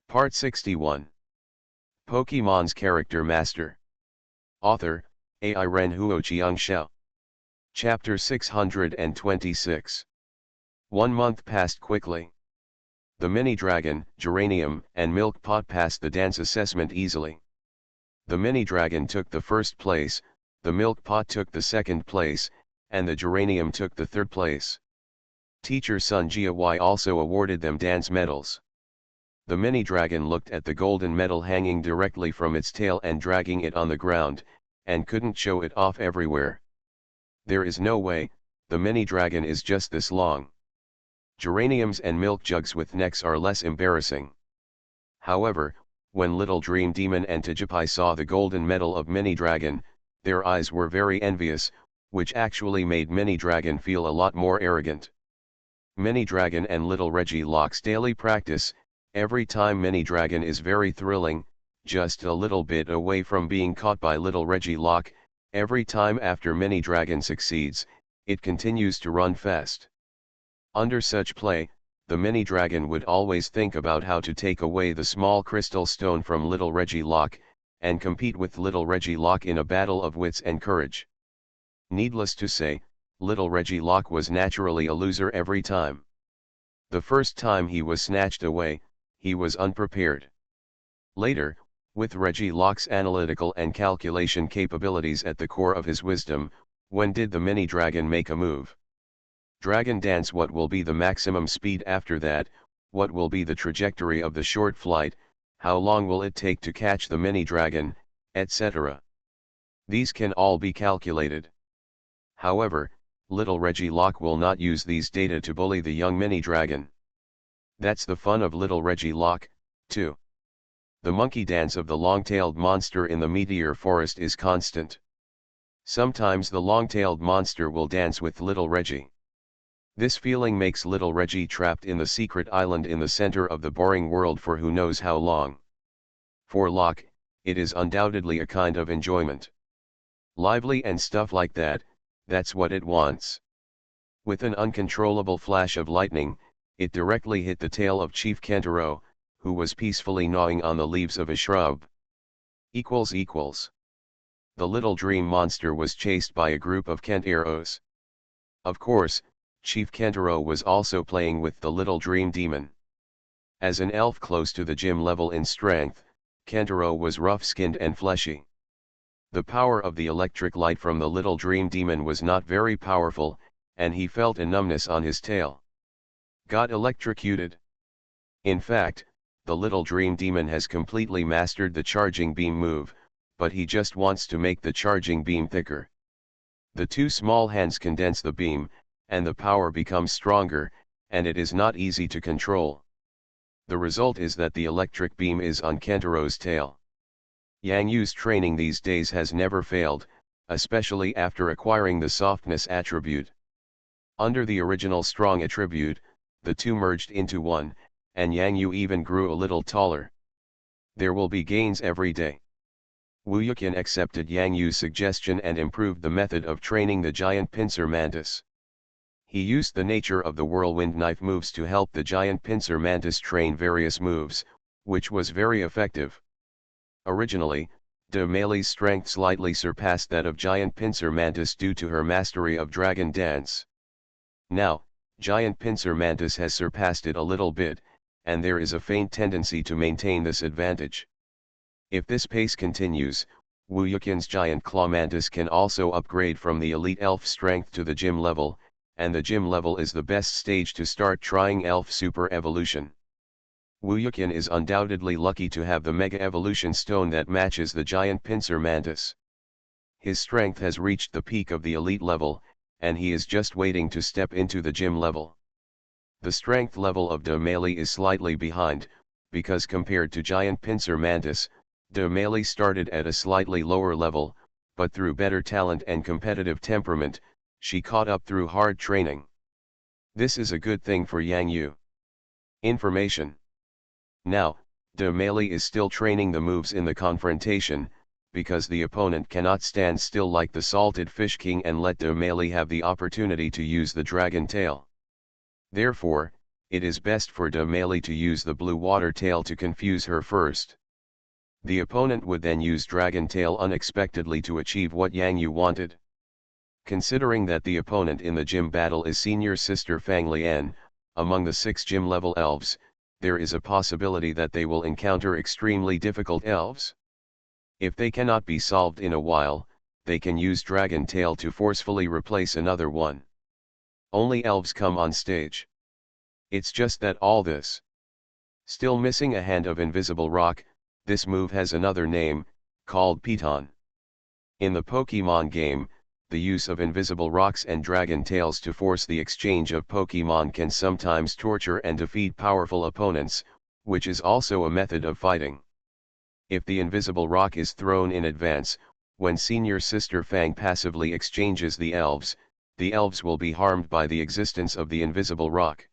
Part 61. Pokemon's Character Master. Author, Ai Ren Huoqiang Xiao. Chapter 626. 1 month passed quickly. The mini-dragon, geranium, and milk pot passed the dance assessment easily. The mini-dragon took the first place, the milk pot took the second place, and the geranium took the third place. Teacher Sun Jiawei also awarded them dance medals. The mini-dragon looked at the golden medal hanging directly from its tail and dragging it on the ground, and couldn't show it off everywhere. There is no way, the mini-dragon is just this long. Geraniums and milk jugs with necks are less embarrassing. However, when Little Dream Demon and Tajipai saw the golden medal of mini-dragon, their eyes were very envious, which actually made mini-dragon feel a lot more arrogant. Mini-dragon and Little Regiloc's daily practice. Every time mini-dragon is very thrilling, just a little bit away from being caught by Little Regiloc. Every time after mini-dragon succeeds, it continues to run fast. Under such play, the mini-dragon would always think about how to take away the small crystal stone from Little Regiloc, and compete with Little Regiloc in a battle of wits and courage. Needless to say, Little Regiloc was naturally a loser every time. The first time he was snatched away, he was unprepared. Later, with Regiloc's analytical and calculation capabilities at the core of his wisdom, when did the mini-dragon make a move? Dragon dance. What will be the maximum speed after that? What will be the trajectory of the short flight? How long will it take to catch the mini-dragon, etc. These can all be calculated. However, Little Regiloc will not use these data to bully the young mini-dragon. That's the fun of Little Regiloc, too. The monkey dance of the long-tailed monster in the meteor forest is constant. Sometimes the long-tailed monster will dance with Little Reggie. This feeling makes Little Reggie trapped in the secret island in the center of the boring world for who knows how long. For Locke, it is undoubtedly a kind of enjoyment. Lively and stuff like that, that's what it wants. With an uncontrollable flash of lightning, it directly hit the tail of Chief Kentaro, who was peacefully gnawing on the leaves of a shrub. The little dream monster was chased by a group of Kenteros. Of course, Chief Kentaro was also playing with the little dream demon. As an elf close to the gym level in strength, Kentaro was rough-skinned and fleshy. The power of the electric light from the little dream demon was not very powerful, and he felt a numbness on his tail. Got electrocuted. In fact, the little dream demon has completely mastered the charging beam move, but he just wants to make the charging beam thicker. The two small hands condense the beam, and the power becomes stronger, and it is not easy to control. The result is that the electric beam is on Kentaro's tail. Yang Yu's training these days has never failed, especially after acquiring the softness attribute. Under the original strong attribute, the two merged into one, and Yang Yu even grew a little taller. There will be gains every day. Wu Yuqian accepted Yang Yu's suggestion and improved the method of training the giant pincer mantis. He used the nature of the whirlwind knife moves to help the giant pincer mantis train various moves, which was very effective. Originally, De Melee's strength slightly surpassed that of giant pincer mantis due to her mastery of dragon dance. Now, giant pincer mantis has surpassed it a little bit, and there is a faint tendency to maintain this advantage. If this pace continues, Wu Yuqian's giant claw mantis can also upgrade from the elite elf strength to the gym level, and the gym level is the best stage to start trying elf super evolution. Wu Yuqian is undoubtedly lucky to have the Mega Evolution Stone that matches the giant pincer mantis. His strength has reached the peak of the elite level, and he is just waiting to step into the gym level. The strength level of De Melee is slightly behind, because compared to giant pincer mantis, De Melee started at a slightly lower level, but through better talent and competitive temperament, she caught up through hard training. This is a good thing for Yang Yu. Information. Now, De Melee is still training the moves in the confrontation, because the opponent cannot stand still like the Salted Fish King and let De Melee have the opportunity to use the dragon tail. Therefore, it is best for de Male to use the blue water tail to confuse her first. The opponent would then use Dragon Tail unexpectedly to achieve what Yang Yu wanted. Considering that the opponent in the gym battle is senior sister Fang Lian, among the 6 gym level elves, there is a possibility that they will encounter extremely difficult elves. If they cannot be solved in a while, they can use Dragon Tail to forcefully replace another one. Only elves come on stage. It's just that all this. Still missing a hand of invisible rock, this move has another name, called Piton. In the Pokemon game, the use of invisible rocks and dragon tails to force the exchange of Pokemon can sometimes torture and defeat powerful opponents, which is also a method of fighting. If the invisible rock is thrown in advance, when senior sister Fang passively exchanges the elves will be harmed by the existence of the invisible rock.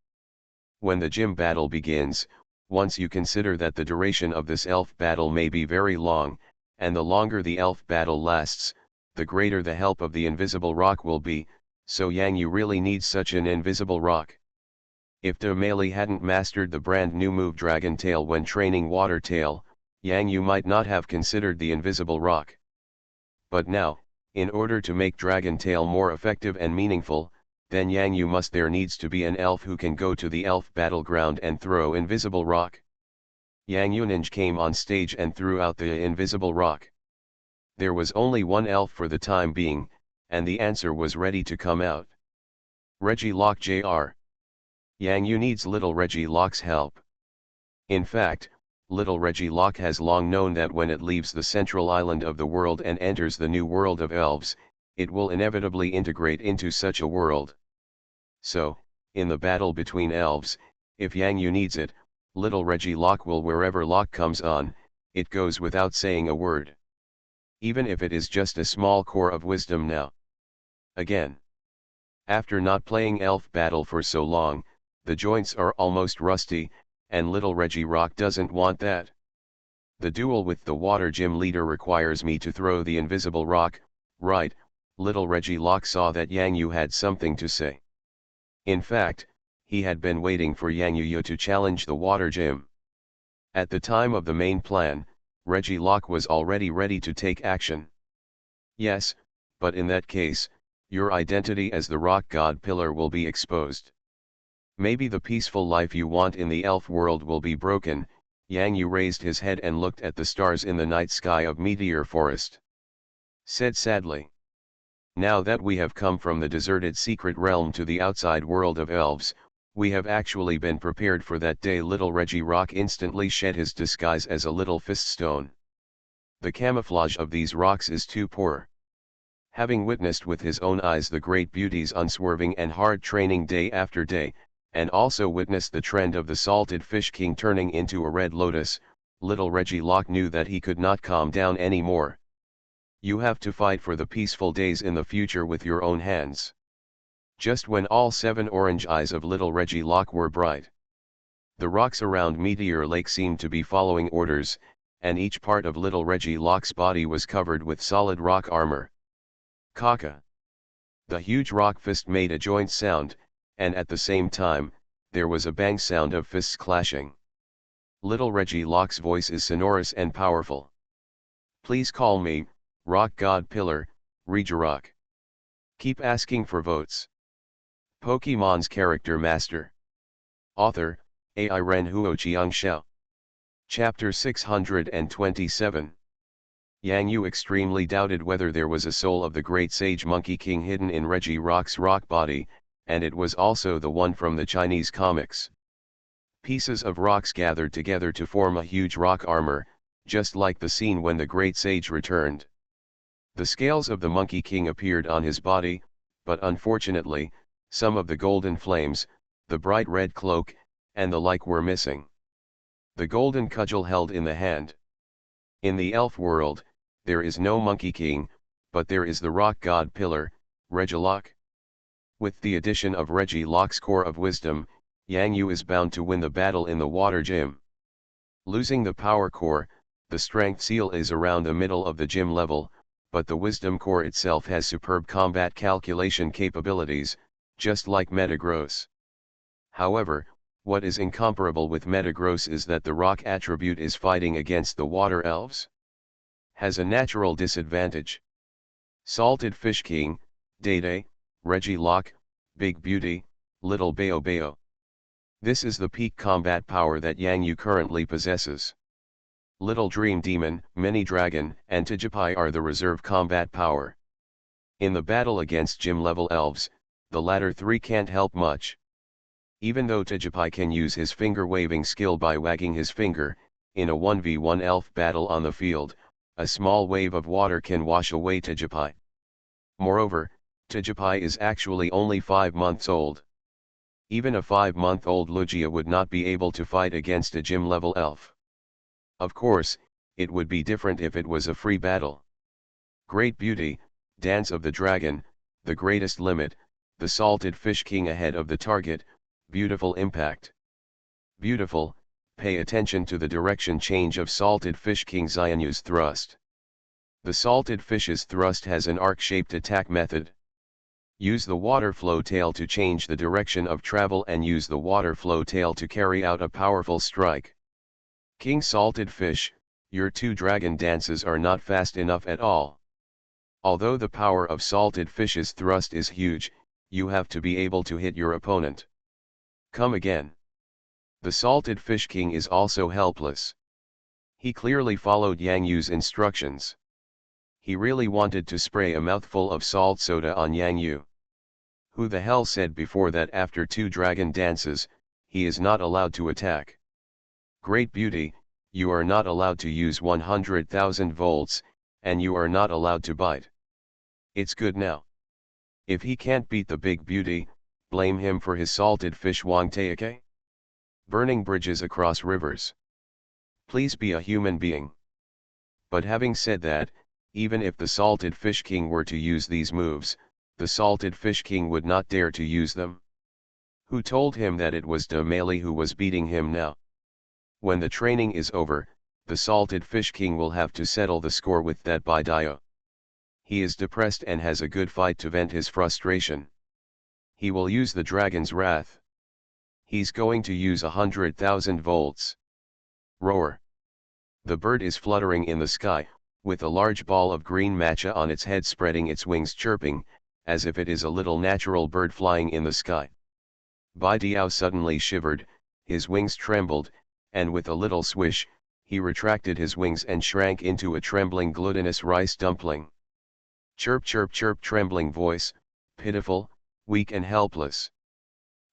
When the gym battle begins, once you consider that the duration of this elf battle may be very long, and the longer the elf battle lasts, the greater the help of the invisible rock will be, so Yang Yu really needs such an invisible rock. If de Male hadn't mastered the brand new move Dragon Tail when training Water Tail, Yang Yu might not have considered the invisible rock. But now, in order to make Dragon Tail more effective and meaningful, then Yang Yu there needs to be an elf who can go to the elf battleground and throw invisible rock. Yang Yuninj came on stage and threw out the invisible rock. There was only one elf for the time being, and the answer was ready to come out. Regielocke Jr. Yang Yu needs little Regielocke's help. In fact, little Regielocke has long known that when it leaves the central island of the world and enters the new world of elves, it will inevitably integrate into such a world. So, in the battle between elves, if Yang Yu needs it, little Regielocke will wherever Locke comes on, it goes without saying a word. Even if it is just a small core of wisdom now. Again. After not playing elf battle for so long, the joints are almost rusty, and little Regielocke doesn't want that. The duel with the water gym leader requires me to throw the invisible rock, right? Little Regielocke saw that Yang Yu had something to say. In fact, he had been waiting for Yang Yu to challenge the water gym. At the time of the main plan, Regielocke was already ready to take action. Yes, but in that case, your identity as the rock god pillar will be exposed. Maybe the peaceful life you want in the elf world will be broken. Yang Yu raised his head and looked at the stars in the night sky of Meteor Forest. Said sadly. Now that we have come from the deserted secret realm to the outside world of elves, we have actually been prepared for that day. Little Regielocke instantly shed his disguise as a little fiststone. The camouflage of these rocks is too poor. Having witnessed with his own eyes the great beauty's unswerving and hard training day after day, and also witnessed the trend of the salted fish king turning into a red lotus, little Regielocke knew that he could not calm down anymore. You have to fight for the peaceful days in the future with your own hands. Just when all 7 orange eyes of little Regielocke were bright, the rocks around Meteor Lake seemed to be following orders, and each part of little Regielocke's body was covered with solid rock armor. Kaka. The huge rock fist made a joint sound, and at the same time, there was a bang sound of fists clashing. Little Regielocke's voice is sonorous and powerful. Please call me, Rock God Pillar, Regielocke. Keep asking for votes. Pokemon's Character Master. Author, AI Ren Huoqiang Xiao. Chapter 627. Yang Yu extremely doubted whether there was a soul of the great sage Monkey King hidden in Regielocke's rock body, and it was also the one from the Chinese comics. Pieces of rocks gathered together to form a huge rock armor, just like the scene when the great sage returned. The scales of the Monkey King appeared on his body, but unfortunately, some of the golden flames, the bright red cloak, and the like were missing. The golden cudgel held in the hand. In the elf world, there is no Monkey King, but there is the rock god pillar, Regielocke. With the addition of Regielocke's core of wisdom, Yang Yu is bound to win the battle in the water gym. Losing the power core, the strength seal is around the middle of the gym level, but the wisdom core itself has superb combat calculation capabilities, just like Metagross. However, What is incomparable with Metagross is that the rock attribute is fighting against the water elves. Has a natural disadvantage. Salted Fish King, Day, Reggie Locke, Big Beauty, Little Bayo Bayo. This is the peak combat power that Yang Yu currently possesses. Little Dream Demon, Mini Dragon, and Tijipai are the reserve combat power. In the battle against gym-level elves, the latter three can't help much. Even though Tijipai can use his finger-waving skill by wagging his finger, in a 1v1 elf battle on the field, a small wave of water can wash away Tijipai. Moreover, Tijipai is actually only 5 months old. Even a 5-month-old Lugia would not be able to fight against a gym-level elf. Of course, it would be different if it was a free battle. Great Beauty, Dance of the Dragon, The Greatest Limit, the Salted Fish King ahead of the target, Beautiful Impact. Beautiful, pay attention to the direction change of Salted Fish King Xianyu's thrust. The Salted Fish's thrust has an arc-shaped attack method. Use the water flow tail to change the direction of travel and use the water flow tail to carry out a powerful strike. King Salted Fish, your 2 dragon dances are not fast enough at all. Although the power of Salted Fish's thrust is huge, you have to be able to hit your opponent. Come again. The Salted Fish King is also helpless. He clearly followed Yang Yu's instructions. He really wanted to spray a mouthful of salt soda on Yang Yu. Who the hell said before that after 2 dragon dances, he is not allowed to attack? Great Beauty, you are not allowed to use 100,000 volts, and you are not allowed to bite. It's good now. If he can't beat the Big Beauty, blame him for his salted fish Wang Taike. Burning bridges across rivers. Please be a human being. But having said that, even if the Salted Fish King were to use these moves, the Salted Fish King would not dare to use them. Who told him that it was Male who was beating him now? When the training is over, the Salted Fish King will have to settle the score with that Dio. He is depressed and has a good fight to vent his frustration. He will use the Dragon's Wrath. He's going to use 100,000 volts. Roar. The bird is fluttering in the sky, with a large ball of green matcha on its head spreading its wings chirping, as if it is a little natural bird flying in the sky. Bai Diao suddenly shivered, his wings trembled, and with a little swish, he retracted his wings and shrank into a trembling glutinous rice dumpling. Chirp chirp chirp trembling voice, pitiful, weak and helpless.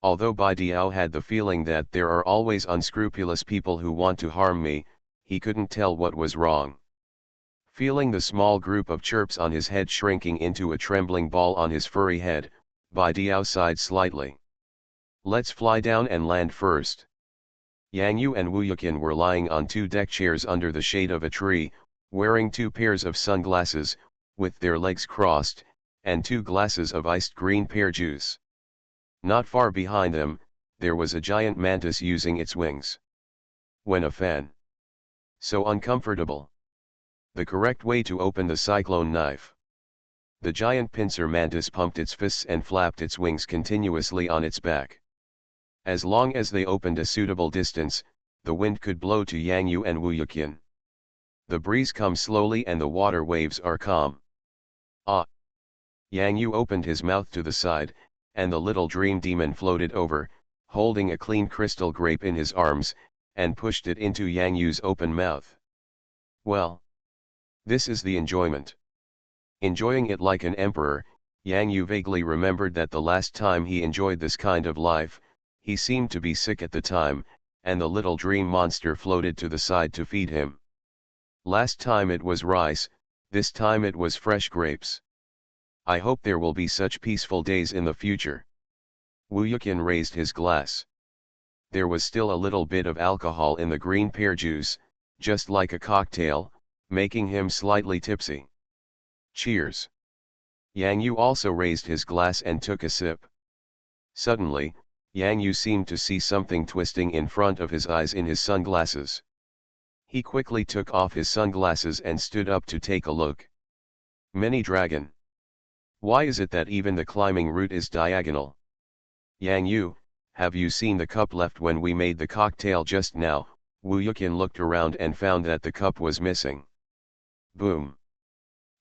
Although Bai Diao had the feeling that there are always unscrupulous people who want to harm me, he couldn't tell what was wrong. Feeling the small group of chirps on his head shrinking into a trembling ball on his furry head, Bai Diao sighed slightly. Let's fly down and land first. Yang Yu and Wu Yuqian were lying on 2 deck chairs under the shade of a tree, wearing 2 pairs of sunglasses, with their legs crossed, and 2 glasses of iced green pear juice. Not far behind them, there was a giant mantis using its wings. When a fan. So uncomfortable. The correct way to open the cyclone knife. The giant pincer mantis pumped its fists and flapped its wings continuously on its back. As long as they opened a suitable distance, the wind could blow to Yang Yu and Wu Yuqian. The breeze comes slowly and the water waves are calm. Ah! Yang Yu opened his mouth to the side, and the little dream demon floated over, holding a clean crystal grape in his arms, and pushed it into Yang Yu's open mouth. Well. This is the enjoyment. Enjoying it like an emperor, Yang Yu vaguely remembered that the last time he enjoyed this kind of life, he seemed to be sick at the time, and the little dream monster floated to the side to feed him. Last time it was rice, this time it was fresh grapes. I hope there will be such peaceful days in the future. Wu Yuqian raised his glass. There was still a little bit of alcohol in the green pear juice, just like a cocktail, making him slightly tipsy. Cheers. Yang Yu also raised his glass and took a sip. Suddenly, Yang Yu seemed to see something twisting in front of his eyes in his sunglasses. He quickly took off his sunglasses and stood up to take a look. Mini Dragon. Why is it that even the climbing route is diagonal? Yang Yu, have you seen the cup left when we made the cocktail just now? Wu Yuqian looked around and found that the cup was missing. Boom!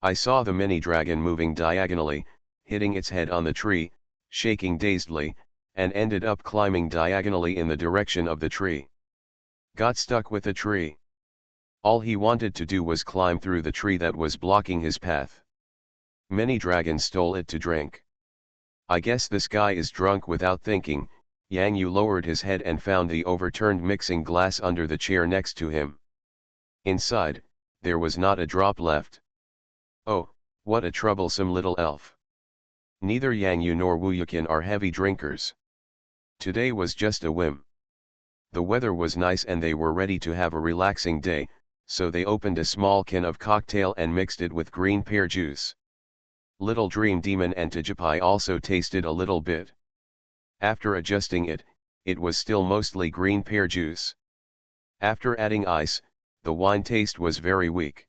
I saw the mini dragon moving diagonally, hitting its head on the tree, shaking dazedly, and ended up climbing diagonally in the direction of the tree. Got stuck with the tree. All he wanted to do was climb through the tree that was blocking his path. Mini dragon stole it to drink. I guess this guy is drunk. Without thinking, Yang Yu lowered his head and found the overturned mixing glass under the chair next to him. Inside, there was not a drop left. Oh, what a troublesome little elf. Neither Yang Yu nor Wu Yuqian are heavy drinkers. Today was just a whim. The weather was nice and they were ready to have a relaxing day, so they opened a small can of cocktail and mixed it with green pear juice. Little Dream Demon and Tijipai also tasted a little bit. After adjusting it, it was still mostly green pear juice. After adding ice, the wine taste was very weak.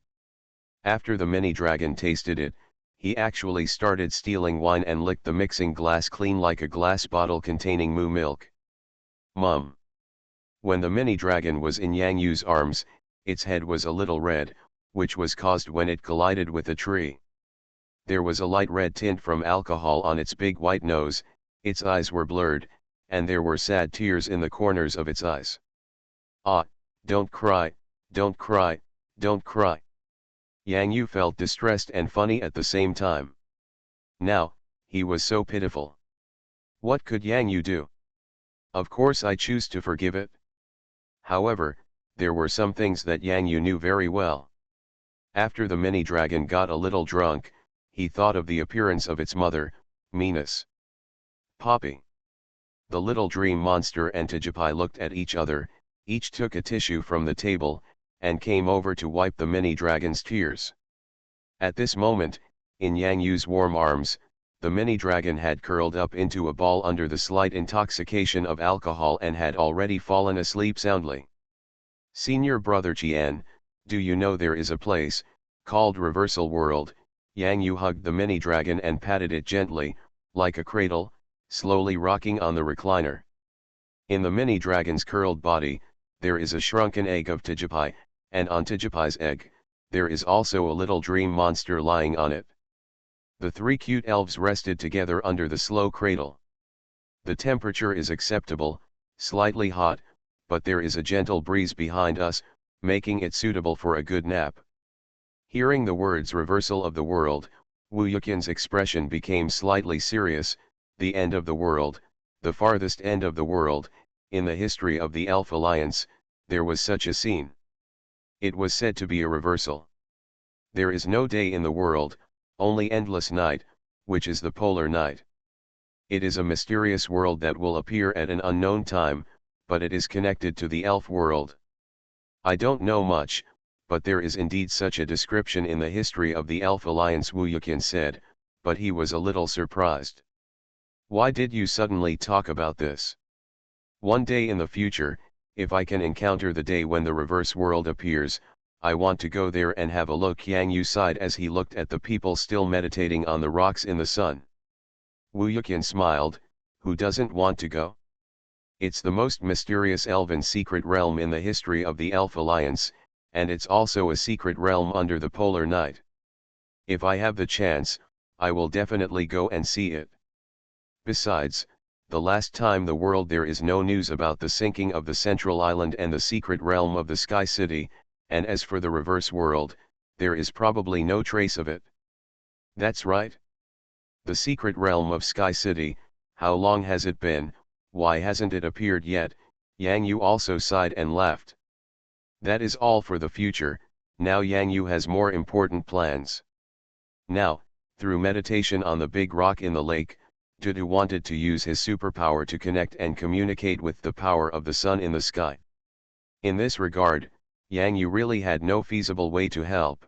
After the mini dragon tasted it, he actually started stealing wine and licked the mixing glass clean like a glass bottle containing moo milk. Mum. When the mini dragon was in Yang Yu's arms, its head was a little red, which was caused when it collided with a tree. There was a light red tint from alcohol on its big white nose, its eyes were blurred, and there were sad tears in the corners of its eyes. Ah, don't cry, don't cry, don't cry. Yang Yu felt distressed and funny at the same time. Now, he was so pitiful. What could Yang Yu do? Of course I choose to forgive it. However, there were some things that Yang Yu knew very well. After the mini dragon got a little drunk, he thought of the appearance of its mother, Venus. Poppy. The little dream monster and Tijipai looked at each other, each took a tissue from the table, and came over to wipe the mini dragon's tears. At this moment, in Yang Yu's warm arms, the mini dragon had curled up into a ball under the slight intoxication of alcohol and had already fallen asleep soundly. Senior brother Qian, do you know there is a place, called Reversal World? Yang Yu hugged the mini dragon and patted it gently, like a cradle, slowly rocking on the recliner. In the mini dragon's curled body, there is a shrunken egg of Tijipai, and on Tijipai's egg, there is also a little dream monster lying on it. The three cute elves rested together under the slow cradle. The temperature is acceptable, slightly hot, but there is a gentle breeze behind us, making it suitable for a good nap. Hearing the words reversal of the world, Wu Yuqian's expression became slightly serious. The end of the world, the farthest end of the world, in the history of the Elf Alliance, there was such a scene. It was said to be a reversal. There is no day in the world, only endless night, which is the polar night. It is a mysterious world that will appear at an unknown time, but it is connected to the elf world. I don't know much, but there is indeed such a description in the history of the Elf Alliance, Wu Yuqian said, but he was a little surprised. Why did you suddenly talk about this? One day in the future, if I can encounter the day when the reverse world appears, I want to go there and have a look. Yang Yu sighed as he looked at the people still meditating on the rocks in the sun. Wu Yuqian smiled, who doesn't want to go? It's the most mysterious elven secret realm in the history of the Elf Alliance, and it's also a secret realm under the polar night. If I have the chance, I will definitely go and see it. Besides, the last time the world there is no news about the sinking of the central island and the secret realm of the Sky City, and as for the reverse world, there is probably no trace of it. That's right. The secret realm of Sky City, how long has it been, why hasn't it appeared yet? Yang Yu also sighed and laughed. That is all for the future, now Yang Yu has more important plans. Now, through meditation on the big rock in the lake, Dudu wanted to use his superpower to connect and communicate with the power of the sun in the sky. In this regard, Yang Yu really had no feasible way to help.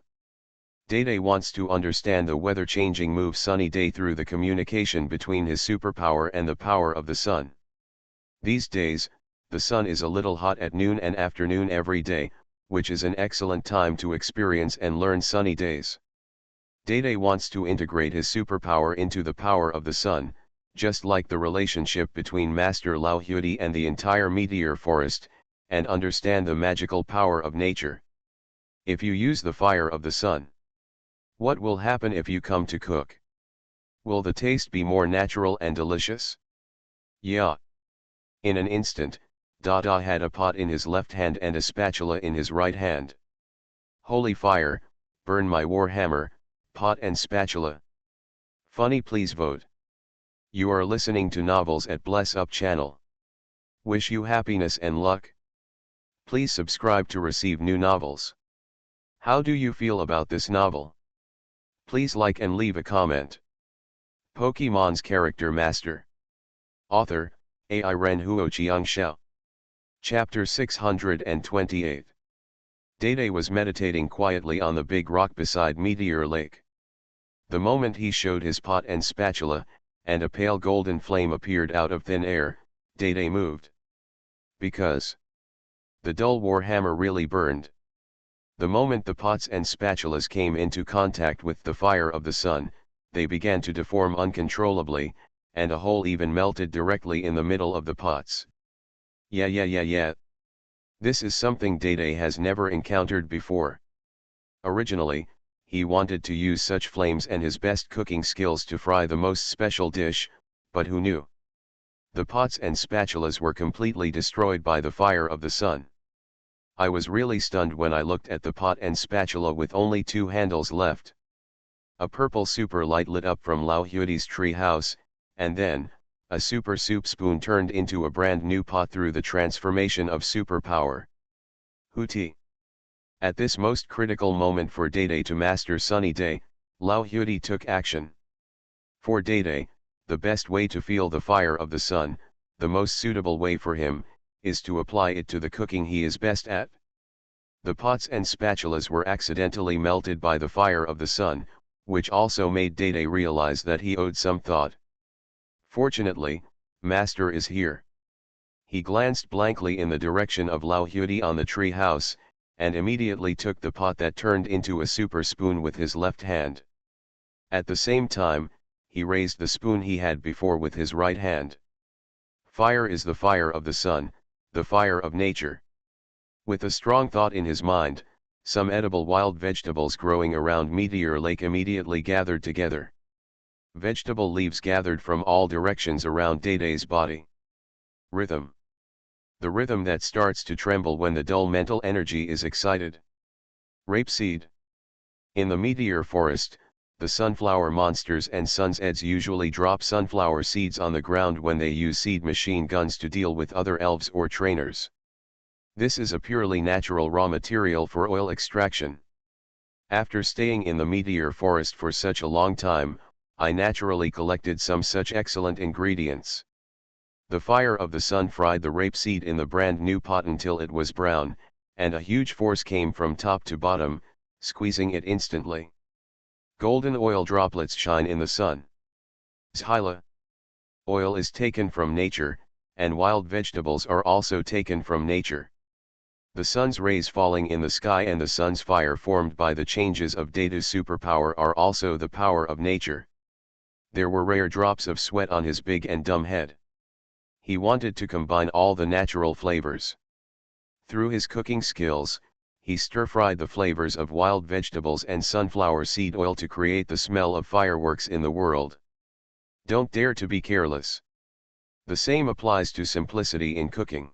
Dede wants to understand the weather-changing move sunny day through the communication between his superpower and the power of the sun. These days, the sun is a little hot at noon and afternoon every day, which is an excellent time to experience and learn sunny days. Dede wants to integrate his superpower into the power of the sun, just like the relationship between Master Lao Huidi and the entire meteor forest, and understand the magical power of nature. If you use the fire of the sun, what will happen if you come to cook? Will the taste be more natural and delicious? Yeah. In an instant, Dada had a pot in his left hand and a spatula in his right hand. Holy fire, burn my warhammer, pot and spatula. Funny, please vote. You are listening to Novels at Bless Up channel. Wish you happiness and luck. Please subscribe to receive new novels. How do you feel about this novel? Please like and leave a comment. Pokemon's Character Master. Author, AI Ren Huoqiang Xiao. Chapter 628. Dede was meditating quietly on the big rock beside Meteor Lake. The moment he showed his pot and spatula, and a pale golden flame appeared out of thin air, Dede moved. Because the dull warhammer really burned. The moment the pots and spatulas came into contact with the fire of the sun, they began to deform uncontrollably, and a hole even melted directly in the middle of the pots. Yeah. This is something Dede has never encountered before. Originally, he wanted to use such flames and his best cooking skills to fry the most special dish, but who knew? The pots and spatulas were completely destroyed by the fire of the sun. I was really stunned when I looked at the pot and spatula with only two handles left. A purple super light lit up from Lao Huidi's tree house, and then, a super soup spoon turned into a brand new pot through the transformation of superpower. Hootie! At this most critical moment for Dede to master Sunny Day, Lao Huidi took action. For Dede, the best way to feel the fire of the sun, the most suitable way for him, is to apply it to the cooking he is best at. The pots and spatulas were accidentally melted by the fire of the sun, which also made Dede realize that he owed some thought. Fortunately, Master is here. He glanced blankly in the direction of Lao Huidi on the tree house, and immediately took the pot that turned into a super spoon with his left hand. At the same time, he raised the spoon he had before with his right hand. Fire is the fire of the sun, the fire of nature. With a strong thought in his mind, some edible wild vegetables growing around Meteor Lake immediately gathered together. Vegetable leaves gathered from all directions around Dede's body. Rhythm. The rhythm that starts to tremble when the dull mental energy is excited. Rapeseed. In the meteor forest, the sunflower monsters and sun's eds usually drop sunflower seeds on the ground when they use seed machine guns to deal with other elves or trainers. This is a purely natural raw material for oil extraction. After staying in the meteor forest for such a long time, I naturally collected some such excellent ingredients. The fire of the sun fried the rapeseed in the brand new pot until it was brown, and a huge force came from top to bottom, squeezing it instantly. Golden oil droplets shine in the sun. Zhyla. Oil is taken from nature, and wild vegetables are also taken from nature. The sun's rays falling in the sky and the sun's fire formed by the changes of Dede's superpower are also the power of nature. There were rare drops of sweat on his big and dumb head. He wanted to combine all the natural flavors. Through his cooking skills, he stir-fried the flavors of wild vegetables and sunflower seed oil to create the smell of fireworks in the world. Don't dare to be careless. The same applies to simplicity in cooking.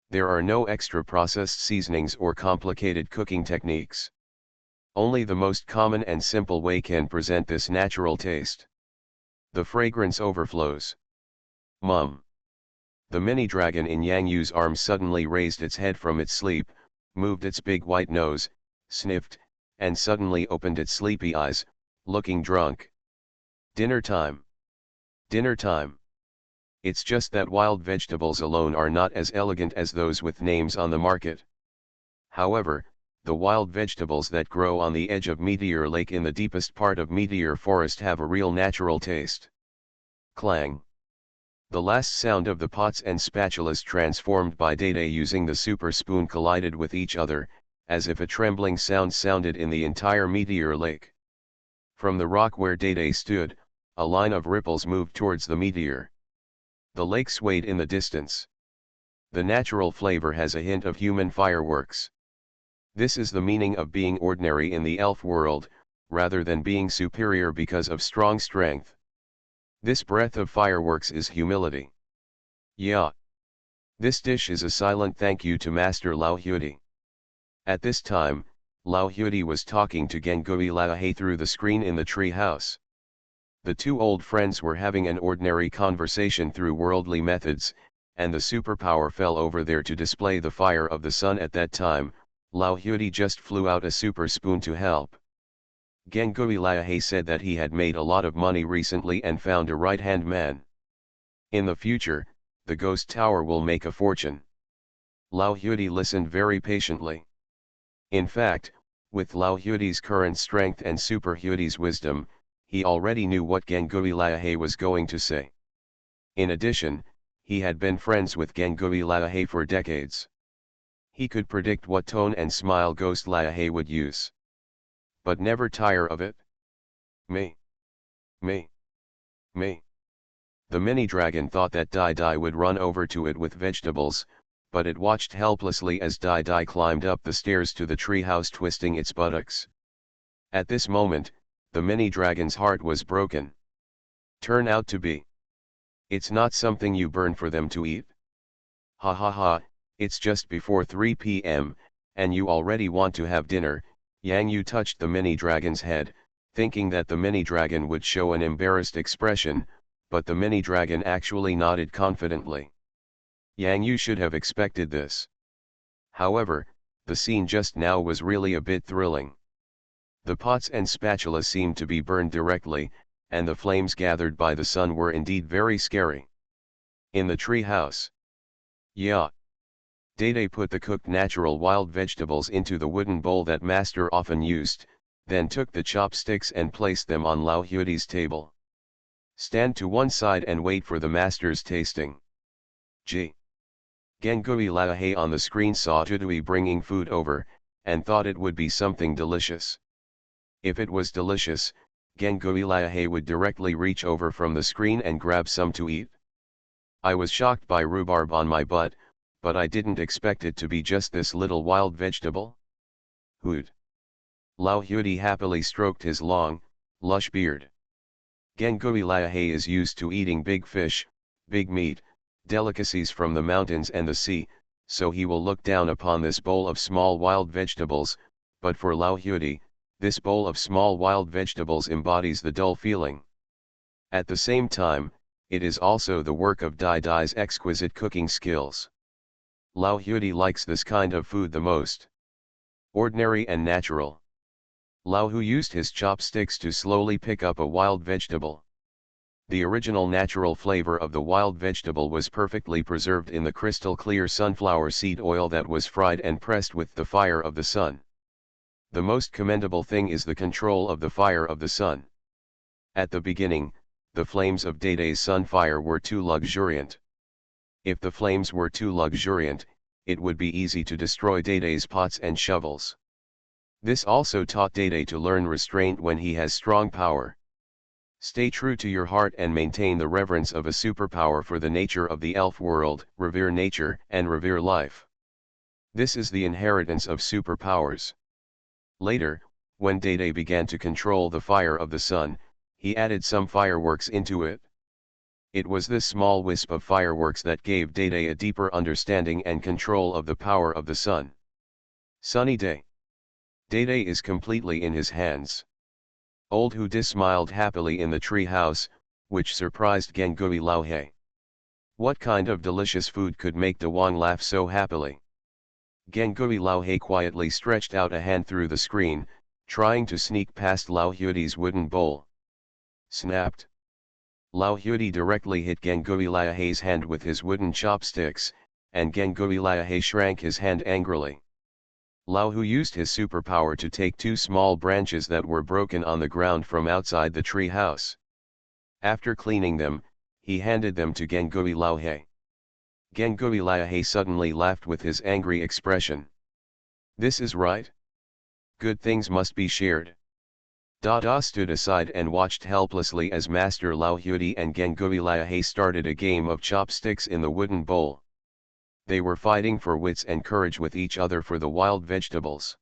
There are no extra processed seasonings or complicated cooking techniques. Only the most common and simple way can present this natural taste. The fragrance overflows. Mum. The mini dragon in Yang Yu's arms suddenly raised its head from its sleep, moved its big white nose, sniffed, and suddenly opened its sleepy eyes, looking drunk. Dinner time. Dinner time. It's just that wild vegetables alone are not as elegant as those with names on the market. However, the wild vegetables that grow on the edge of Meteor Lake in the deepest part of Meteor Forest have a real natural taste. Clang. The last sound of the pots and spatulas transformed by Dede using the super spoon collided with each other, as if a trembling sound sounded in the entire Meteor Lake. From the rock where Dede stood, A line of ripples moved towards the meteor. The lake swayed in the distance. The natural flavor has a hint of human fireworks. This is the meaning of being ordinary in the elf world, rather than being superior because of strong strength. This breath of fireworks is humility. Yeah. This dish is a silent thank you to Master Lao Huidi. At this time, Lao Huidi was talking to Gengui Laohe through the screen in the tree house. The two old friends were having an ordinary conversation through worldly methods, and the superpower fell over there to display the fire of the sun. At that time, Lao Huidi just flew out a super spoon to help. Gengui Laohe said that he had made a lot of money recently and found a right-hand man. In the future, the ghost tower will make a fortune. Lao Huidi listened very patiently. In fact, with Lao Huidi's current strength and Super Huidi's wisdom, he already knew what Gengui Laohe was going to say. In addition, he had been friends with Gengui Laohe for decades. He could predict what tone and smile Ghost Laohe would use. But never tire of it. Me. Me. Me. The mini-dragon thought that Dai Dai would run over to it with vegetables, but it watched helplessly as Dai Dai climbed up the stairs to the treehouse twisting its buttocks. At this moment, the mini-dragon's heart was broken. Turn out to be. It's not something you burn for them to eat. Ha ha ha, it's just before 3 p.m., and you already want to have dinner. Yang Yu touched the mini-dragon's head, thinking that the mini-dragon would show an embarrassed expression, but the mini-dragon actually nodded confidently. Yang Yu should have expected this. However, the scene just now was really a bit thrilling. The pots and spatula seemed to be burned directly, and the flames gathered by the sun were indeed very scary. In the tree house. Yeah. Dede put the cooked natural wild vegetables into the wooden bowl that Master often used, then took the chopsticks and placed them on Lao Huidi's table. Stand to one side and wait for the Master's tasting. G. Gengui Laohe on the screen saw Tudui bringing food over, and thought it would be something delicious. If it was delicious, Gengui Laohe would directly reach over from the screen and grab some to eat. I was shocked by rhubarb on my butt, but I didn't expect it to be just this little wild vegetable. Hoot. Lao Huidi happily stroked his long, lush beard. Gengui Laohe is used to eating big fish, big meat, delicacies from the mountains and the sea, so he will look down upon this bowl of small wild vegetables, but for Lao Huidi, this bowl of small wild vegetables embodies the dull feeling. At the same time, it is also the work of Dai Dai's exquisite cooking skills. Lao Huidi likes this kind of food the most. Ordinary and natural. Lao Hu used his chopsticks to slowly pick up a wild vegetable. The original natural flavor of the wild vegetable was perfectly preserved in the crystal clear sunflower seed oil that was fried and pressed with the fire of the sun. The most commendable thing is the control of the fire of the sun. At the beginning, the flames of Dede's sun fire were too luxuriant. If the flames were too luxuriant, it would be easy to destroy Dede's pots and shovels. This also taught Dede to learn restraint when he has strong power. Stay true to your heart and maintain the reverence of a superpower for the nature of the elf world, revere nature and revere life. This is the inheritance of superpowers. Later, when Dede began to control the fire of the sun, he added some fireworks into it. It was this small wisp of fireworks that gave Dede a deeper understanding and control of the power of the sun. Sunny day. Dede is completely in his hands. Old Huda smiled happily in the tree house, which surprised Gengui Laohe. What kind of delicious food could make Dawang laugh so happily? Gengui Laohe quietly stretched out a hand through the screen, trying to sneak past Lao Huidi's wooden bowl. Snapped. Lao Huidi directly hit Gengui Laohe's hand with his wooden chopsticks, and Gengui Laohe shrank his hand angrily. Lao Hu used his superpower to take two small branches that were broken on the ground from outside the tree house. After cleaning them, he handed them to Gengui Laohe. Gengui Laohe suddenly laughed with his angry expression. This is right. Good things must be shared. Dada stood aside and watched helplessly as Master Lao Huidi and Gengui Liahe started a game of chopsticks in the wooden bowl. They were fighting for wits and courage with each other for the wild vegetables.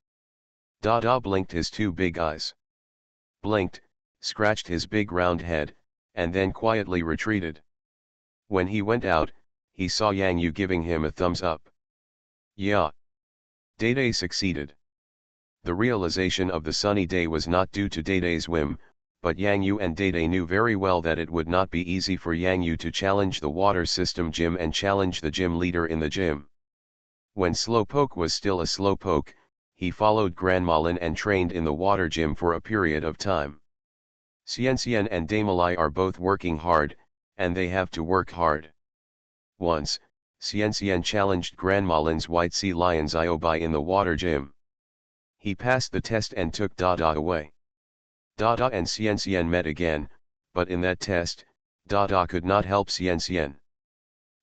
Dada blinked his two big eyes. Blinked, scratched his big round head, and then quietly retreated. When he went out, he saw Yang Yu giving him a thumbs up. Yeah. Dede succeeded. The realization of the sunny day was not due to Dede's whim, but Yang Yu and Dede knew very well that it would not be easy for Yang Yu to challenge the water system gym and challenge the gym leader in the gym. When Slowpoke was still a Slowpoke, he followed Grandmalin and trained in the water gym for a period of time. Xianxian and Damalai are both working hard, and they have to work hard. Once, Xianxian challenged Grandmalin's White Sea Lion's Iobai in the water gym. He passed the test and took Dada away. Dada and Xianxian met again, but in that test, Dada could not help Xianxian.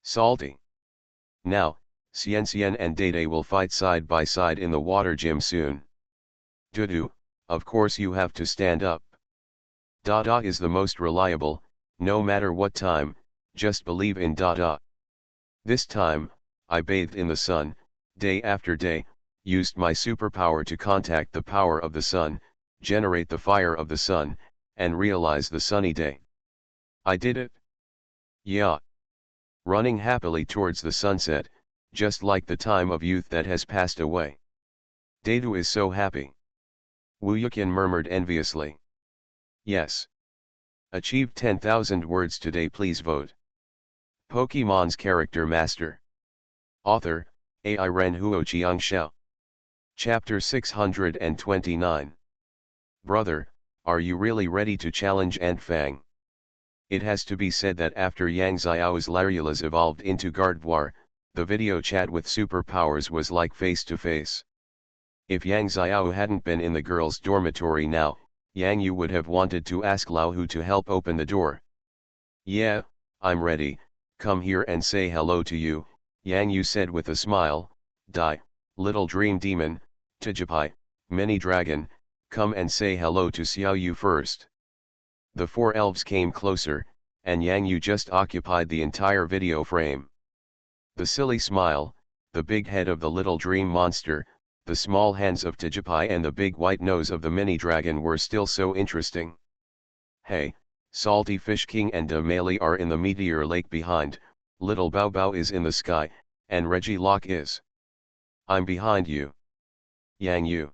Salty. Now, Xianxian and Dede will fight side by side in the water gym soon. Dudu, of course you have to stand up. Dada is the most reliable, no matter what time, just believe in Dada. This time, I bathed in the sun, day after day, used my superpower to contact the power of the sun, generate the fire of the sun, and realize the sunny day. I did it. Yeah. Running happily towards the sunset, just like the time of youth that has passed away. Dedu is so happy. Wu Yuqian murmured enviously. Yes. Achieved 10,000 words today, please vote. Pokemon's Character Master. Author, AI Ren Huo Xiangxiao. Chapter 629. Brother, are you really ready to challenge Ant Fang? It has to be said that after Yang Xiao's Larulas evolved into Gardevoir, the video chat with superpowers was like face to face. If Yang Xiao hadn't been in the girls' dormitory now, Yang Yu would have wanted to ask Lao Hu to help open the door. Yeah, I'm ready, come here and say hello to you, Yang Yu said with a smile. Dai, little dream demon, Tijipai, mini dragon, come and say hello to Xiao Yu first. The four elves came closer, and Yang Yu just occupied the entire video frame. The silly smile, the big head of the little dream monster, the small hands of Tijipai and the big white nose of the mini dragon were still so interesting. Hey, Salty Fish King and Damali are in the meteor lake behind, little Bao Bao is in the sky, and Reggie Locke is. I'm behind you. Yang Yu.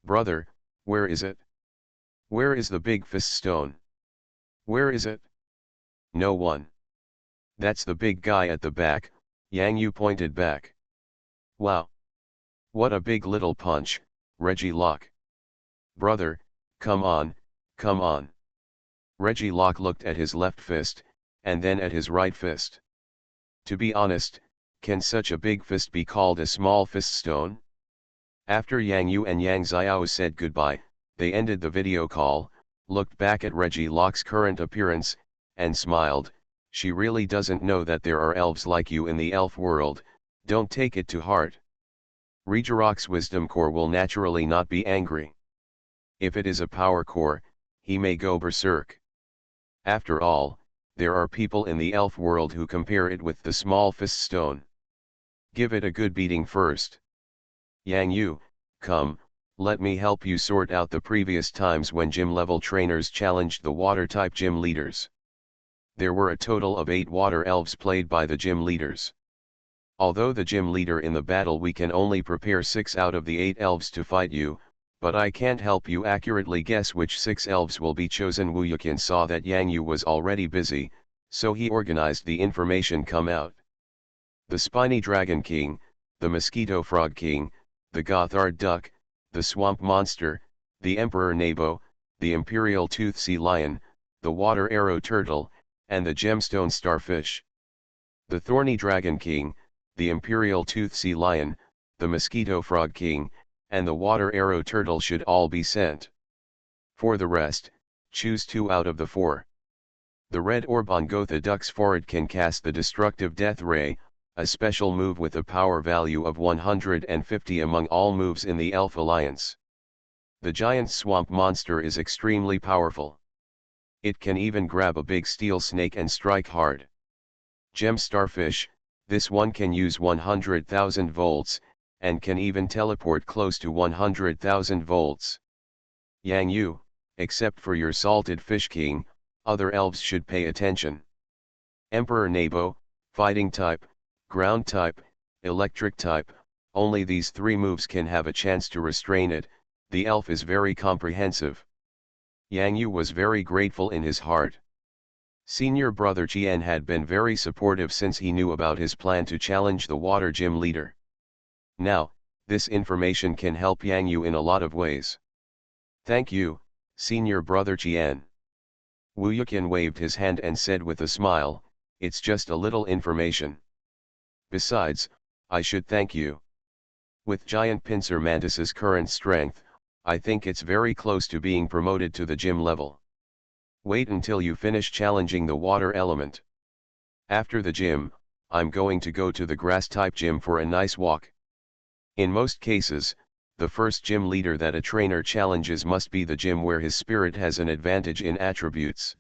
Brother, where is it? Where is the big fist stone? Where is it? No one. That's the big guy at the back, Yang Yu pointed back. Wow. What a big little punch, Reggie Locke. Brother, come on, come on. Reggie Locke looked at his left fist, and then at his right fist. To be honest, can such a big fist be called a small fist stone? After Yang Yu and Yang Xiao said goodbye, they ended the video call, looked back at Reggie Locke's current appearance, and smiled. She really doesn't know that there are elves like you in the elf world, don't take it to heart. Regirock's wisdom core will naturally not be angry. If it is a power core, he may go berserk. After all, there are people in the elf world who compare it with the small fist stone. Give it a good beating first. Yang Yu, come, let me help you sort out the previous times when gym-level trainers challenged the water-type gym leaders. There were a total of 8 water elves played by the gym leaders. Although the gym leader in the battle, we can only prepare 6 out of the 8 elves to fight you, but I can't help you accurately guess which 6 elves will be chosen. Wu Yuqian saw that Yang Yu was already busy, so he organized the information come out. The Spiny Dragon King, the Mosquito Frog King, the Gothard Duck, the Swamp Monster, the Emperor Nabo, the Imperial Tooth Sea Lion, the Water Arrow Turtle, and the Gemstone Starfish. The Thorny Dragon King, the Imperial Tooth Sea Lion, the Mosquito Frog King, and the Water Arrow Turtle should all be sent. For the rest, choose 2 out of the 4. The red orb on Gotha Duck's forehead can cast the destructive Death Ray, a special move with a power value of 150 among all moves in the Elf Alliance. The giant swamp monster is extremely powerful. It can even grab a big steel snake and strike hard. Gem starfish, this one can use 100,000 volts, and can even teleport close to 100,000 volts. Yang Yu, except for your salted fish king, other elves should pay attention. Emperor Nabo, fighting type, ground type, electric type, only these three moves can have a chance to restrain it. The elf is very comprehensive. Yang Yu was very grateful in his heart. Senior brother Qian had been very supportive since he knew about his plan to challenge the water gym leader. Now, this information can help Yang Yu in a lot of ways. Thank you, senior brother Qian. Wu Yuqian waved his hand and said with a smile, it's just a little information. Besides, I should thank you. With giant pincer mantis's current strength, I think it's very close to being promoted to the gym level. Wait until you finish challenging the water element. After the gym, I'm going to go to the grass-type gym for a nice walk. In most cases, the first gym leader that a trainer challenges must be the gym where his spirit has an advantage in attributes.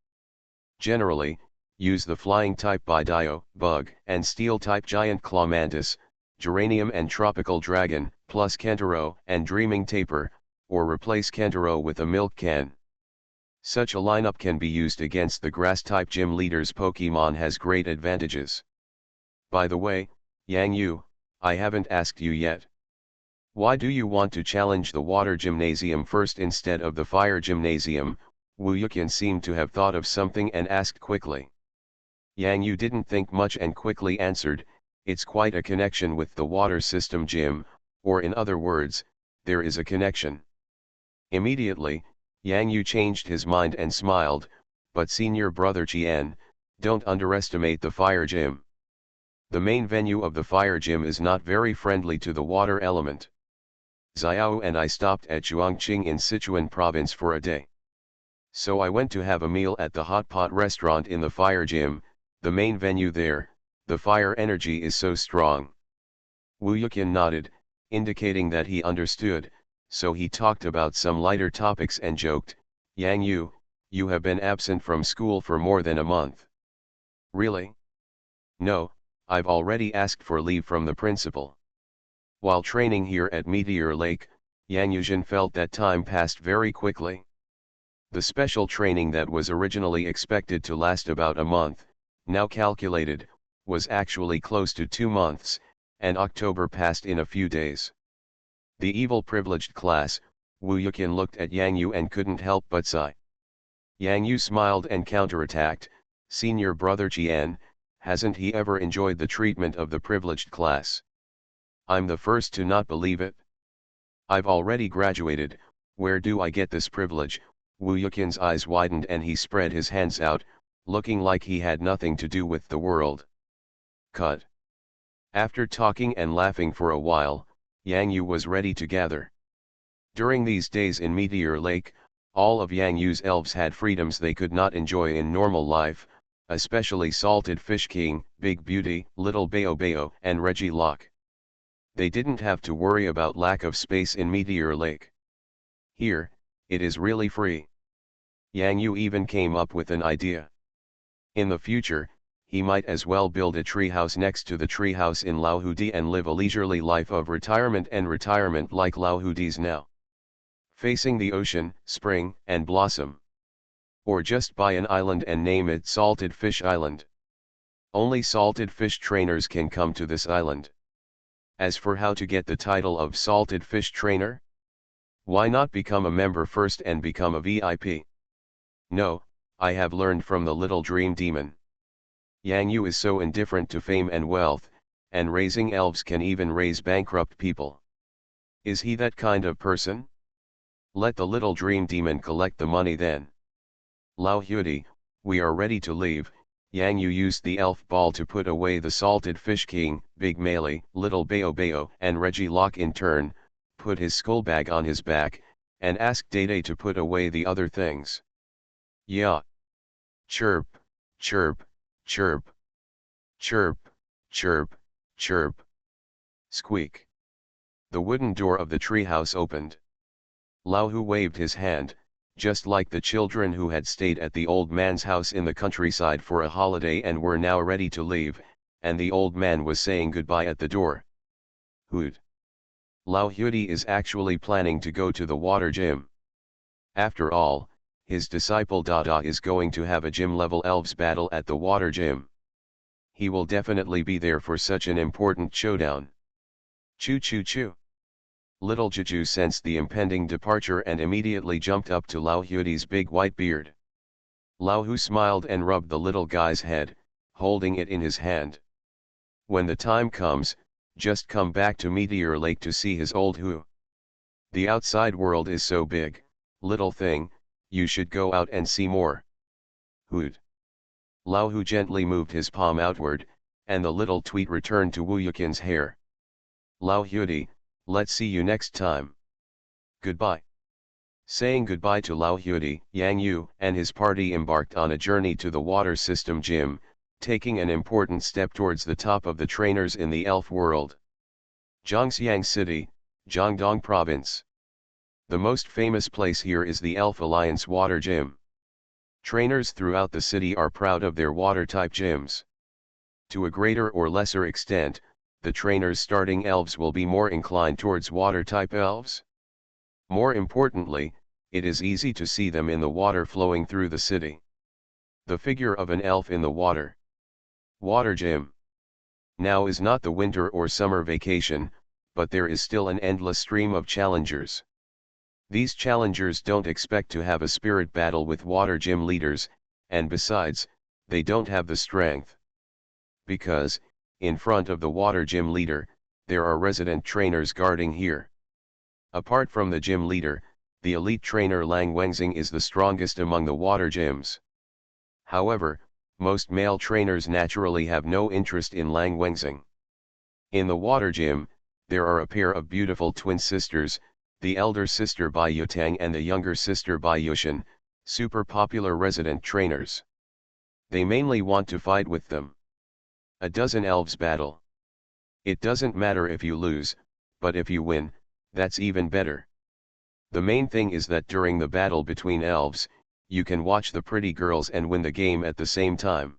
Generally, use the flying type Bidio, bug, and steel type giant claw mantis, geranium and tropical dragon, plus Kentaro and dreaming tapir, or replace Kentaro with a milk can. Such a lineup can be used against the grass-type gym leader's Pokemon has great advantages. By the way, Yang Yu, I haven't asked you yet. Why do you want to challenge the water gymnasium first instead of the fire gymnasium? Wu Yuqian seemed to have thought of something and asked quickly. Yang Yu didn't think much and quickly answered, it's quite a connection with the water system gym, or in other words, there is a connection. Immediately, Yang Yu changed his mind and smiled, but senior brother Qian, don't underestimate the fire gym. The main venue of the fire gym is not very friendly to the water element. Xiao and I stopped at Zhuangqing in Sichuan province for a day. So I went to have a meal at the hot pot restaurant in the fire gym, the main venue there. The fire energy is so strong. Wu Yuqian nodded, indicating that he understood, so he talked about some lighter topics and joked, Yang Yu, you have been absent from school for more than a month. Really? No, I've already asked for leave from the principal. While training here at Meteor Lake, Yang Yuzhen felt that time passed very quickly. The special training that was originally expected to last about a month, now calculated, was actually close to 2 months, and October passed in a few days. The evil privileged class, Wu Yuqian looked at Yang Yu and couldn't help but sigh. Yang Yu smiled and counterattacked, senior brother Qian, hasn't he ever enjoyed the treatment of the privileged class? I'm the first to not believe it. I've already graduated, where do I get this privilege? Wu Yuqian's eyes widened and he spread his hands out, looking like he had nothing to do with the world. Cut. After talking and laughing for a while, Yang Yu was ready to gather. During these days in Meteor Lake, all of Yang Yu's elves had freedoms they could not enjoy in normal life, especially Salted Fish King, Big Beauty, Little Bayo Bayo, and Reggie Locke. They didn't have to worry about lack of space in Meteor Lake. Here, it is really free. Yang Yu even came up with an idea. In the future, he might as well build a treehouse next to the treehouse in Laohudi and live a leisurely life of retirement like Laohudi's now. Facing the ocean, spring, and blossom. Or just buy an island and name it Salted Fish Island. Only salted fish trainers can come to this island. As for how to get the title of Salted Fish Trainer? Why not become a member first and become a VIP? No, I have learned from the little dream demon. Yang Yu is so indifferent to fame and wealth, and raising elves can even raise bankrupt people. Is he that kind of person? Let the little dream demon collect the money then. Lao Hudi, we are ready to leave. Yang Yu used the elf ball to put away the Salted Fish King, Big Melee, Little Bayo Bayo, and Reggie Locke in turn, put his skull bag on his back, and asked Dede to put away the other things. Yeah. Chirp, chirp, chirp. Chirp, chirp, chirp. Squeak. The wooden door of the treehouse opened. Lao Hu waved his hand, just like the children who had stayed at the old man's house in the countryside for a holiday and were now ready to leave, and the old man was saying goodbye at the door. Hoot! Lao Hudi is actually planning to go to the water gym. After all, his disciple Dada is going to have a gym-level elves battle at the water gym. He will definitely be there for such an important showdown. Choo choo choo. Little Juju sensed the impending departure and immediately jumped up to Lao Hudi's big white beard. Lao Hu smiled and rubbed the little guy's head, holding it in his hand. When the time comes, just come back to Meteor Lake to see his old Hu. The outside world is so big, little thing, you should go out and see more. Hoot. Lao Hu gently moved his palm outward, and the little tweet returned to Wu Yukin's hair. Lao Hudi, let's see you next time. Goodbye. Saying goodbye to Lao Hudi, Yang Yu and his party embarked on a journey to the water system gym, taking an important step towards the top of the trainers in the elf world. Zhangxiang City, Jiangdong Province. The most famous place here is the Elf Alliance Water Gym. Trainers throughout the city are proud of their water-type gyms. To a greater or lesser extent, the trainers starting elves will be more inclined towards water-type elves. More importantly, it is easy to see them in the water flowing through the city. The figure of an elf in the water. Water gym. Now is not the winter or summer vacation, but there is still an endless stream of challengers. These challengers don't expect to have a spirit battle with water gym leaders, and besides, they don't have the strength. Because, in front of the water gym leader, there are resident trainers guarding here. Apart from the gym leader, the elite trainer Lang Wengxing is the strongest among the water gyms. However, most male trainers naturally have no interest in Lang Wengxing. In the water gym, there are a pair of beautiful twin sisters, the elder sister Bai Yutang and the younger sister Bai Yushan, super popular resident trainers. They mainly want to fight with them. A dozen elves battle. It doesn't matter if you lose, but if you win, that's even better. The main thing is that during the battle between elves, you can watch the pretty girls and win the game at the same time.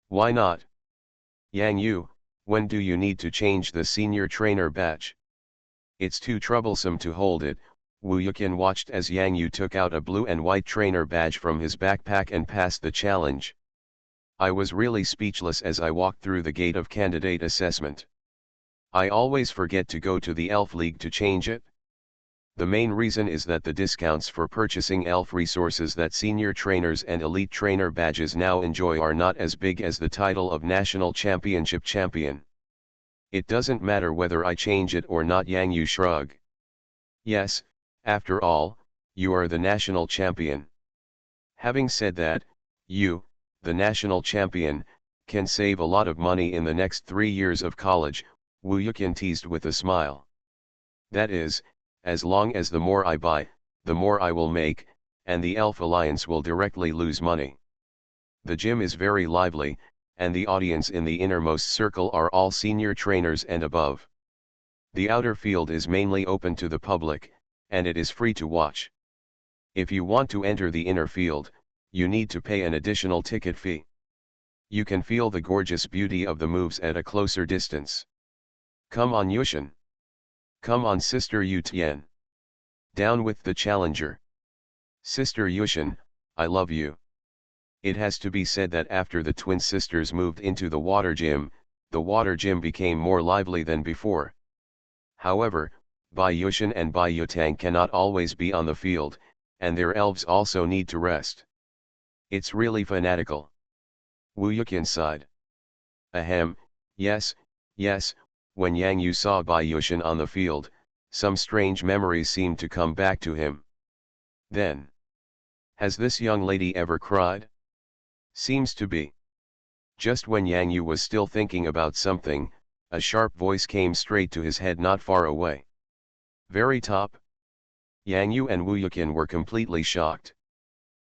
Why not? Yang Yu, when do you need to change the senior trainer badge? It's too troublesome to hold it. Wu Yukin watched as Yang Yu took out a blue and white trainer badge from his backpack and passed the challenge. I was really speechless as I walked through the gate of candidate assessment. I always forget to go to the Elf League to change it. The main reason is that the discounts for purchasing elf resources that senior trainers and elite trainer badges now enjoy are not as big as the title of National Championship champion. It doesn't matter whether I change it or not, Yang Yu shrug. Yes, after all, you are the national champion. Having said that, you, the national champion, can save a lot of money in the next 3 years of college, Wu Yukin teased with a smile. That is, as long as the more I buy, the more I will make, and the Elf Alliance will directly lose money. The gym is very lively, and the audience in the innermost circle are all senior trainers and above. The outer field is mainly open to the public, and it is free to watch. If you want to enter the inner field, you need to pay an additional ticket fee. You can feel the gorgeous beauty of the moves at a closer distance. Come on Yushin. Come on Sister Yu Tian. Down with the challenger. Sister Yushin, I love you. It has to be said that after the twin sisters moved into the water gym became more lively than before. However, Bai Yushin and Bai Yutang cannot always be on the field, and their elves also need to rest. It's really fanatical. Wu Yukin sighed. Ahem, yes, when Yang Yu saw Bai Yushin on the field, some strange memories seemed to come back to him. Then, has this young lady ever cried? Seems to be. Just when Yang Yu was still thinking about something, a sharp voice came straight to his head not far away. Very top. Yang Yu and Wu Yukin were completely shocked.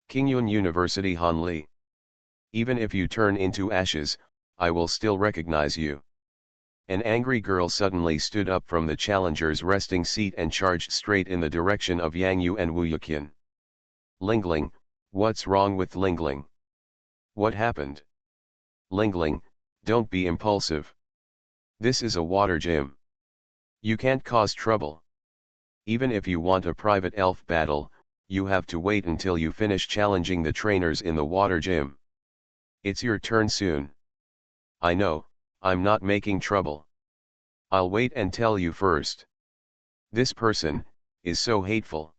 Qingyun University Han Li. Even if you turn into ashes, I will still recognize you. An angry girl suddenly stood up from the challenger's resting seat and charged straight in the direction of Yang Yu and Wu Yuqian. Lingling, what's wrong with Lingling? What happened? Lingling, don't be impulsive. This is a water gym. You can't cause trouble. Even if you want a private elf battle, you have to wait until you finish challenging the trainers in the water gym. It's your turn soon. I know, I'm not making trouble. I'll wait and tell you first. This person is so hateful.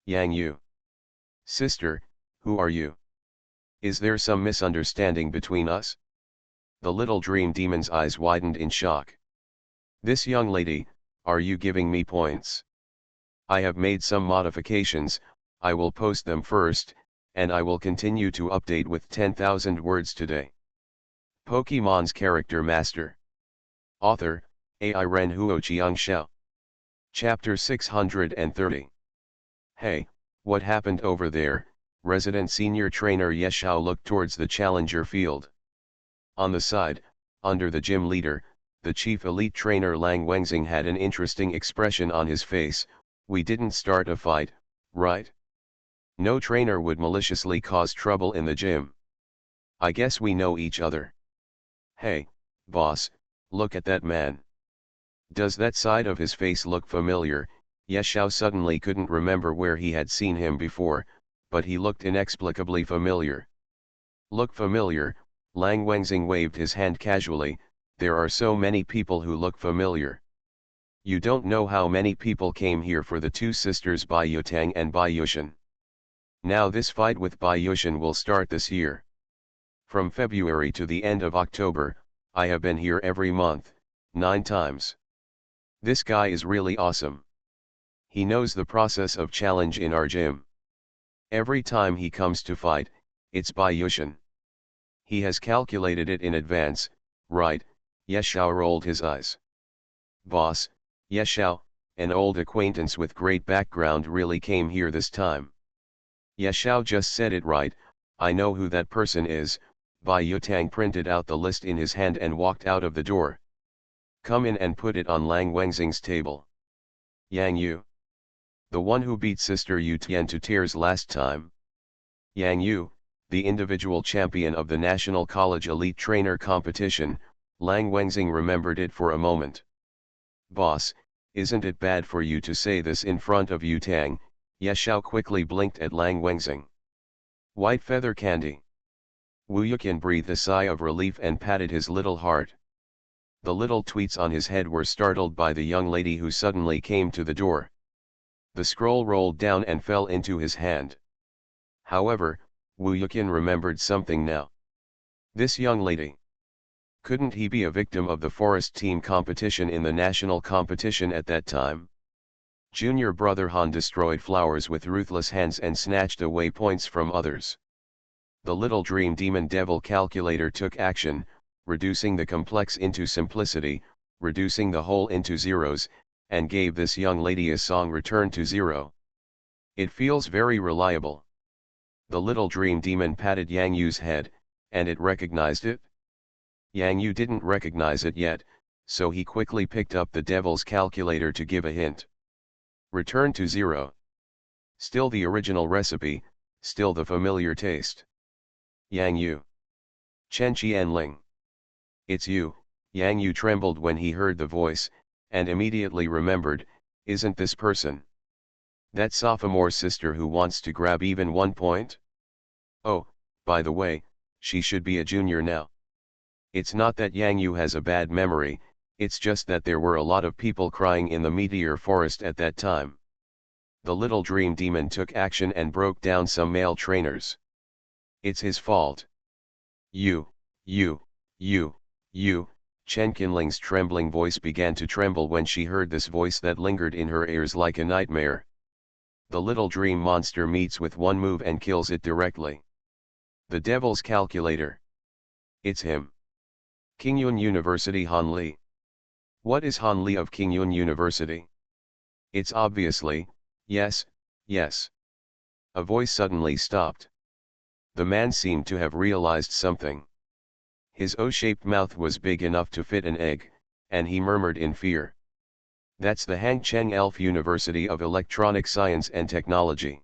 Yang Yu. Sister, who are you? Is there some misunderstanding between us? The little dream demon's eyes widened in shock. This young lady, are you giving me points? I have made some modifications, I will post them first, and I will continue to update with 10,000 words today. Pokemon's Character Master. Author, AI Ren Huo Chiang Xiao. Chapter 630. Hey, what happened over there? Resident Senior Trainer Ye Xiao looked towards the challenger field. On the side, under the gym leader, the chief elite trainer Lang Wengxing had an interesting expression on his face. We didn't start a fight, right? No trainer would maliciously cause trouble in the gym. I guess we know each other. Hey, boss, look at that man. Does that side of his face look familiar? Ye Xiao suddenly couldn't remember where he had seen him before, but he looked inexplicably familiar. Look familiar? Lang Wengxing waved his hand casually. There are so many people who look familiar. You don't know how many people came here for the two sisters Bai Yutang and Bai Yushan. Now this fight with Bai Yushan will start this year. From February to the end of October, I have been here every month, 9 times. This guy is really awesome. He knows the process of challenge in our gym. Every time he comes to fight, it's Bai Yushan. He has calculated it in advance, right? Ye Xiao rolled his eyes. Boss, Ye Xiao, an old acquaintance with great background really came here this time. Ye Xiao just said it right, I know who that person is. Bai Yutang printed out the list in his hand and walked out of the door. Come in and put it on Lang Wengxing's table. Yang Yu. The one who beat Sister Yu Tian to tears last time. Yang Yu, the individual champion of the National College Elite Trainer Competition. Lang Wengxing remembered it for a moment. Boss, isn't it bad for you to say this in front of Yu Tang? Ye Xiao quickly blinked at Lang Wengxing. White feather candy. Wu Yuqian breathed a sigh of relief and patted his little heart. The little tweets on his head were startled by the young lady who suddenly came to the door. The scroll rolled down and fell into his hand. However, Wu Yuqian remembered something now. This young lady. Couldn't he be a victim of the forest team competition in the national competition at that time? Junior brother Han destroyed flowers with ruthless hands and snatched away points from others. The little dream demon devil calculator took action, reducing the complex into simplicity, reducing the whole into zeros, and gave this young lady a song return to 0. It feels very reliable. The little dream demon patted Yang Yu's head, and it recognized it. Yang Yu didn't recognize it yet, so he quickly picked up the devil's calculator to give a hint. Return to 0. Still the original recipe, still the familiar taste. Yang Yu. Chen Qianling. It's you. Yang Yu trembled when he heard the voice, and immediately remembered, isn't this person that sophomore sister who wants to grab even 1 point? Oh, by the way, she should be a junior now. It's not that Yang Yu has a bad memory, it's just that there were a lot of people crying in the meteor forest at that time. The little dream demon took action and broke down some male trainers. It's his fault. You, Chen Qinling's trembling voice began to tremble when she heard this voice that lingered in her ears like a nightmare. The little dream monster meets with one move and kills it directly. The devil's calculator. It's him. Qingyun University Han Li. What is Han Li of Qingyun University? It's obviously, yes. A voice suddenly stopped. The man seemed to have realized something. His O-shaped mouth was big enough to fit an egg, and he murmured in fear. That's the Hangcheng Elf University of Electronic Science and Technology.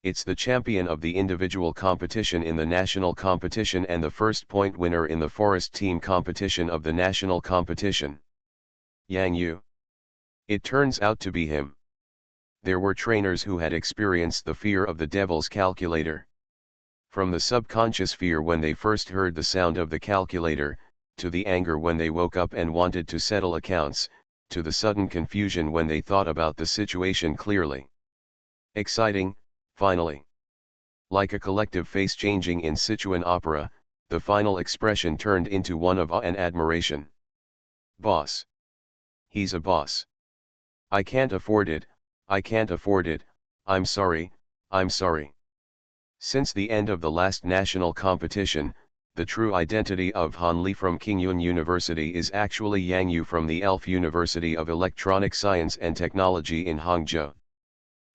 It's the champion of the individual competition in the national competition and the first point winner in the forest team competition of the national competition. Yang Yu. It turns out to be him. There were trainers who had experienced the fear of the devil's calculator. From the subconscious fear when they first heard the sound of the calculator, to the anger when they woke up and wanted to settle accounts, to the sudden confusion when they thought about the situation clearly. Exciting, finally. Like a collective face changing in Sichuan opera, the final expression turned into one of awe and admiration. Boss. He's a boss. I can't afford it, I can't afford it, I'm sorry, I'm sorry. Since the end of the last national competition, the true identity of Han Li from Qingyun University is actually Yang Yu from the Elf University of Electronic Science and Technology in Hangzhou.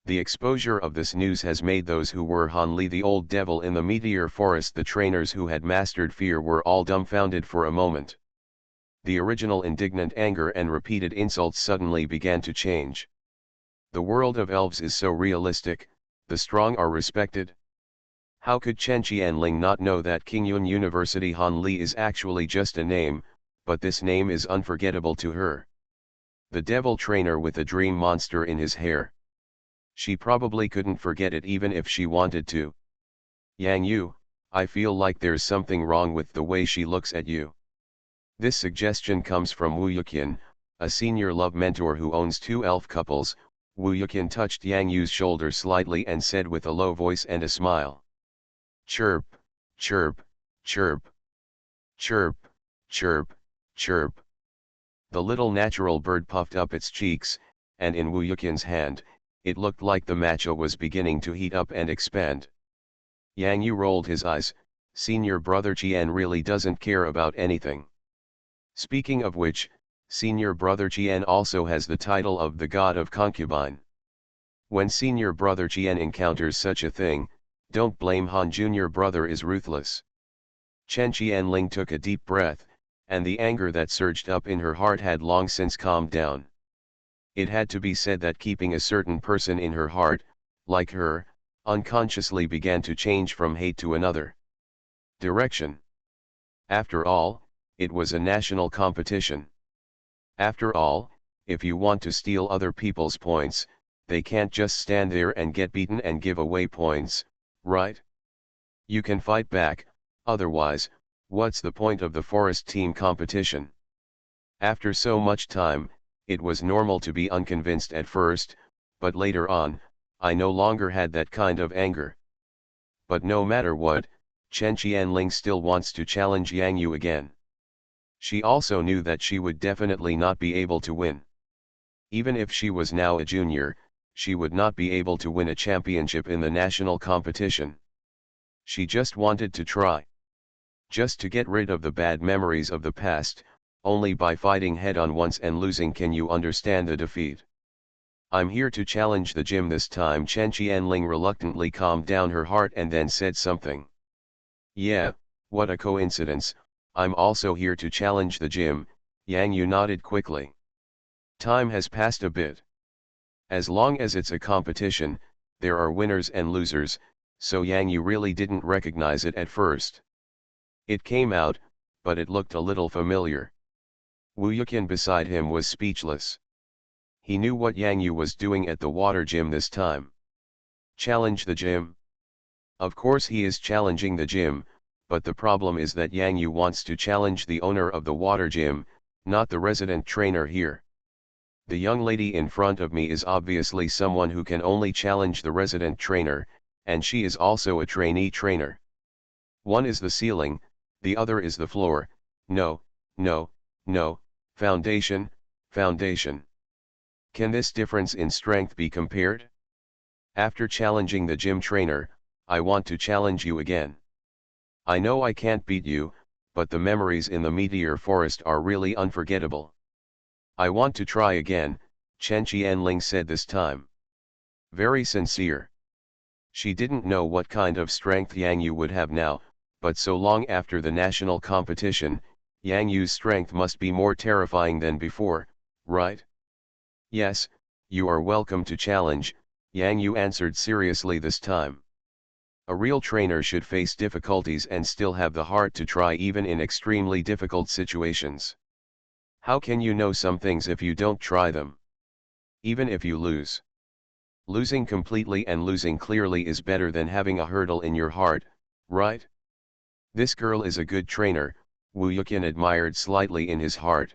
The exposure of this news has made those who were Han Li the old devil in the meteor forest, the trainers who had mastered fear, were all dumbfounded for a moment. The original indignant anger and repeated insults suddenly began to change. The world of elves is so realistic, the strong are respected. How could Chen Qianling not know that Qingyun University Han Li is actually just a name, but this name is unforgettable to her. The devil trainer with a dream monster in his hair. She probably couldn't forget it even if she wanted to. Yang Yu, I feel like there's something wrong with the way she looks at you. This suggestion comes from Wu Yuqian, a senior love mentor who owns 2 elf couples. Wu Yuqian touched Yang Yu's shoulder slightly and said with a low voice and a smile. Chirp, chirp, chirp. Chirp, chirp, chirp. The little natural bird puffed up its cheeks, and in Wu Yuqian's hand, it looked like the matcha was beginning to heat up and expand. Yang Yu rolled his eyes. Senior brother Qian really doesn't care about anything. Speaking of which, senior brother Qian also has the title of the god of concubine. When senior brother Qian encounters such a thing, don't blame Han. Junior brother is ruthless. Chen Qianling took a deep breath, and the anger that surged up in her heart had long since calmed down. It had to be said that keeping a certain person in her heart, like her, unconsciously began to change from hate to another direction. After all, it was a national competition. After all, if you want to steal other people's points, they can't just stand there and get beaten and give away points, right? You can fight back, otherwise, what's the point of the forest team competition? After so much time, it was normal to be unconvinced at first, but later on, I no longer had that kind of anger. But no matter what, Chen Qianling still wants to challenge Yang Yu again. She also knew that she would definitely not be able to win. Even if she was now a junior, she would not be able to win a championship in the national competition. She just wanted to try. Just to get rid of the bad memories of the past. Only by fighting head-on once and losing can you understand the defeat. I'm here to challenge the gym this time. Chen Qianling reluctantly calmed down her heart and then said something. Yeah, what a coincidence, I'm also here to challenge the gym. Yang Yu nodded quickly. Time has passed a bit. As long as it's a competition, there are winners and losers, so Yang Yu really didn't recognize it at first. It came out, but it looked a little familiar. Wu Yuqian beside him was speechless. He knew what Yang Yu was doing at the water gym this time. Challenge the gym? Of course he is challenging the gym, but the problem is that Yang Yu wants to challenge the owner of the water gym, not the resident trainer here. The young lady in front of me is obviously someone who can only challenge the resident trainer, and she is also a trainee trainer. One is the ceiling, the other is the floor. No, no, no, foundation, foundation. Can this difference in strength be compared? After challenging the gym trainer, I want to challenge you again. I know I can't beat you, but the memories in the meteor forest are really unforgettable. I want to try again, Chen Qianling said this time. Very sincere. She didn't know what kind of strength Yang Yu would have now, but so long after the national competition, Yang Yu's strength must be more terrifying than before, right? Yes, you are welcome to challenge, Yang Yu answered seriously this time. A real trainer should face difficulties and still have the heart to try even in extremely difficult situations. How can you know some things if you don't try them? Even if you lose. Losing completely and losing clearly is better than having a hurdle in your heart, right? This girl is a good trainer, Wu Yuqian admired slightly in his heart.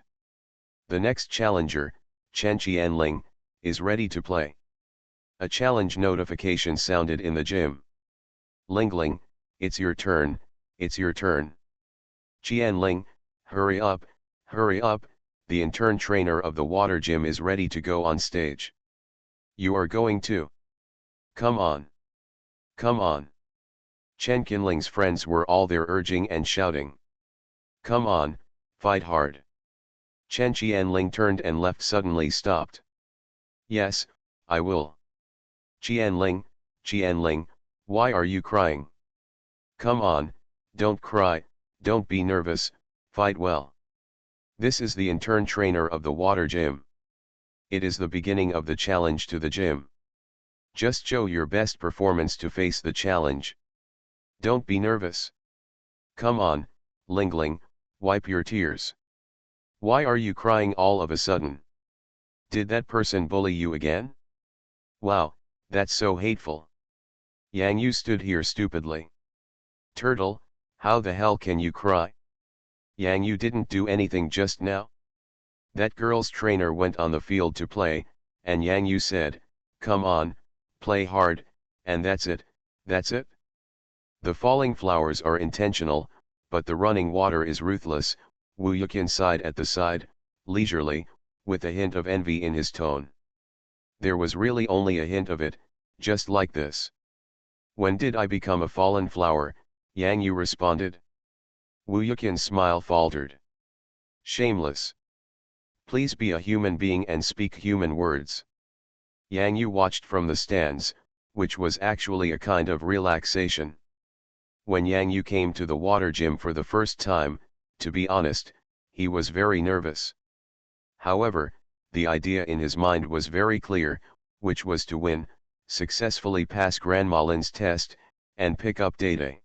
The next challenger, Chen Qianling, is ready to play. A challenge notification sounded in the gym. Lingling, it's your turn, it's your turn. Qianling, hurry up, the intern trainer of the water gym is ready to go on stage. You are going to. Come on. Come on. Chen Qinling's friends were all there urging and shouting. Come on, fight hard. Chen Qianling turned and left suddenly stopped. Yes, I will. Qianling, why are you crying? Come on, don't cry, don't be nervous, fight well. This is the intern trainer of the water gym. It is the beginning of the challenge to the gym. Just show your best performance to face the challenge. Don't be nervous. Come on, Lingling, wipe your tears. Why are you crying all of a sudden? Did that person bully you again? Wow, that's so hateful. Yang Yu stood here stupidly. Turtle, how the hell can you cry? Yang Yu didn't do anything just now. That girl's trainer went on the field to play, and Yang Yu said, come on, play hard, and that's it, that's it. The falling flowers are intentional, but the running water is ruthless, Wu Yuqian sighed at the side, leisurely, with a hint of envy in his tone. There was really only a hint of it, just like this. When did I become a fallen flower? Yang Yu responded. Wu Yuqian's smile faltered. Shameless. Please be a human being and speak human words. Yang Yu watched from the stands, which was actually a kind of relaxation. When Yang Yu came to the water gym for the first time, to be honest, he was very nervous. However, the idea in his mind was very clear, which was to win, successfully pass Grandma Lin's test, and pick up data.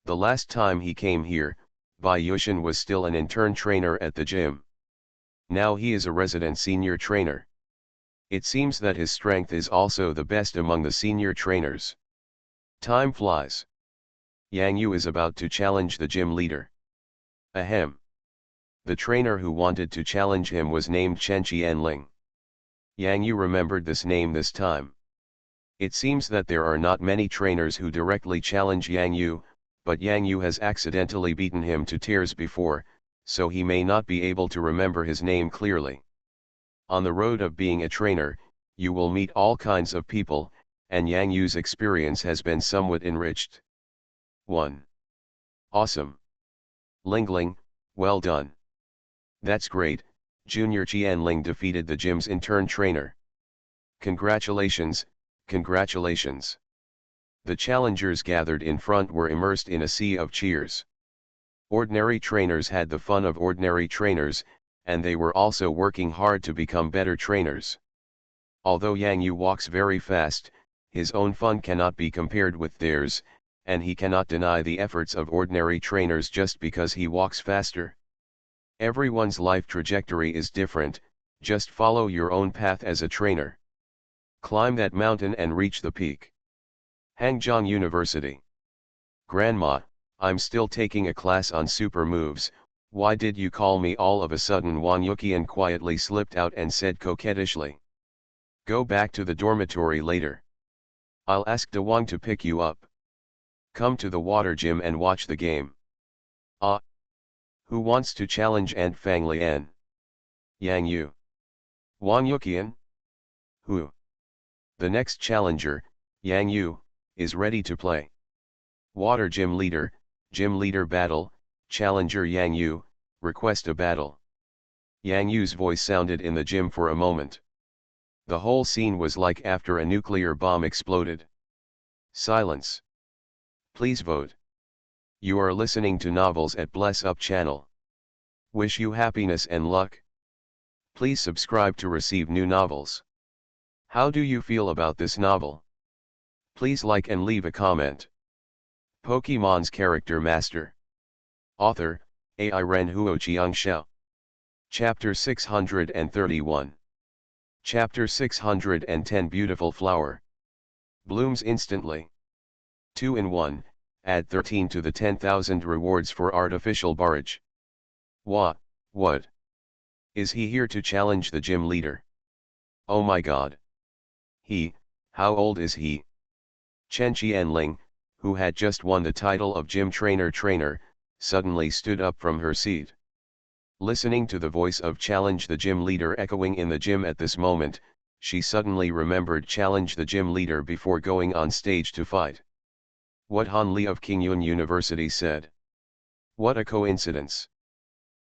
The last time he came here, Bai Yushin was still an intern trainer at the gym. Now he is a resident senior trainer. It seems that his strength is also the best among the senior trainers. Time flies. Yang Yu is about to challenge the gym leader. Ahem. The trainer who wanted to challenge him was named Chen Qianling. Yang Yu remembered this name this time. It seems that there are not many trainers who directly challenge Yang Yu, but Yang Yu has accidentally beaten him to tears before, so he may not be able to remember his name clearly. On the road of being a trainer, you will meet all kinds of people, and Yang Yu's experience has been somewhat enriched. 1. Awesome. Lingling, well done. That's great, Junior Qianling defeated the gym's intern trainer. Congratulations, congratulations. The challengers gathered in front were immersed in a sea of cheers. Ordinary trainers had the fun of ordinary trainers, and they were also working hard to become better trainers. Although Yang Yu walks very fast, his own fun cannot be compared with theirs, and he cannot deny the efforts of ordinary trainers just because he walks faster. Everyone's life trajectory is different, just follow your own path as a trainer. Climb that mountain and reach the peak. Hangzhou University. Grandma, I'm still taking a class on super moves, why did you call me all of a sudden? Wang Yuqian quietly slipped out and said coquettishly. Go back to the dormitory later. I'll ask De Wang to pick you up. Come to the water gym and watch the game. Ah. Who wants to challenge Aunt Fang Lian? Yang Yu. Wang Yuqian? Who? The next challenger, Yang Yu, is ready to play. Water gym leader battle, challenger Yang Yu, request a battle. Yang Yu's voice sounded in the gym for a moment. The whole scene was like after a nuclear bomb exploded. Silence. Please vote. You are listening to Novels at Bless Up channel. Wish you happiness and luck. Please subscribe to receive new novels. How do you feel about this novel? Please like and leave a comment. Pokemon's Character Master. Author, AI Ren Huoqiang Xiao. Chapter 631. Chapter 610 Beautiful Flower. Blooms instantly. 2 in 1, add 13 to the 10,000 rewards for artificial barrage. What? Is he here to challenge the gym leader? Oh my god. How old is he? Chen Qianling, who had just won the title of gym trainer, suddenly stood up from her seat. Listening to the voice of challenge the gym leader echoing in the gym at this moment, she suddenly remembered challenge the gym leader before going on stage to fight. What Han Li of Qingyun University said. What a coincidence.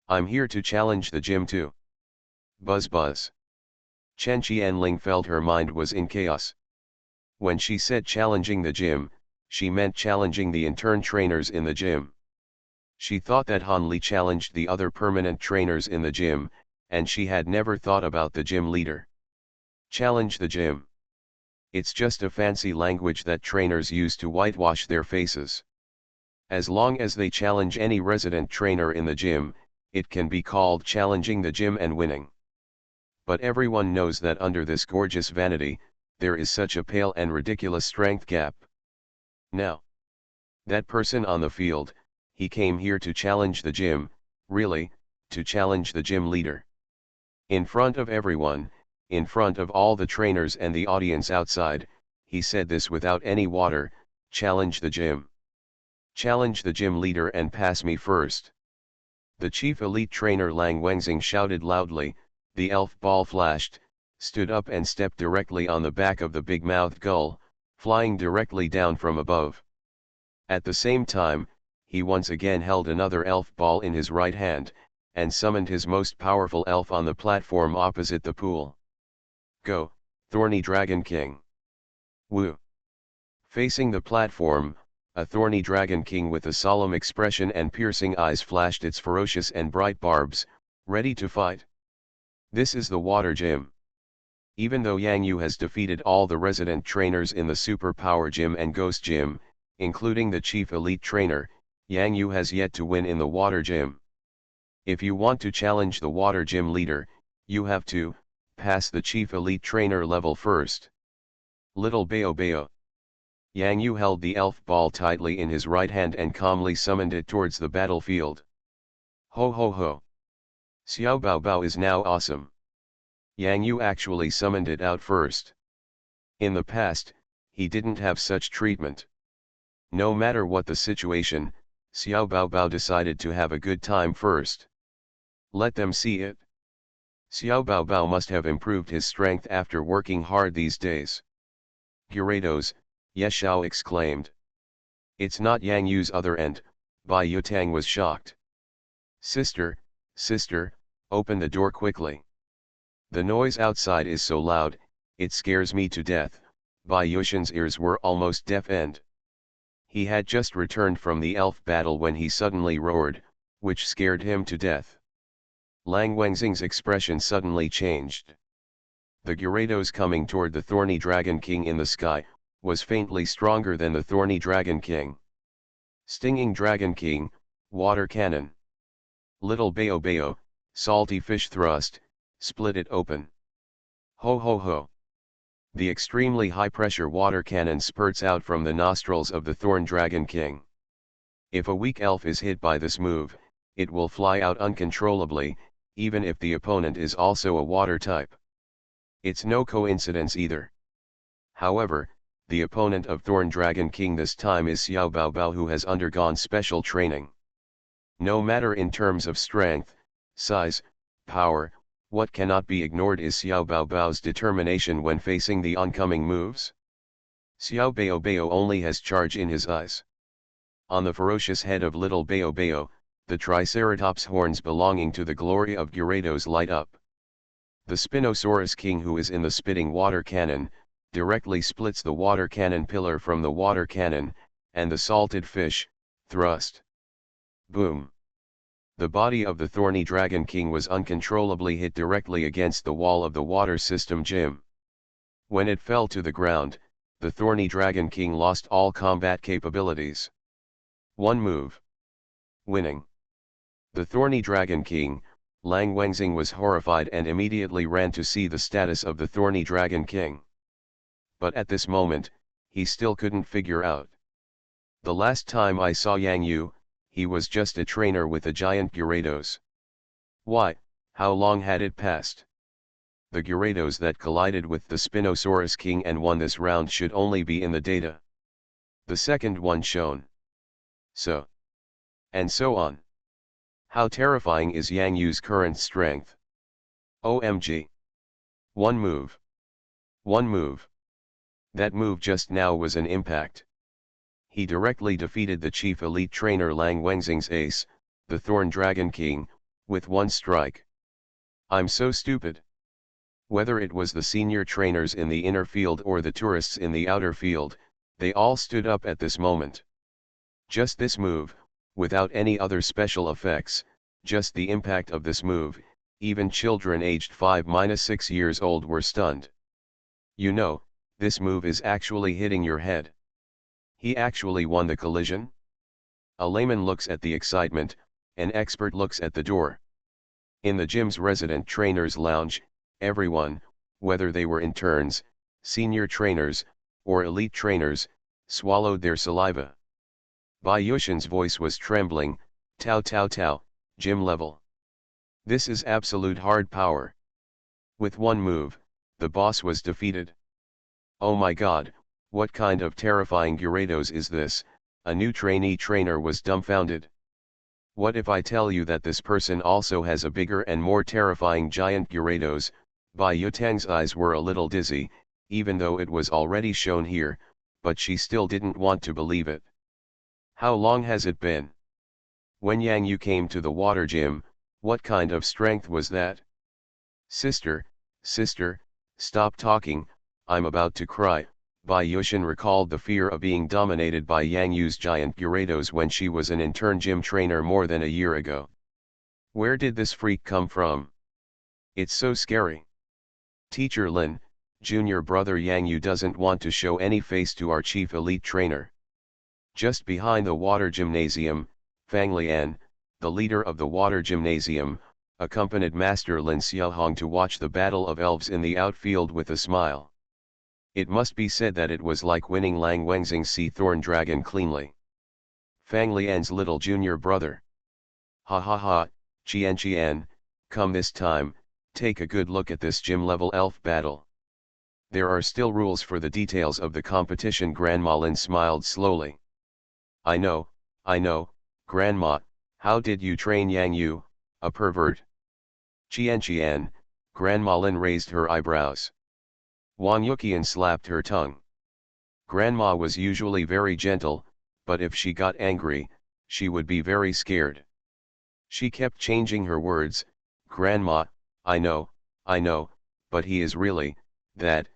I'm here to challenge the gym too. Buzz buzz. Chen Qianling felt her mind was in chaos. When she said challenging the gym, she meant challenging the intern trainers in the gym. She thought that Han Li challenged the other permanent trainers in the gym, and she had never thought about the gym leader. Challenge the gym. It's just a fancy language that trainers use to whitewash their faces. As long as they challenge any resident trainer in the gym, it can be called challenging the gym and winning. But everyone knows that under this gorgeous vanity, there is such a pale and ridiculous strength gap. Now, that person on the field, he came here to challenge the gym, really, to challenge the gym leader. In front of everyone, in front of all the trainers and the audience outside, he said this without any water, challenge the gym. Challenge the gym leader and pass me first. The chief elite trainer Lang Wengxing shouted loudly, the elf ball flashed, stood up and stepped directly on the back of the big-mouthed gull, flying directly down from above. At the same time, he once again held another elf ball in his right hand, and summoned his most powerful elf on the platform opposite the pool. Go, Thorny Dragon King. Woo! Facing the platform, a thorny dragon king with a solemn expression and piercing eyes flashed its ferocious and bright barbs, ready to fight. This is the Water Gym. Even though Yang Yu has defeated all the resident trainers in the Super Power Gym and Ghost Gym, including the chief elite trainer, Yang Yu has yet to win in the Water Gym. If you want to challenge the Water Gym leader, you have to pass the chief elite trainer level first. Little Bayo Bayo. Yang Yu held the elf ball tightly in his right hand and calmly summoned it towards the battlefield. Ho ho ho. Xiao Bao Bao is now awesome. Yang Yu actually summoned it out first. In the past, he didn't have such treatment. No matter what the situation, Xiao Bao Bao decided to have a good time first. Let them see it. Xiao Bao Bao must have improved his strength after working hard these days. Gyarados, Yes Xiao exclaimed. It's not Yang Yu's other end, Bai Yutang was shocked. Sister, open the door quickly. The noise outside is so loud, it scares me to death. Bai Yushan's ears were almost deaf-end. He had just returned from the elf battle when he suddenly roared, which scared him to death. Lang Wengxing's expression suddenly changed. The Gyarados coming toward the Thorny Dragon King in the sky, was faintly stronger than the Thorny Dragon King. Stinging Dragon King, Water Cannon. Little Bayo Bayo, Salty Fish Thrust, split it open. Ho ho ho. The extremely high-pressure water cannon spurts out from the nostrils of the Thorn Dragon King. If a weak elf is hit by this move, it will fly out uncontrollably, even if the opponent is also a water type. It's no coincidence either. However, the opponent of Thorn Dragon King this time is Xiao Bao Bao, who has undergone special training. No matter in terms of strength, size, power, what cannot be ignored is Xiao Bao Bao's determination when facing the oncoming moves. Xiao Bao Bao only has charge in his eyes. On the ferocious head of little Bayo Bayo, the Triceratops horns belonging to the glory of Gyarados light up. The Spinosaurus King, who is in the spitting water cannon, directly splits the water cannon pillar from the water cannon, and the salted fish, thrust. Boom. The body of the thorny Dragon King was uncontrollably hit directly against the wall of the water system gym. When it fell to the ground, the thorny Dragon King lost all combat capabilities. One move. Winning. The thorny Dragon King, Lang Wengxing, was horrified and immediately ran to see the status of the thorny Dragon King. But at this moment, he still couldn't figure out. The last time I saw Yang Yu, he was just a trainer with a giant Gyarados. Why, how long had it passed? The Gyarados that collided with the Spinosaurus King and won this round should only be in the data. The second one shown. So. And so on. How terrifying is Yang Yu's current strength? OMG. One move. One move. That move just now was an impact. He directly defeated the chief elite trainer Lang Wengxing's ace, the Thorn Dragon King, with one strike. I'm so stupid. Whether it was the senior trainers in the inner field or the tourists in the outer field, they all stood up at this moment. Just this move, without any other special effects, just the impact of this move, even children aged 5-6 years old were stunned. You know, this move is actually hitting your head. He actually won the collision? A layman looks at the excitement, an expert looks at the door. In the gym's resident trainers lounge, everyone, whether they were interns, senior trainers, or elite trainers, swallowed their saliva. Bai Yushin's voice was trembling, Tao Tao Tao, gym level. This is absolute hard power. With one move, the boss was defeated. Oh my god, what kind of terrifying Gyarados is this? A new trainee trainer was dumbfounded. What if I tell you that this person also has a bigger and more terrifying giant Gyarados? Bai Yutang's eyes were a little dizzy, even though it was already shown here, but she still didn't want to believe it. How long has it been? When Yang Yu came to the water gym, what kind of strength was that? Sister, stop talking, I'm about to cry. Bai Yushin recalled the fear of being dominated by Yang Yu's giant Gyarados when she was an intern gym trainer more than a year ago. Where did this freak come from? It's so scary. Teacher Lin, junior brother Yang Yu doesn't want to show any face to our chief elite trainer. Just behind the water gymnasium, Fang Lian, the leader of the water gymnasium, accompanied Master Lin Xiaohong to watch the battle of elves in the outfield with a smile. It must be said that it was like winning Lang Wengxing's Sea Thorn Dragon cleanly. Fang Lian's little junior brother. Ha ha ha, Qian, come this time, take a good look at this gym-level elf battle. There are still rules for the details of the competition. Grandma Lin smiled slowly. I know, Grandma, how did you train Yang Yu, a pervert? Qian, Grandma Lin raised her eyebrows. Wang Yuqian slapped her tongue. Grandma was usually very gentle, but if she got angry, she would be very scared. She kept changing her words, Grandma, I know, but he is really, that.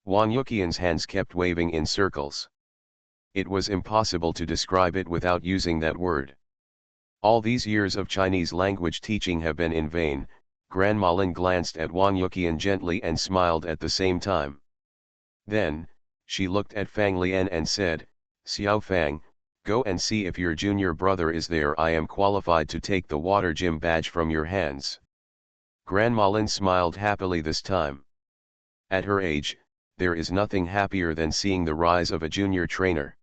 Wang Yuqian's hands kept waving in circles. It was impossible to describe it without using that word. All these years of Chinese language teaching have been in vain. Grandma Lin glanced at Wang Yuqian gently and smiled at the same time. Then, she looked at Fang Lian and said, Xiao Fang, go and see if your junior brother is there. I am qualified to take the water gym badge from your hands. Grandma Lin smiled happily this time. At her age, there is nothing happier than seeing the rise of a junior trainer.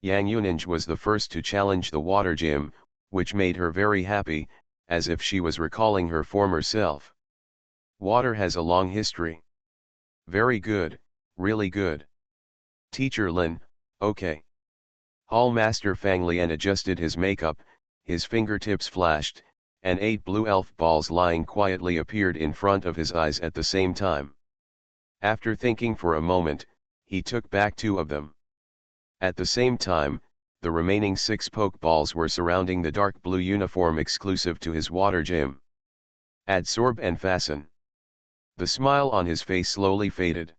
Yang Yuninj was the first to challenge the water gym, which made her very happy, as if she was recalling her former self. Water has a long history. Very good, really good. Teacher Lin, okay. Hall Master Fang Lian adjusted his makeup, his fingertips flashed, and 8 blue elf balls lying quietly appeared in front of his eyes at the same time. After thinking for a moment, he took back 2 of them. At the same time, the remaining 6 poke balls were surrounding the dark blue uniform exclusive to his water gym. Adsorb and fasten. The smile on his face slowly faded.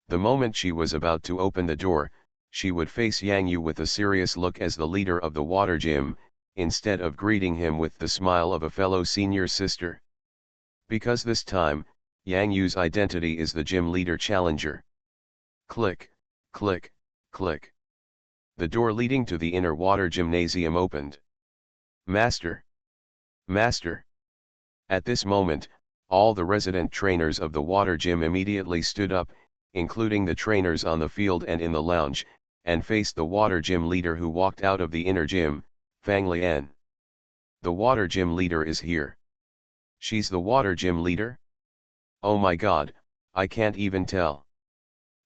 The moment she was about to open the door, She would face Yang Yu with a serious look as the leader of the water gym, instead of greeting him with the smile of a fellow senior sister. Because this time, Yang Yu's identity is the gym leader challenger. Click, click, click. The door leading to the inner water gymnasium opened. Master! Master! At this moment, all the resident trainers of the water gym immediately stood up, including the trainers on the field and in the lounge, and faced the water gym leader who walked out of the inner gym, Fang Lian. The water gym leader is here. She's the water gym leader? Oh my god, I can't even tell.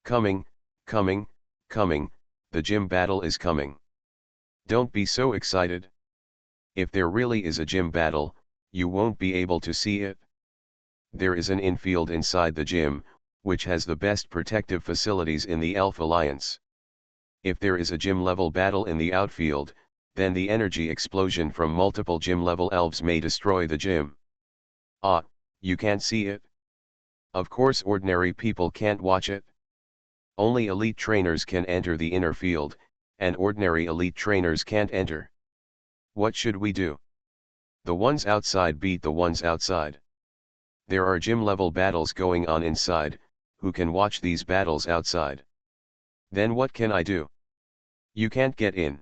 Coming, coming, coming, the gym battle is coming. Don't be so excited. If there really is a gym battle, you won't be able to see it. There is an infield inside the gym, which has the best protective facilities in the Elf Alliance. If there is a gym-level battle in the outfield, then the energy explosion from multiple gym-level elves may destroy the gym. Ah, you can't see it? Of course ordinary people can't watch it. Only elite trainers can enter the inner field, and ordinary elite trainers can't enter. What should we do? The ones outside beat the ones outside. There are gym-level battles going on inside, who can watch these battles outside? Then what can I do? You can't get in.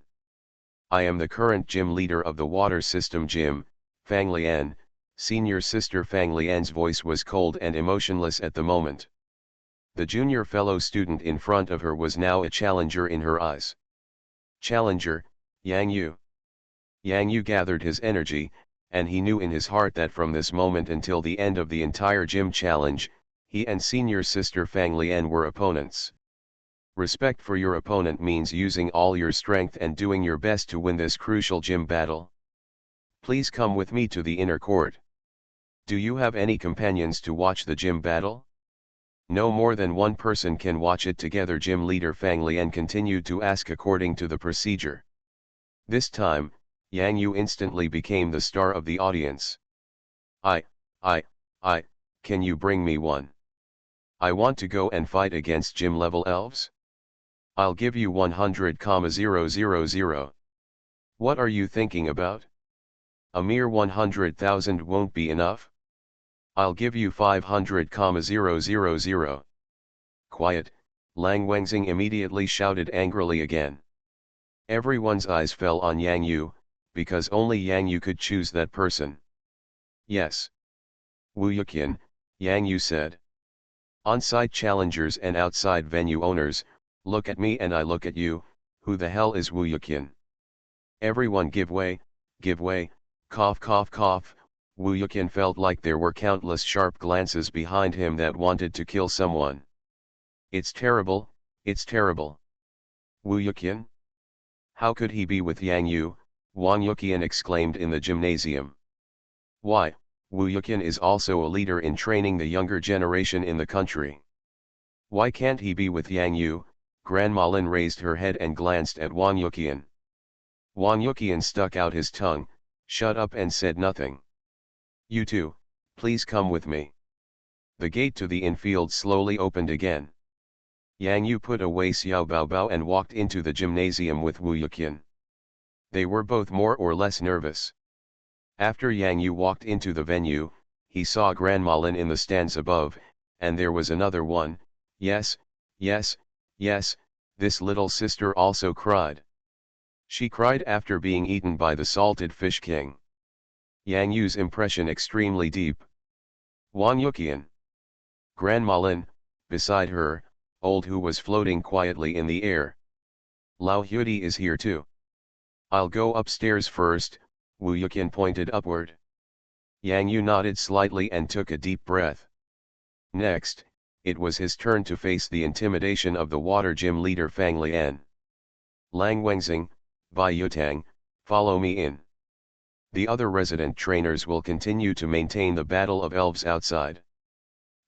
I am the current gym leader of the water system gym, Fang Lian. Senior sister Fang Lian's voice was cold and emotionless at the moment. The junior fellow student in front of her was now a challenger in her eyes. Challenger, Yang Yu. Yang Yu gathered his energy, and he knew in his heart that from this moment until the end of the entire gym challenge, he and senior sister Fang Lian were opponents. Respect for your opponent means using all your strength and doing your best to win this crucial gym battle. Please come with me to the inner court. Do you have any companions to watch the gym battle? No more than one person can watch it together. Gym leader Fang Lian continued to ask according to the procedure. This time, Yang Yu instantly became the star of the audience. I, can you bring me one? I want to go and fight against gym level elves. I'll give you 100,000. What are you thinking about? A mere 100,000 won't be enough? I'll give you 500,000. Quiet, Lang Wengxing immediately shouted angrily again. Everyone's eyes fell on Yang Yu, because only Yang Yu could choose that person. Yes. Wu Yuqian, Yang Yu said. On-site challengers and outside venue owners, look at me and I look at you, who the hell is Wu Yuqian? Everyone give way, cough cough cough. Wu Yuqian felt like there were countless sharp glances behind him that wanted to kill someone. It's terrible, it's terrible. Wu Yuqian? How could he be with Yang Yu? Wang Yuqian exclaimed in the gymnasium. Why, Wu Yuqian is also a leader in training the younger generation in the country. Why can't he be with Yang Yu? Grandma Lin raised her head and glanced at Wang Yuqian. Wang Yuqian stuck out his tongue, shut up and said nothing. You two, please come with me. The gate to the infield slowly opened again. Yang Yu put away Xiao Baobao and walked into the gymnasium with Wu Yuqian. They were both more or less nervous. After Yang Yu walked into the venue, he saw Grandma Lin in the stands above, and there was another one. Yes, this little sister also cried. She cried after being eaten by the salted fish king. Yang Yu's impression extremely deep. Wang Yuqian. Grandma Lin, beside her, Old Hu was floating quietly in the air. Lao Huidi is here too. I'll go upstairs first, Wu Yuqian pointed upward. Yang Yu nodded slightly and took a deep breath. Next, it was his turn to face the intimidation of the water gym leader Fang Lian. Lang Wengxing, Bai Yutang, follow me in. The other resident trainers will continue to maintain the battle of elves outside.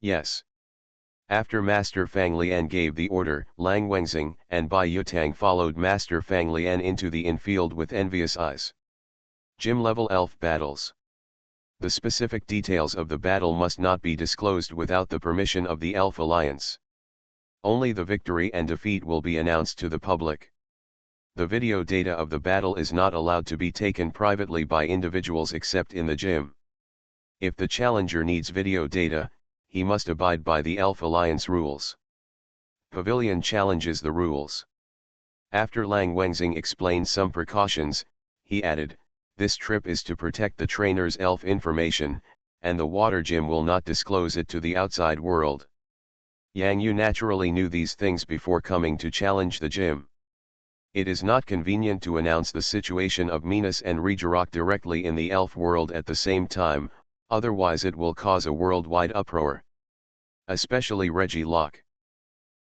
Yes. After Master Fang Lian gave the order, Lang Wengxing and Bai Yutang followed Master Fang Lian into the infield with envious eyes. Gym-level elf battles. The specific details of the battle must not be disclosed without the permission of the Elf Alliance. Only the victory and defeat will be announced to the public. The video data of the battle is not allowed to be taken privately by individuals except in the gym. If the challenger needs video data, he must abide by the Elf Alliance rules. Pavilion challenges the rules. After Lang Wenzing explained some precautions, he added, "This trip is to protect the trainer's elf information, and the water gym will not disclose it to the outside world." Yang Yu naturally knew these things before coming to challenge the gym. It is not convenient to announce the situation of Minas and Regirock directly in the elf world at the same time, otherwise it will cause a worldwide uproar. Especially Regirock.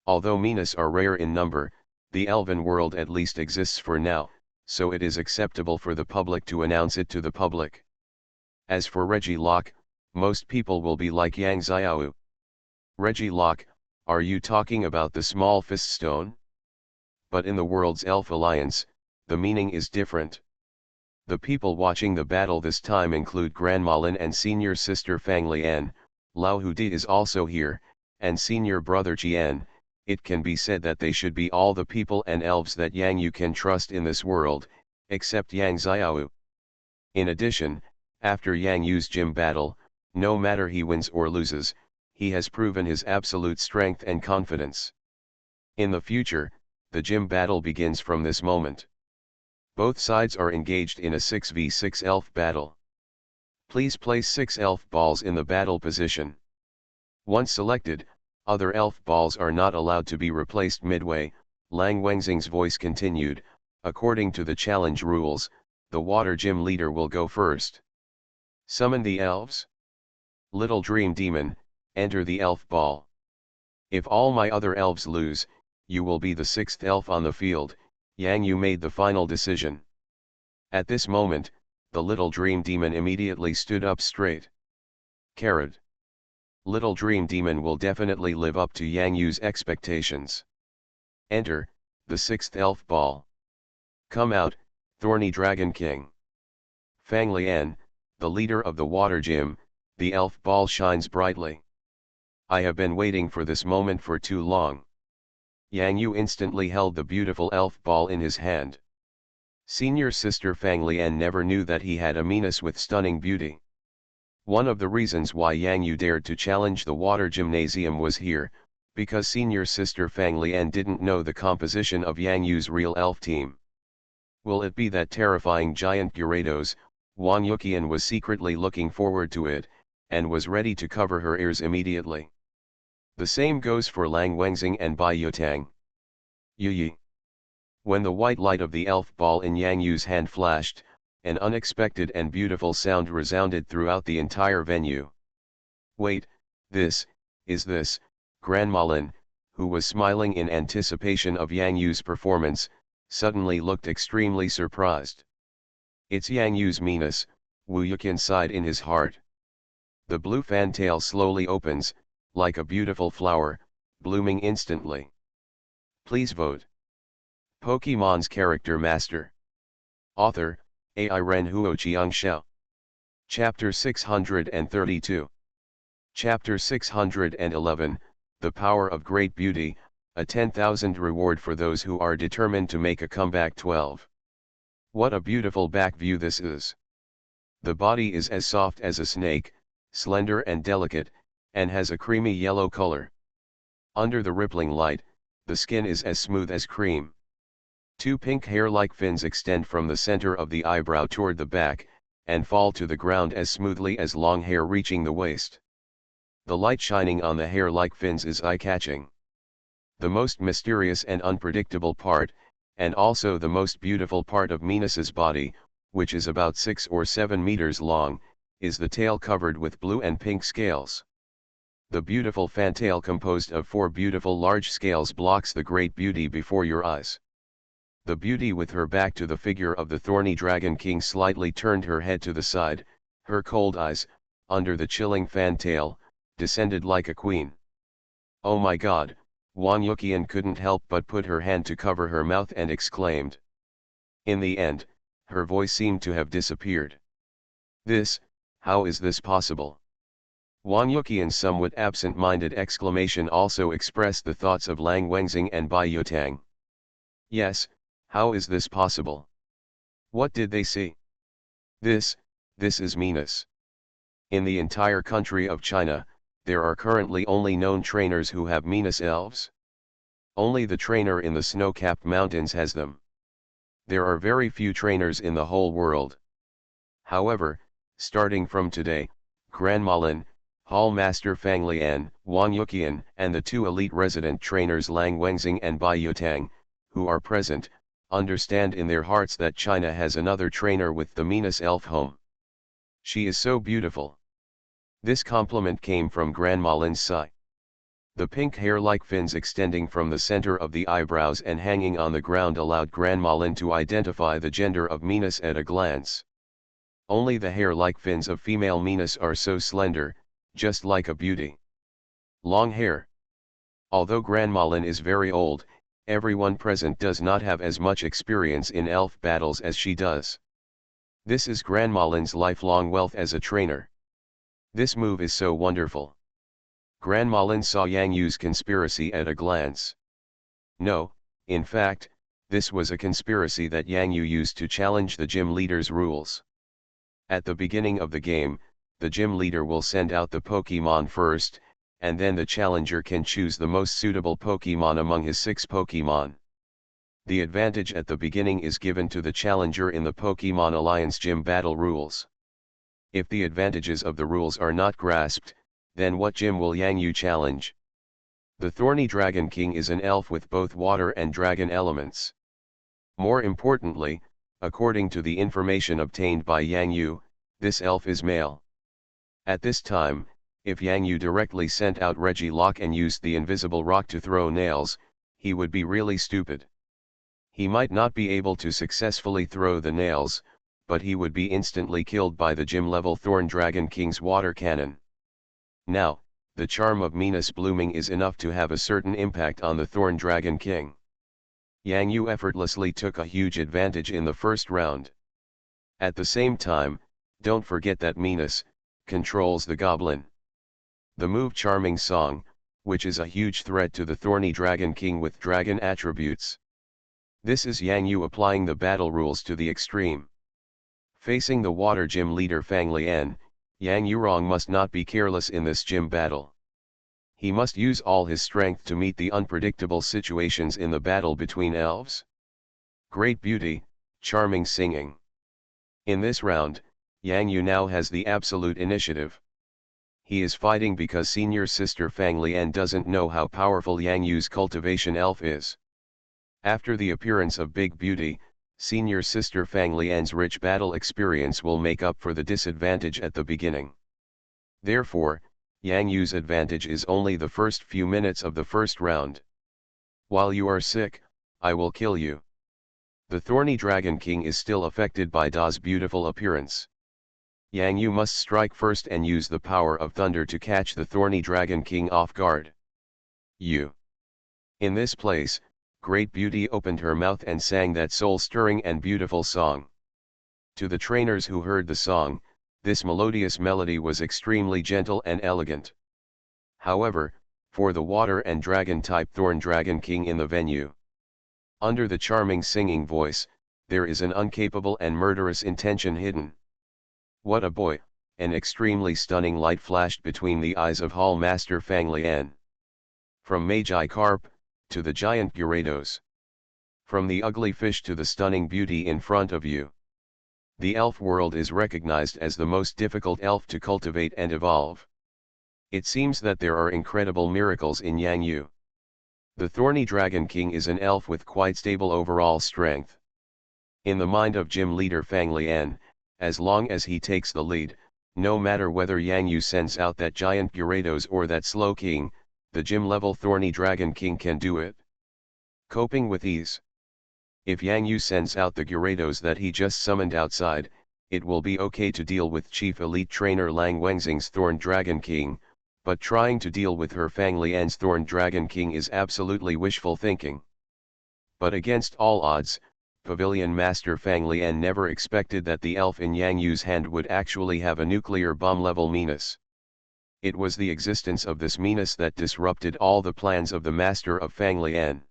Although Minas are rare in number, the elven world at least exists for now, so it is acceptable for the public to announce it to the public. As for Regirock, most people will be like Yang Xiao. Regirock, are you talking about the small fist stone? But in the world's Elf Alliance, the meaning is different. The people watching the battle this time include Grandma Lin and senior sister Fang Lian, Lao Hudi is also here, and senior brother Qian. It can be said that they should be all the people and elves that Yang Yu can trust in this world, except Yang Xiao. In addition, after Yang Yu's gym battle, no matter he wins or loses, he has proven his absolute strength and confidence. In the future, the gym battle begins from this moment. Both sides are engaged in a 6v6 elf battle. Please place 6 elf balls in the battle position. Once selected, other elf balls are not allowed to be replaced midway. Lang Wenzing's voice continued, according to the challenge rules, the water gym leader will go first. Summon the elves. Little Dream Demon, enter the elf ball. If all my other elves lose, you will be the 6th elf on the field. Yang Yu made the final decision. At this moment, the Little Dream Demon immediately stood up straight. Carrot. Little Dream Demon will definitely live up to Yang Yu's expectations. Enter, the 6th elf ball. Come out, Thorny Dragon King. Fang Lian, the leader of the water gym, the elf ball shines brightly. I have been waiting for this moment for too long. Yang Yu instantly held the beautiful elf ball in his hand. Senior sister Fang Lian never knew that he had a Minas with stunning beauty. One of the reasons why Yang Yu dared to challenge the water gymnasium was here, because senior sister Fang Lian didn't know the composition of Yang Yu's real elf team. Will it be that terrifying giant Gyarados? Wang Yuqian was secretly looking forward to it, and was ready to cover her ears immediately. The same goes for Lang Wenzing and Bai Yutang. Yi. When the white light of the elf ball in Yang Yu's hand flashed, an unexpected and beautiful sound resounded throughout the entire venue. Wait, is this, Grandma Lin, who was smiling in anticipation of Yang Yu's performance, suddenly looked extremely surprised. It's Yang Yu's Minas, Wu Yuqian sighed in his heart. The blue fantail slowly opens, like a beautiful flower, blooming instantly. Please vote. Pokemon's Character Master. Author, AI Ren Huo Xiangxiao. Chapter 632. Chapter 611, The Power of Great Beauty, a 10,000 reward for those who are determined to make a comeback. 12. What a beautiful back view this is. The body is as soft as a snake, slender and delicate, and has a creamy yellow color. Under the rippling light, the skin is as smooth as cream. 2 pink hair-like fins extend from the center of the eyebrow toward the back, and fall to the ground as smoothly as long hair reaching the waist. The light shining on the hair-like fins is eye-catching. The most mysterious and unpredictable part, and also the most beautiful part of Minas's body, which is about 6 or 7 meters long, is the tail covered with blue and pink scales. The beautiful fantail composed of 4 beautiful large scales blocks the great beauty before your eyes. The beauty with her back to the figure of the thorny Dragon King slightly turned her head to the side, her cold eyes, under the chilling fantail, descended like a queen. Oh my god, Wang Yuqian couldn't help but put her hand to cover her mouth and exclaimed. In the end, her voice seemed to have disappeared. How is this possible? Wang Yuqian's somewhat absent-minded exclamation also expressed the thoughts of Lang Wengxing and Bai Yutang. Yes, how is this possible? What did they see? This is meanness. In the entire country of China, there are currently only known trainers who have meanness elves. Only the trainer in the snow-capped mountains has them. There are very few trainers in the whole world. However, starting from today, Gran Malin, Hall Master Fang Lian, Wang Yuqian, and the two elite resident trainers Lang Wengxing and Bai Yutang, who are present, understand in their hearts that China has another trainer with the meanest elf home. She is so beautiful. This compliment came from Gran Malin's sigh. The pink hair like fins extending from the center of the eyebrows and hanging on the ground allowed Gran Malin to identify the gender of meanness at a glance. Only the hair-like fins of female meanness are so slender, just like a beauty. Long hair. Although Gran Malin is very old, everyone present does not have as much experience in elf battles as she does. This is Gran Malin's lifelong wealth as a trainer. This move is so wonderful. Gran Malin saw Yang Yu's conspiracy at a glance. No, in fact, this was a conspiracy that Yang Yu used to challenge the gym leader's rules. At the beginning of the game, the gym leader will send out the Pokemon first, and then the challenger can choose the most suitable Pokemon among his 6 Pokemon. The advantage at the beginning is given to the challenger in the Pokemon Alliance gym battle rules. If the advantages of the rules are not grasped, then what gym will Yang Yu challenge? The Thorny Dragon King is an elf with both water and dragon elements. More importantly, according to the information obtained by Yang Yu, this elf is male. At this time, if Yang Yu directly sent out Regielocke and used the invisible rock to throw nails, he would be really stupid. He might not be able to successfully throw the nails, but he would be instantly killed by the gym-level Thorn Dragon King's water cannon. Now, the charm of meanness blooming is enough to have a certain impact on the Thorn Dragon King. Yang Yu effortlessly took a huge advantage in the first round. At the same time, don't forget that meanness controls the goblin. The move Charming Song, which is a huge threat to the Thorny Dragon King with dragon attributes. This is Yang Yu applying the battle rules to the extreme. Facing the water gym leader Fang Lian, Yang Yurong must not be careless in this gym battle. He must use all his strength to meet the unpredictable situations in the battle between elves. Great beauty, charming singing. In this round, Yang Yu now has the absolute initiative. He is fighting because senior sister Fang Lian doesn't know how powerful Yang Yu's cultivation elf is. After the appearance of Big Beauty, senior sister Fang Lian's rich battle experience will make up for the disadvantage at the beginning. Therefore, Yang Yu's advantage is only the first few minutes of the first round. While you are sick, I will kill you. The Thorny Dragon King is still affected by Da's beautiful appearance. Yang Yu must strike first and use the power of thunder to catch the Thorny Dragon King off guard. You. In this place, Great Beauty opened her mouth and sang that soul-stirring and beautiful song. To the trainers who heard the song, this melodious melody was extremely gentle and elegant. However, for the water and dragon-type Thorn Dragon King in the venue, under the charming singing voice, there is an uncapable and murderous intention hidden. What a boy! An extremely stunning light flashed between the eyes of Hall Master Fang Lian. From Magikarp, to the giant Gyarados. From the ugly fish to the stunning beauty in front of you. The elf world is recognized as the most difficult elf to cultivate and evolve. It seems that there are incredible miracles in Yang Yu. The Thorny Dragon King is an elf with quite stable overall strength. In the mind of gym leader Fang Lian, as long as he takes the lead, no matter whether Yang Yu sends out that giant Gyarados or that slow king, the gym-level Thorny Dragon King can do it. Coping with ease. If Yang Yu sends out the Gyarados that he just summoned outside, it will be okay to deal with Chief Elite Trainer Lang Wengxing's Thorn Dragon King, but trying to deal with her Fang Lian's Thorn Dragon King is absolutely wishful thinking. But against all odds, Pavilion Master Fang Lian never expected that the elf in Yang Yu's hand would actually have a nuclear bomb-level meanness. It was the existence of this menace that disrupted all the plans of the master of Fang Lian.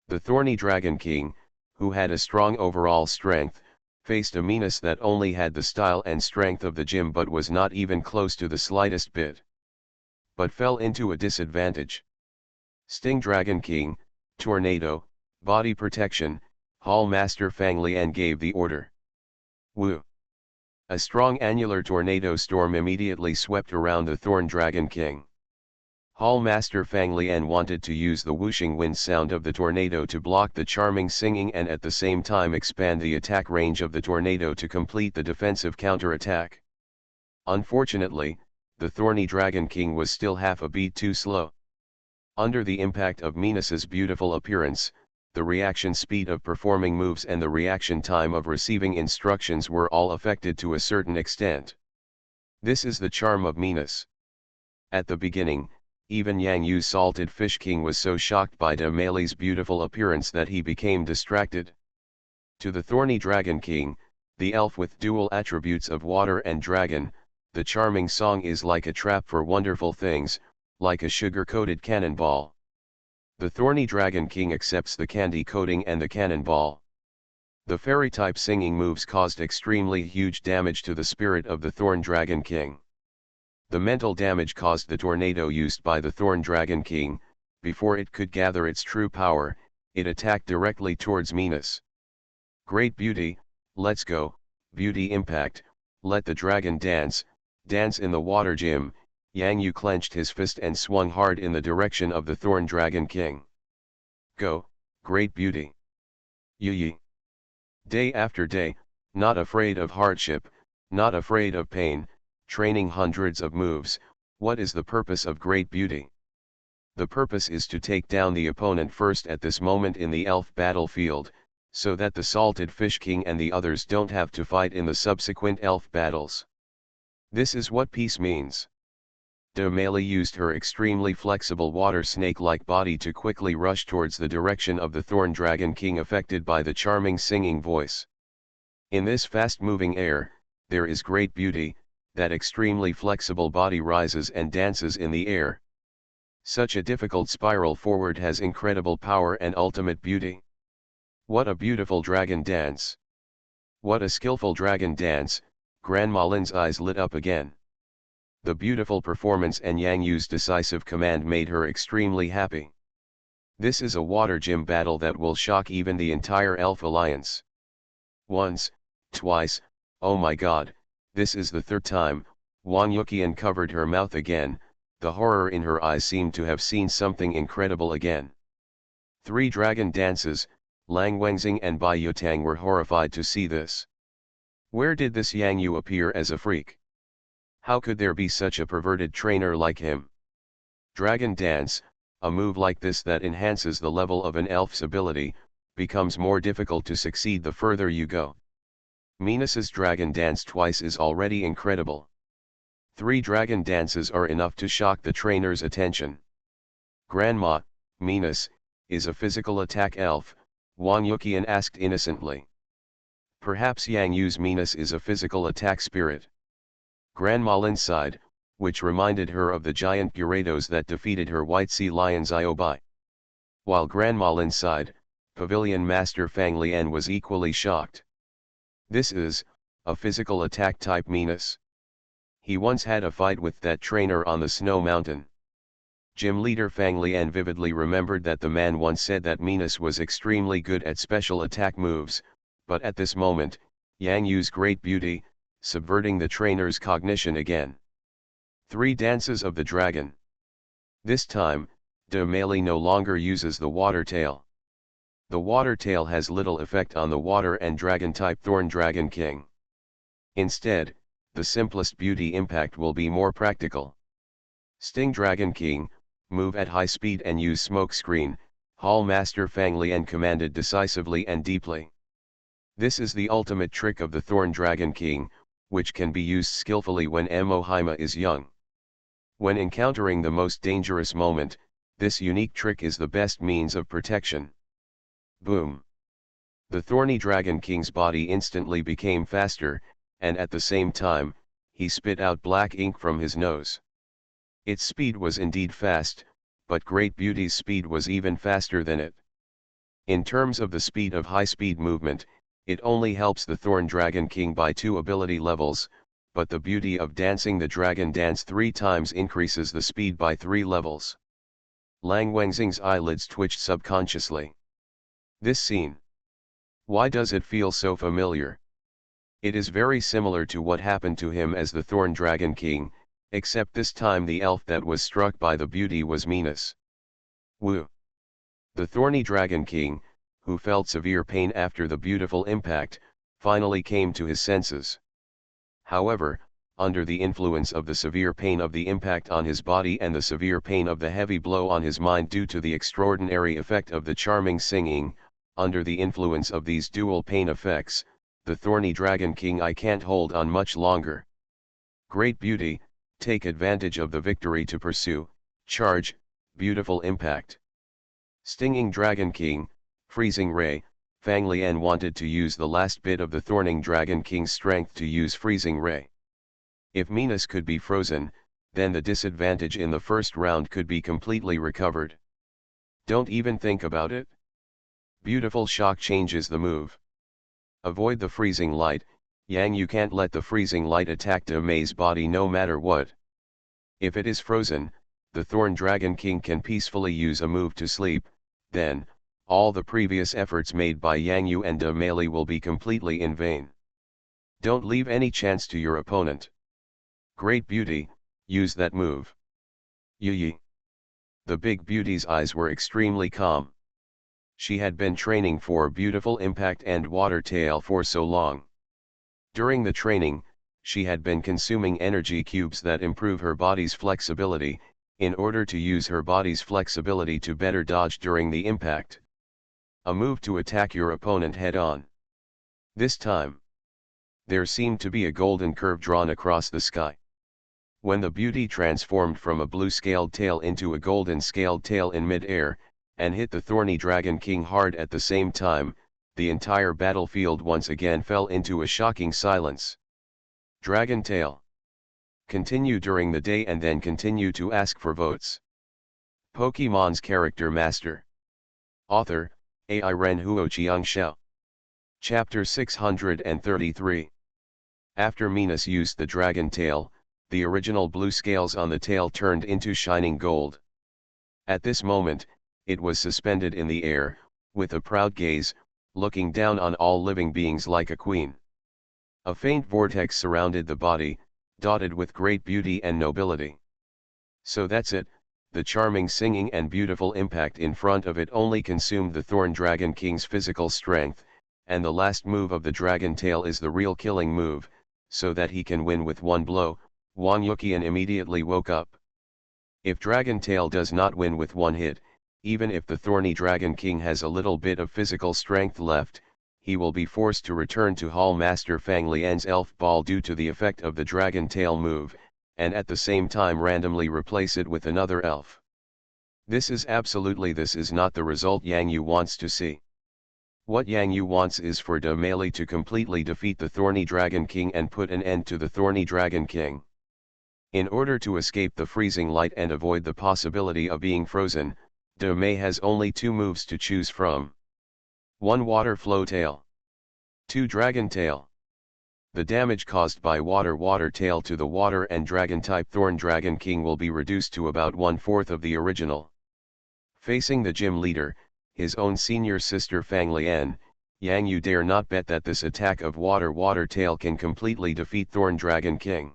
The thorny Dragon King, who had a strong overall strength, faced a menace that only had the style and strength of the gym but was not even close to the slightest bit. But fell into a disadvantage. Sting Dragon King, Tornado, Body Protection, Hall Master Fang Lian gave the order. Woo! A strong annular tornado storm immediately swept around the Thorn Dragon King. Hall Master Fang Lian wanted to use the whooshing wind sound of the tornado to block the charming singing and at the same time expand the attack range of the tornado to complete the defensive counterattack. Unfortunately, the thorny Dragon King was still half a beat too slow. Under the impact of Minus's beautiful appearance, the reaction speed of performing moves and the reaction time of receiving instructions were all affected to a certain extent. This is the charm of Minus. At the beginning, even Yang Yu's Salted Fish King was so shocked by De Maile's beautiful appearance that he became distracted. To the thorny Dragon King, the elf with dual attributes of water and dragon, the charming song is like a trap for wonderful things, like a sugar-coated cannonball. The thorny Dragon King accepts the candy coating and the cannonball. The fairy-type singing moves caused extremely huge damage to the spirit of the Thorn Dragon King. The mental damage caused the tornado used by the Thorn Dragon King. Before it could gather its true power, it attacked directly towards Minus. Great beauty, let's go, beauty impact, let the dragon dance, dance in the water gym. Yang Yu clenched his fist and swung hard in the direction of the Thorn Dragon King. Go, great beauty. Yi. Day after day, not afraid of hardship, not afraid of pain, training hundreds of moves. What is the purpose of great beauty? The purpose is to take down the opponent first at this moment in the elf battlefield, so that the Salted Fish King and the others don't have to fight in the subsequent elf battles. This is what peace means. De Maile used her extremely flexible water snake-like body to quickly rush towards the direction of the Thorn Dragon King affected by the charming singing voice. In this fast-moving air, there is great beauty. That extremely flexible body rises and dances in the air. Such a difficult spiral forward has incredible power and ultimate beauty. What a beautiful dragon dance! What a skillful dragon dance! Grandma Lin's eyes lit up again. The beautiful performance and Yang Yu's decisive command made her extremely happy. This is a water gym battle that will shock even the entire Elf Alliance. Once, twice, oh my god, this is the third time. Wang Yuqian covered her mouth again, the horror in her eyes seemed to have seen something incredible again. 3 dragon dances, Lang Wengxing and Bai Yutang were horrified to see this. Where did this Yang Yu appear as a freak? How could there be such a perverted trainer like him? Dragon dance, a move like this that enhances the level of an elf's ability, becomes more difficult to succeed the further you go. Minus's dragon dance twice is already incredible. 3 dragon dances are enough to shock the trainer's attention. Grandma, Minus, is a physical attack elf, Wang Yuqian asked innocently. Perhaps Yang Yu's Minus is a physical attack spirit. Grandma Lin sighed, which reminded her of the giant Gyarados that defeated her white sea lions Iobai. While Grandma Lin sighed, Pavilion Master Fang Lian was equally shocked. This is a physical attack type Minus. He once had a fight with that trainer on the snow mountain. Gym leader Fang Lian vividly remembered that the man once said that Minus was extremely good at special attack moves, but at this moment, Yang Yu's great beauty, subverting the trainer's cognition again. 3 dances of the dragon. This time, De Maile no longer uses the water tail. The water tail has little effect on the water and dragon type Thorn Dragon King. Instead, the simplest beauty impact will be more practical. Sting Dragon King, move at high speed and use smoke screen, Hall Master Fang Lian commanded decisively and deeply. This is the ultimate trick of the Thorn Dragon King, which can be used skillfully when Mohaima is young. When encountering the most dangerous moment, this unique trick is the best means of protection. Boom! The thorny Dragon King's body instantly became faster, and at the same time, he spit out black ink from his nose. Its speed was indeed fast, but Great Beauty's speed was even faster than it. In terms of the speed of high-speed movement, it only helps the Thorn Dragon King by 2 ability levels, but the beauty of dancing the dragon dance 3 times increases the speed by 3 levels. Lang Wengxing's eyelids twitched subconsciously. This scene. Why does it feel so familiar? It is very similar to what happened to him as the Thorn Dragon King, except this time the elf that was struck by the beauty was Minas. Woo! The Thorny Dragon King, who felt severe pain after the beautiful impact, finally came to his senses. However, under the influence of the severe pain of the impact on his body and the severe pain of the heavy blow on his mind due to the extraordinary effect of the charming singing, under the influence of these dual pain effects, the Thorny Dragon King I can't hold on much longer. Great Beauty, take advantage of the victory to pursue, charge, beautiful impact. Stinging Dragon King, Freezing Ray, Fang Lian wanted to use the last bit of the Thorning Dragon King's strength to use Freezing Ray. If Minas could be frozen, then the disadvantage in the first round could be completely recovered. Don't even think about it. Beautiful Shock changes the move. Avoid the freezing light, Yang. You can't let the freezing light attack De Mei's body no matter what. If it is frozen, the Thorn Dragon King can peacefully use a move to sleep, then, all the previous efforts made by Yang Yu and De Mei will be completely in vain. Don't leave any chance to your opponent. Great Beauty, use that move. Yi. The big beauty's eyes were extremely calm. She had been training for beautiful impact and water tail for so long. During the training, she had been consuming energy cubes that improve her body's flexibility, in order to use her body's flexibility to better dodge during the impact. A move to attack your opponent head-on. This time, there seemed to be a golden curve drawn across the sky. When the beauty transformed from a blue scaled tail into a golden scaled tail in mid-air, and hit the Thorny Dragon King hard at the same time, the entire battlefield once again fell into a shocking silence. Dragon Tail. Continue during the day and then continue to ask for votes. Pokemon's Character Master. Author, AI Ren Huo Xiangxiao. Chapter 633. After Minas used the Dragon Tail, the original blue scales on the tail turned into shining gold. At this moment, it was suspended in the air, with a proud gaze, looking down on all living beings like a queen. A faint vortex surrounded the body, dotted with great beauty and nobility. So that's it, the charming singing and beautiful impact in front of it only consumed the Thorn Dragon King's physical strength, and the last move of the Dragon Tail is the real killing move, so that he can win with one blow. Wang Yuqian immediately woke up. If Dragon Tail does not win with one hit, even if the Thorny Dragon King has a little bit of physical strength left, he will be forced to return to Hall Master Fang Lian's Elf Ball due to the effect of the Dragon Tail move, and at the same time randomly replace it with another elf. This is not the result Yang Yu wants to see. What Yang Yu wants is for De Mei to completely defeat the Thorny Dragon King and put an end to the Thorny Dragon King. In order to escape the freezing light and avoid the possibility of being frozen, De Mei has only 2 moves to choose from. 1 Water Flow Tail. 2 Dragon Tail. The damage caused by Water Tail to the Water and Dragon-type Thorn Dragon King will be reduced to about 1/4 of the original. Facing the gym leader, his own senior sister Fang Lian, Yang Yu dare not bet that this attack of Water Tail can completely defeat Thorn Dragon King.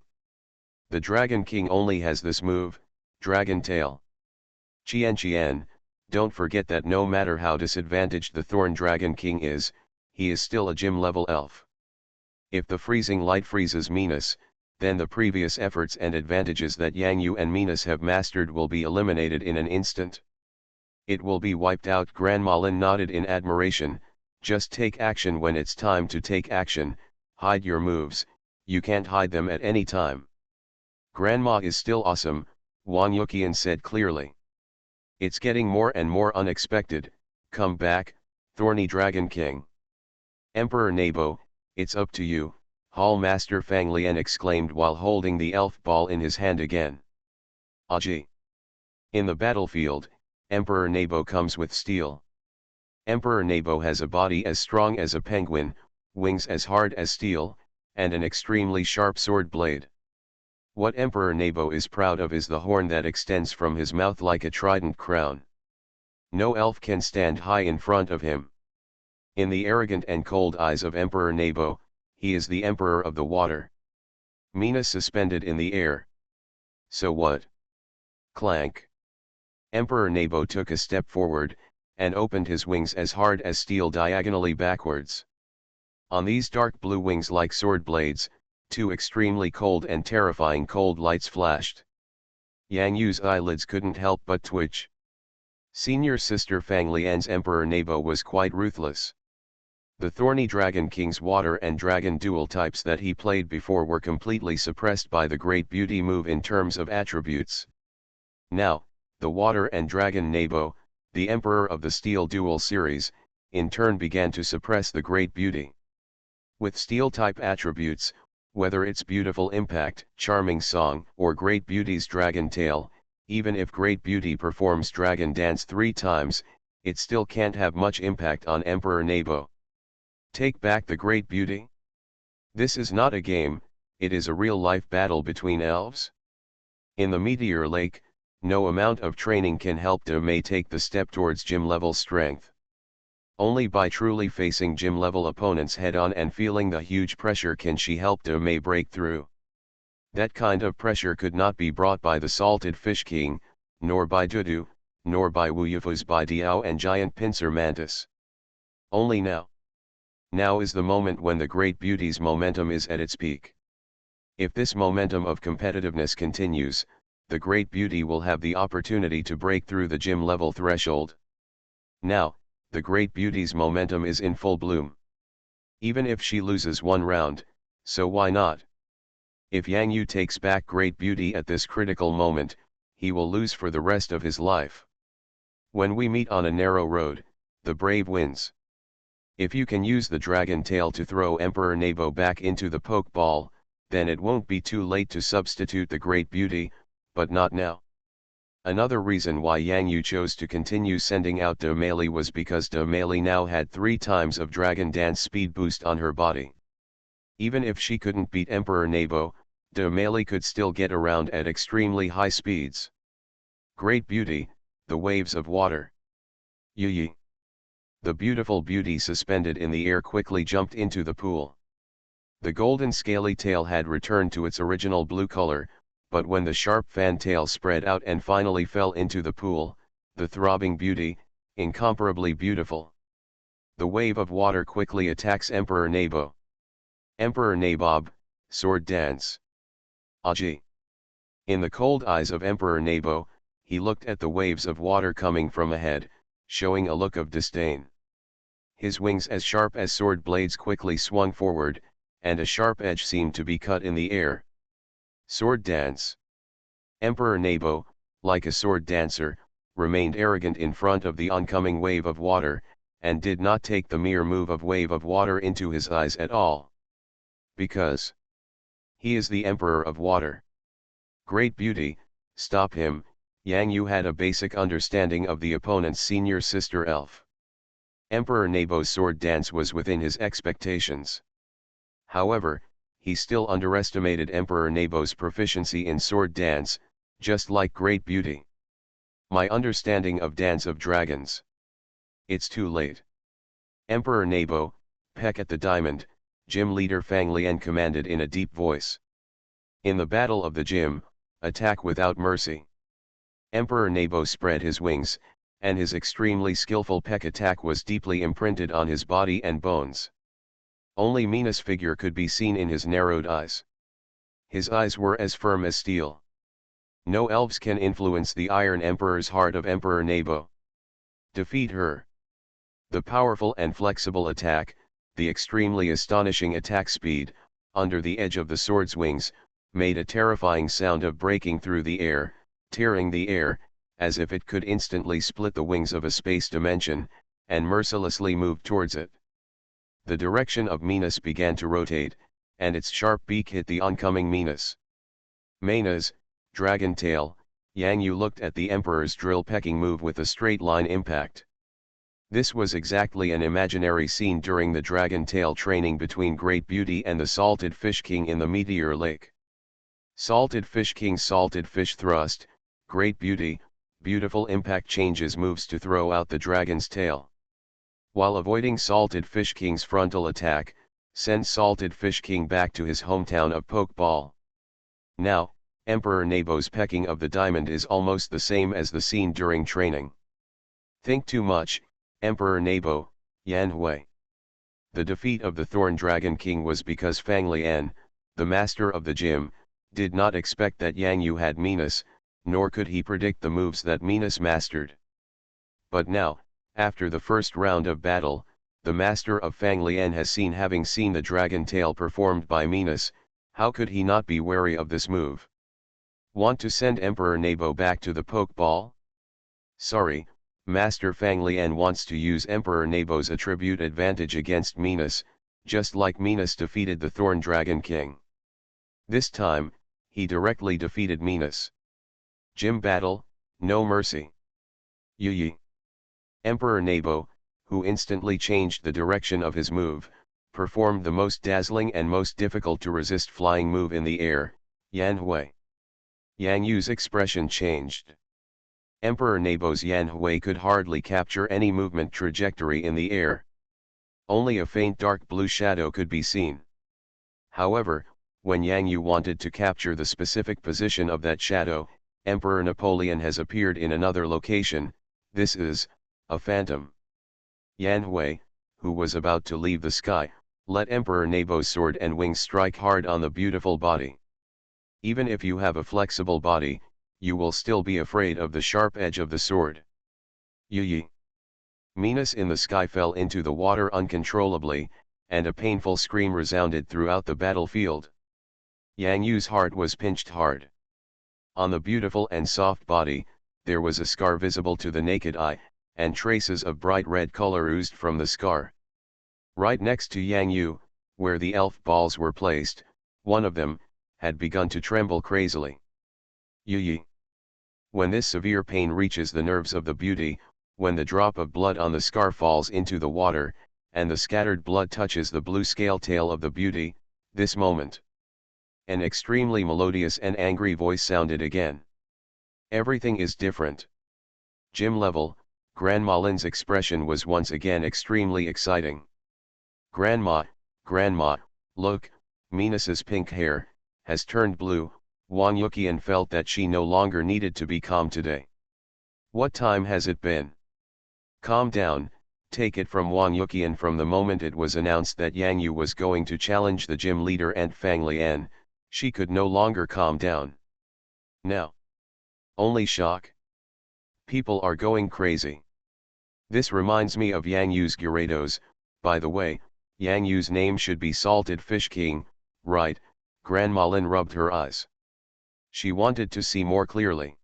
The Dragon King only has this move, Dragon Tail. Qian, don't forget that no matter how disadvantaged the Thorn Dragon King is, he is still a gym-level elf. If the freezing light freezes Minas, then the previous efforts and advantages that Yang Yu and Minas have mastered will be eliminated in an instant. It will be wiped out. Grandma Lin nodded in admiration. Just take action when it's time to take action, hide your moves, you can't hide them at any time. Grandma is still awesome, Wang Yuqian said clearly. It's getting more and more unexpected. Come back, Thorny Dragon King. Emperor Nabo, it's up to you, Hall Master Fang Lian exclaimed while holding the elf ball in his hand again. Aji. In the battlefield, Emperor Nebo comes with steel. Emperor Nebo has a body as strong as a penguin, wings as hard as steel, and an extremely sharp sword blade. What Emperor Nebo is proud of is the horn that extends from his mouth like a trident crown. No elf can stand high in front of him. In the arrogant and cold eyes of Emperor Nebo, he is the emperor of the water. Mina suspended in the air. So what? Clank. Emperor Nebo took a step forward, and opened his wings as hard as steel diagonally backwards. On these dark blue wings like sword blades, two extremely cold and terrifying cold lights flashed. Yang Yu's eyelids couldn't help but twitch. Senior sister Fang Lian's Emperor Nebo was quite ruthless. The thorny Dragon King's water and dragon dual types that he played before were completely suppressed by the Great Beauty move in terms of attributes. Now, the water and dragon Nebo, the Emperor of the Steel Duel series, in turn began to suppress the Great Beauty. With Steel-type attributes, whether it's Beautiful Impact, Charming Song, or Great Beauty's Dragon Tail, even if Great Beauty performs Dragon Dance 3 times, it still can't have much impact on Emperor Nebo. Take back the Great Beauty? This is not a game, it is a real-life battle between elves. In the Meteor Lake, no amount of training can help De May take the step towards gym-level strength. Only by truly facing gym-level opponents head-on and feeling the huge pressure can she help De May break through. That kind of pressure could not be brought by the Salted Fish King, nor by Dudu, nor by Wu Yifuz by Diao and Giant Pincer Mantis. Only now. Now is the moment when the Great Beauty's momentum is at its peak. If this momentum of competitiveness continues, the Great Beauty will have the opportunity to break through the gym level threshold. Now, the Great Beauty's momentum is in full bloom. Even if she loses one round, so why not? If Yang Yu takes back Great Beauty at this critical moment, he will lose for the rest of his life. When we meet on a narrow road, the brave wins. If you can use the Dragon Tail to throw Emperor Nebo back into the Pokeball, then it won't be too late to substitute the Great Beauty, but not now. Another reason why Yang Yu chose to continue sending out De Meili was because De Meili now had 3 times of Dragon Dance speed boost on her body. Even if she couldn't beat Emperor Nebo, De Meili could still get around at extremely high speeds. Great Beauty, the waves of water. Yi. The beautiful beauty suspended in the air quickly jumped into the pool. The golden scaly tail had returned to its original blue color, but when the sharp fan tail spread out and finally fell into the pool, the throbbing beauty, incomparably beautiful. The wave of water quickly attacks Emperor Nebo. Emperor Nabob, sword dance. Aji. In the cold eyes of Emperor Nebo, he looked at the waves of water coming from ahead, showing a look of disdain. His wings as sharp as sword blades quickly swung forward, and a sharp edge seemed to be cut in the air. Sword dance. Emperor Nebo, like a sword dancer, remained arrogant in front of the oncoming wave of water, and did not take the mere move of wave of water into his eyes at all. Because he is the Emperor of Water. Great Beauty, stop him. Yang Yu had a basic understanding of the opponent's senior sister elf. Emperor Nebo's sword dance was within his expectations. However, he still underestimated Emperor Nebo's proficiency in sword dance, just like Great Beauty. My understanding of Dance of Dragons. It's too late. Emperor Nebo, peck at the diamond, gym leader Fang Lian commanded in a deep voice. In the battle of the gym, attack without mercy. Emperor Nebo spread his wings, and his extremely skillful peck attack was deeply imprinted on his body and bones. Only Mina's figure could be seen in his narrowed eyes. His eyes were as firm as steel. No elves can influence the Iron Emperor's heart of Emperor Nebo. Defeat her. The powerful and flexible attack, the extremely astonishing attack speed, under the edge of the sword's wings, made a terrifying sound of breaking through the air, tearing the air, as if it could instantly split the wings of a space dimension, and mercilessly move towards it. The direction of Minas began to rotate, and its sharp beak hit the oncoming Minas. Mina's, Dragon Tail, Yang Yu looked at the Emperor's drill-pecking move with a straight-line impact. This was exactly an imaginary scene during the Dragon Tail training between Great Beauty and the Salted Fish King in the Meteor Lake. Salted Fish King's Salted Fish Thrust, Great Beauty, beautiful impact changes moves to throw out the dragon's tail. While avoiding Salted Fish King's frontal attack, sends Salted Fish King back to his hometown of Pokeball. Now, Emperor Nabo's pecking of the diamond is almost the same as the scene during training. Think too much, Emperor Nabo, Yan Hui. The defeat of the Thorn Dragon King was because Fang Lian, the master of the gym, did not expect that Yang Yu had meanness, nor could he predict the moves that meanness mastered. But now, after the first round of battle, the master of Fang Lian has having seen the dragon tail performed by meanness, how could he not be wary of this move? Want to send Emperor Nabo back to the Pokeball? Sorry, Master Fang Lian wants to use Emperor Nabo's attribute advantage against meanness, just like meanness defeated the Thorn Dragon King. This time, he directly defeated meanness. Gym battle, no mercy. Yi. Emperor Nabo, who instantly changed the direction of his move, performed the most dazzling and most difficult to resist flying move in the air, Yan Hui. Yang Yu's expression changed. Emperor Nabo's Yan Hui could hardly capture any movement trajectory in the air. Only a faint dark blue shadow could be seen. However, when Yang Yu wanted to capture the specific position of that shadow, Emperor Napoleon has appeared in another location. This is a phantom. Yan Hui, who was about to leave the sky, let Emperor Nabo's sword and wings strike hard on the beautiful body. Even if you have a flexible body, you will still be afraid of the sharp edge of the sword. Yi. Meanness in the sky fell into the water uncontrollably, and a painful scream resounded throughout the battlefield. Yang Yu's heart was pinched hard. On the beautiful and soft body, there was a scar visible to the naked eye, and traces of bright red color oozed from the scar. Right next to Yang Yu, where the elf balls were placed, one of them had begun to tremble crazily. Yi. When this severe pain reaches the nerves of the beauty, when the drop of blood on the scar falls into the water, and the scattered blood touches the blue scale tail of the beauty, this moment, an extremely melodious and angry voice sounded again. Everything is different. Gym level, Grandma Lin's expression was once again extremely exciting. Grandma, look, Meanness's pink hair has turned blue. Wang Yuqian felt that she no longer needed to be calm today. What time has it been? Calm down, take it from Wang Yuqian. From the moment it was announced that Yang Yu was going to challenge the gym leader and Fang Lian, she could no longer calm down. Now, only shock. People are going crazy. This reminds me of Yang Yu's Gyarados. By the way, Yang Yu's name should be Salted Fish King, right? Grandma Lin rubbed her eyes. She wanted to see more clearly.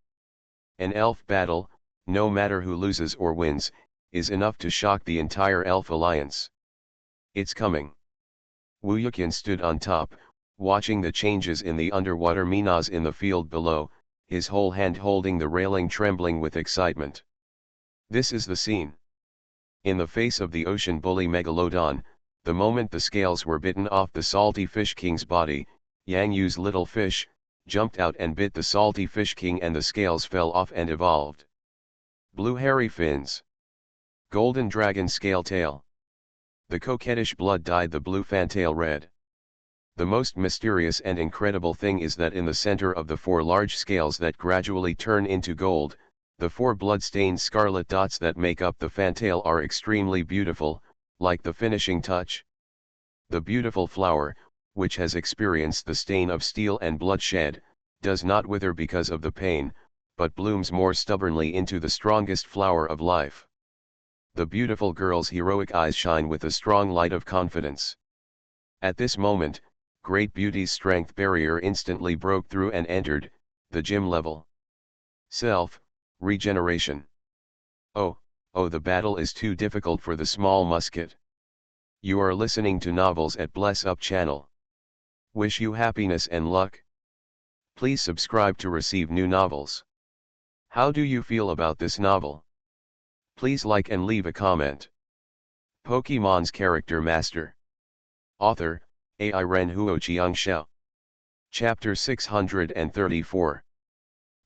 An elf battle, no matter who loses or wins, is enough to shock the entire elf alliance. It's coming. Wu Yuqian stood on top, watching the changes in the underwater Minas in the field below, his whole hand holding the railing, trembling with excitement. This is the scene. In the face of the ocean bully Megalodon, the moment the scales were bitten off the Salty Fish King's body, Yang Yu's little fish jumped out and bit the Salty Fish King, and the scales fell off and evolved. Blue hairy fins. Golden dragon scale tail. The coquettish blood dyed the blue fantail red. The most mysterious and incredible thing is that in the center of the 4 large scales that gradually turn into gold, the 4 blood-stained scarlet dots that make up the fantail are extremely beautiful, like the finishing touch. The beautiful flower, which has experienced the stain of steel and bloodshed, does not wither because of the pain, but blooms more stubbornly into the strongest flower of life. The beautiful girl's heroic eyes shine with a strong light of confidence. At this moment, Great Beauty's strength barrier instantly broke through and entered the gym level. Self, regeneration. Oh, the battle is too difficult for the small musket. You are listening to novels at Bless Up channel. Wish you happiness and luck. Please subscribe to receive new novels. How do you feel about this novel? Please like and leave a comment. Pokemon's Character Master. Author, AI Ren Huoqiang Xiao. Chapter 634.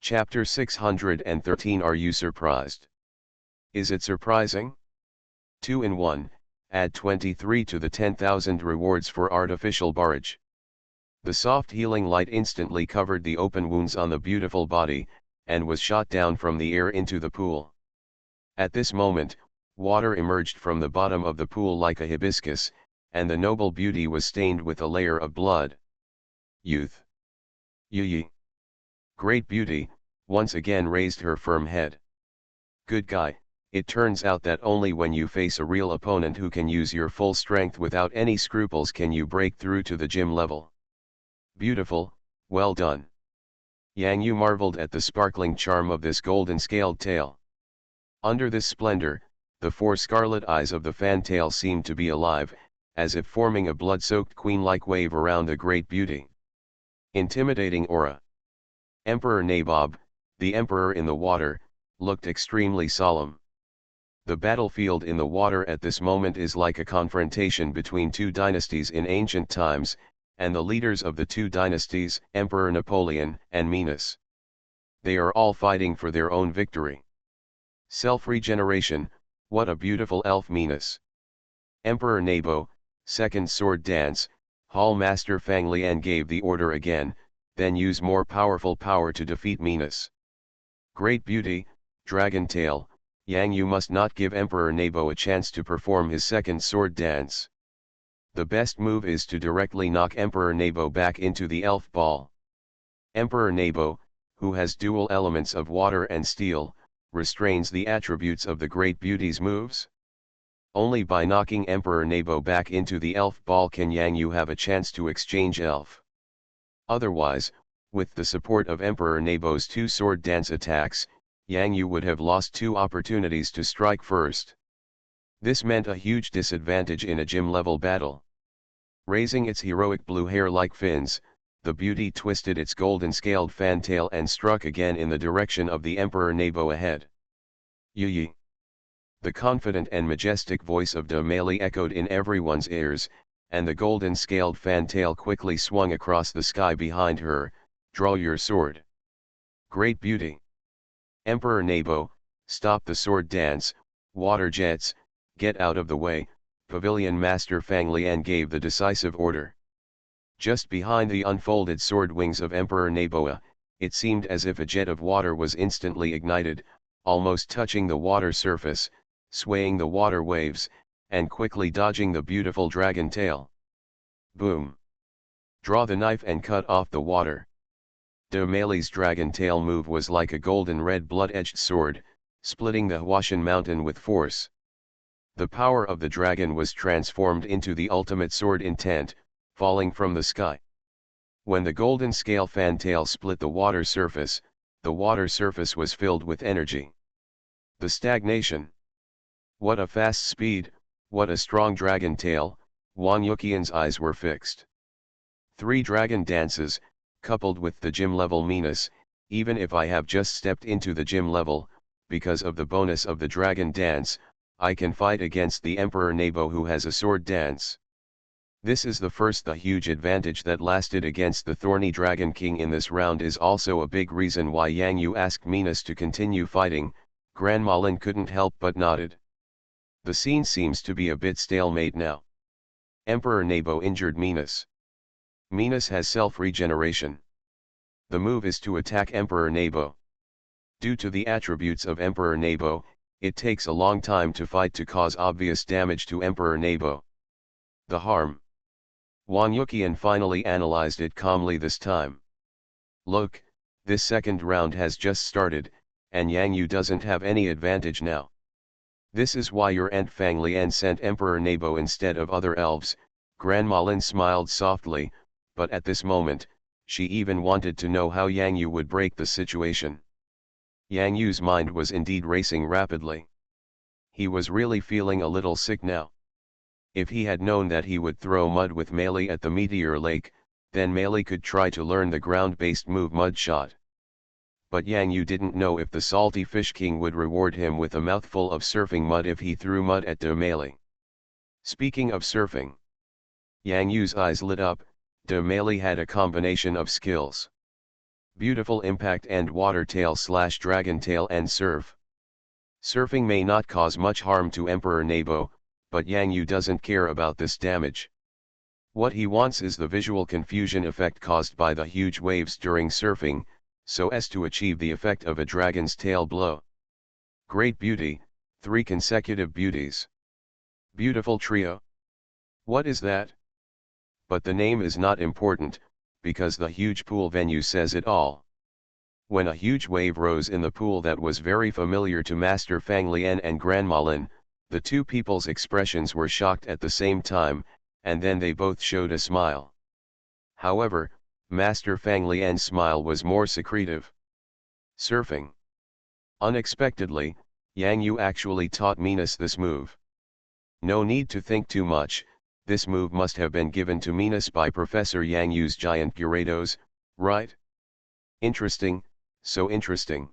Chapter 613. Are you surprised? Is it surprising? 2 in 1, add 23 to the 10,000 rewards for artificial barrage. The soft healing light instantly covered the open wounds on the beautiful body, and was shot down from the air into the pool. At this moment, water emerged from the bottom of the pool like a hibiscus, and the noble beauty was stained with a layer of blood. Youth. Yi. Great beauty, once again raised her firm head. Good guy, it turns out that only when you face a real opponent who can use your full strength without any scruples can you break through to the gym level. Beautiful, well done. Yang Yu marveled at the sparkling charm of this golden-scaled tail. Under this splendor, the 4 scarlet eyes of the fantail seemed to be alive, as if forming a blood-soaked queen-like wave around the great beauty. Intimidating aura. Emperor Nabob, the emperor in the water, looked extremely solemn. The battlefield in the water at this moment is like a confrontation between 2 dynasties in ancient times, and the leaders of the 2 dynasties, Emperor Napoleon and Minos. They are all fighting for their own victory. Self-regeneration, what a beautiful elf Minos. Emperor Nabo, second sword dance, Hall Master Fang Lian gave the order again, then use more powerful power to defeat Minos. Great beauty, dragon tail, Yang you must not give Emperor Nabo a chance to perform his second sword dance. The best move is to directly knock Emperor Nabo back into the elf ball. Emperor Nabo, who has dual elements of water and steel, restrains the attributes of the great beauty's moves. Only by knocking Emperor Nabo back into the elf ball can Yang Yu have a chance to exchange elf. Otherwise, with the support of Emperor Nabo's 2 sword dance attacks, Yang Yu would have lost 2 opportunities to strike first. This meant a huge disadvantage in a gym-level battle. Raising its heroic blue hair like fins, the beauty twisted its golden-scaled fantail and struck again in the direction of the Emperor Nabo ahead. Yi. The confident and majestic voice of De Mali echoed in everyone's ears, and the golden-scaled fantail quickly swung across the sky behind her. Draw your sword. Great beauty. Emperor Nabo, stop the sword dance, water jets, get out of the way, Pavilion Master Fang Lian gave the decisive order. Just behind the unfolded sword wings of Emperor Naboa, it seemed as if a jet of water was instantly ignited, almost touching the water surface, swaying the water waves, and quickly dodging the beautiful dragon tail. Boom! Draw the knife and cut off the water. De Mali's dragon tail move was like a golden red blood-edged sword, splitting the Huashan mountain with force. The power of the dragon was transformed into the ultimate sword intent, falling from the sky. When the golden scale fantail split the water surface was filled with energy. The stagnation. What a fast speed, what a strong dragon tail, Wang Yuqian's eyes were fixed. 3 dragon dances, coupled with the gym level Minos, even if I have just stepped into the gym level, because of the bonus of the dragon dance, I can fight against the Emperor Nabo who has a sword dance. This is the huge advantage that lasted against the thorny Dragon King in this round is also a big reason why Yang Yu asked Minos to continue fighting. Grandma Lin couldn't help but nodded. The scene seems to be a bit stalemate now. Emperor Nabo injured Minos. Minos has self-regeneration. The move is to attack Emperor Nabo. Due to the attributes of Emperor Nabo, it takes a long time to fight to cause obvious damage to Emperor Nabo. The harm. Wang Yuqian finally analyzed it calmly this time. Look, this second round has just started, and Yang Yu doesn't have any advantage now. This is why your Aunt Fang Lian sent Emperor Nabo instead of other elves. Grandma Lin smiled softly, but at this moment, she even wanted to know how Yang Yu would break the situation. Yang Yu's mind was indeed racing rapidly. He was really feeling a little sick now. If he had known that he would throw mud with Melee at the Meteor Lake, then Melee could try to learn the ground-based move Mud Shot. But Yang Yu didn't know if the salty fish king would reward him with a mouthful of surfing mud if he threw mud at De Male. Speaking of surfing, Yang Yu's eyes lit up. De Male had a combination of skills. Beautiful impact and water tail / dragon tail and surf. Surfing may not cause much harm to Emperor Nebo, but Yang Yu doesn't care about this damage. What he wants is the visual confusion effect caused by the huge waves during surfing, so as to achieve the effect of a dragon's tail blow. Great beauty, 3 consecutive beauties. Beautiful trio. What is that? But the name is not important, because the huge pool venue says it all. When a huge wave rose in the pool that was very familiar to Master Fang Lian and Grandma Lin, the two people's expressions were shocked at the same time, and then they both showed a smile. However, Master Fang Lian's smile was more secretive. Surfing. Unexpectedly, Yang Yu actually taught Minas this move. No need to think too much, this move must have been given to Minas by Professor Yang Yu's giant Gyarados, right? Interesting, so interesting.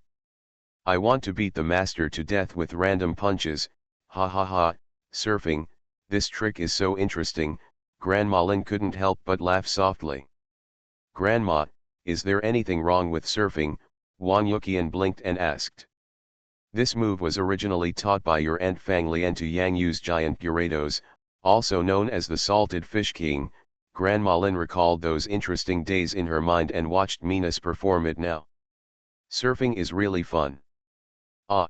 I want to beat the master to death with random punches, ha ha ha, surfing, this trick is so interesting. Grandma Lin couldn't help but laugh softly. Grandma, is there anything wrong with surfing? Wang Yuqian blinked and asked. This move was originally taught by your Aunt Fang Lian to Yang Yu's giant Gyarados, also known as the Salted Fish King. Grandma Lin recalled those interesting days in her mind and watched Minas perform it now. Surfing is really fun. Ah.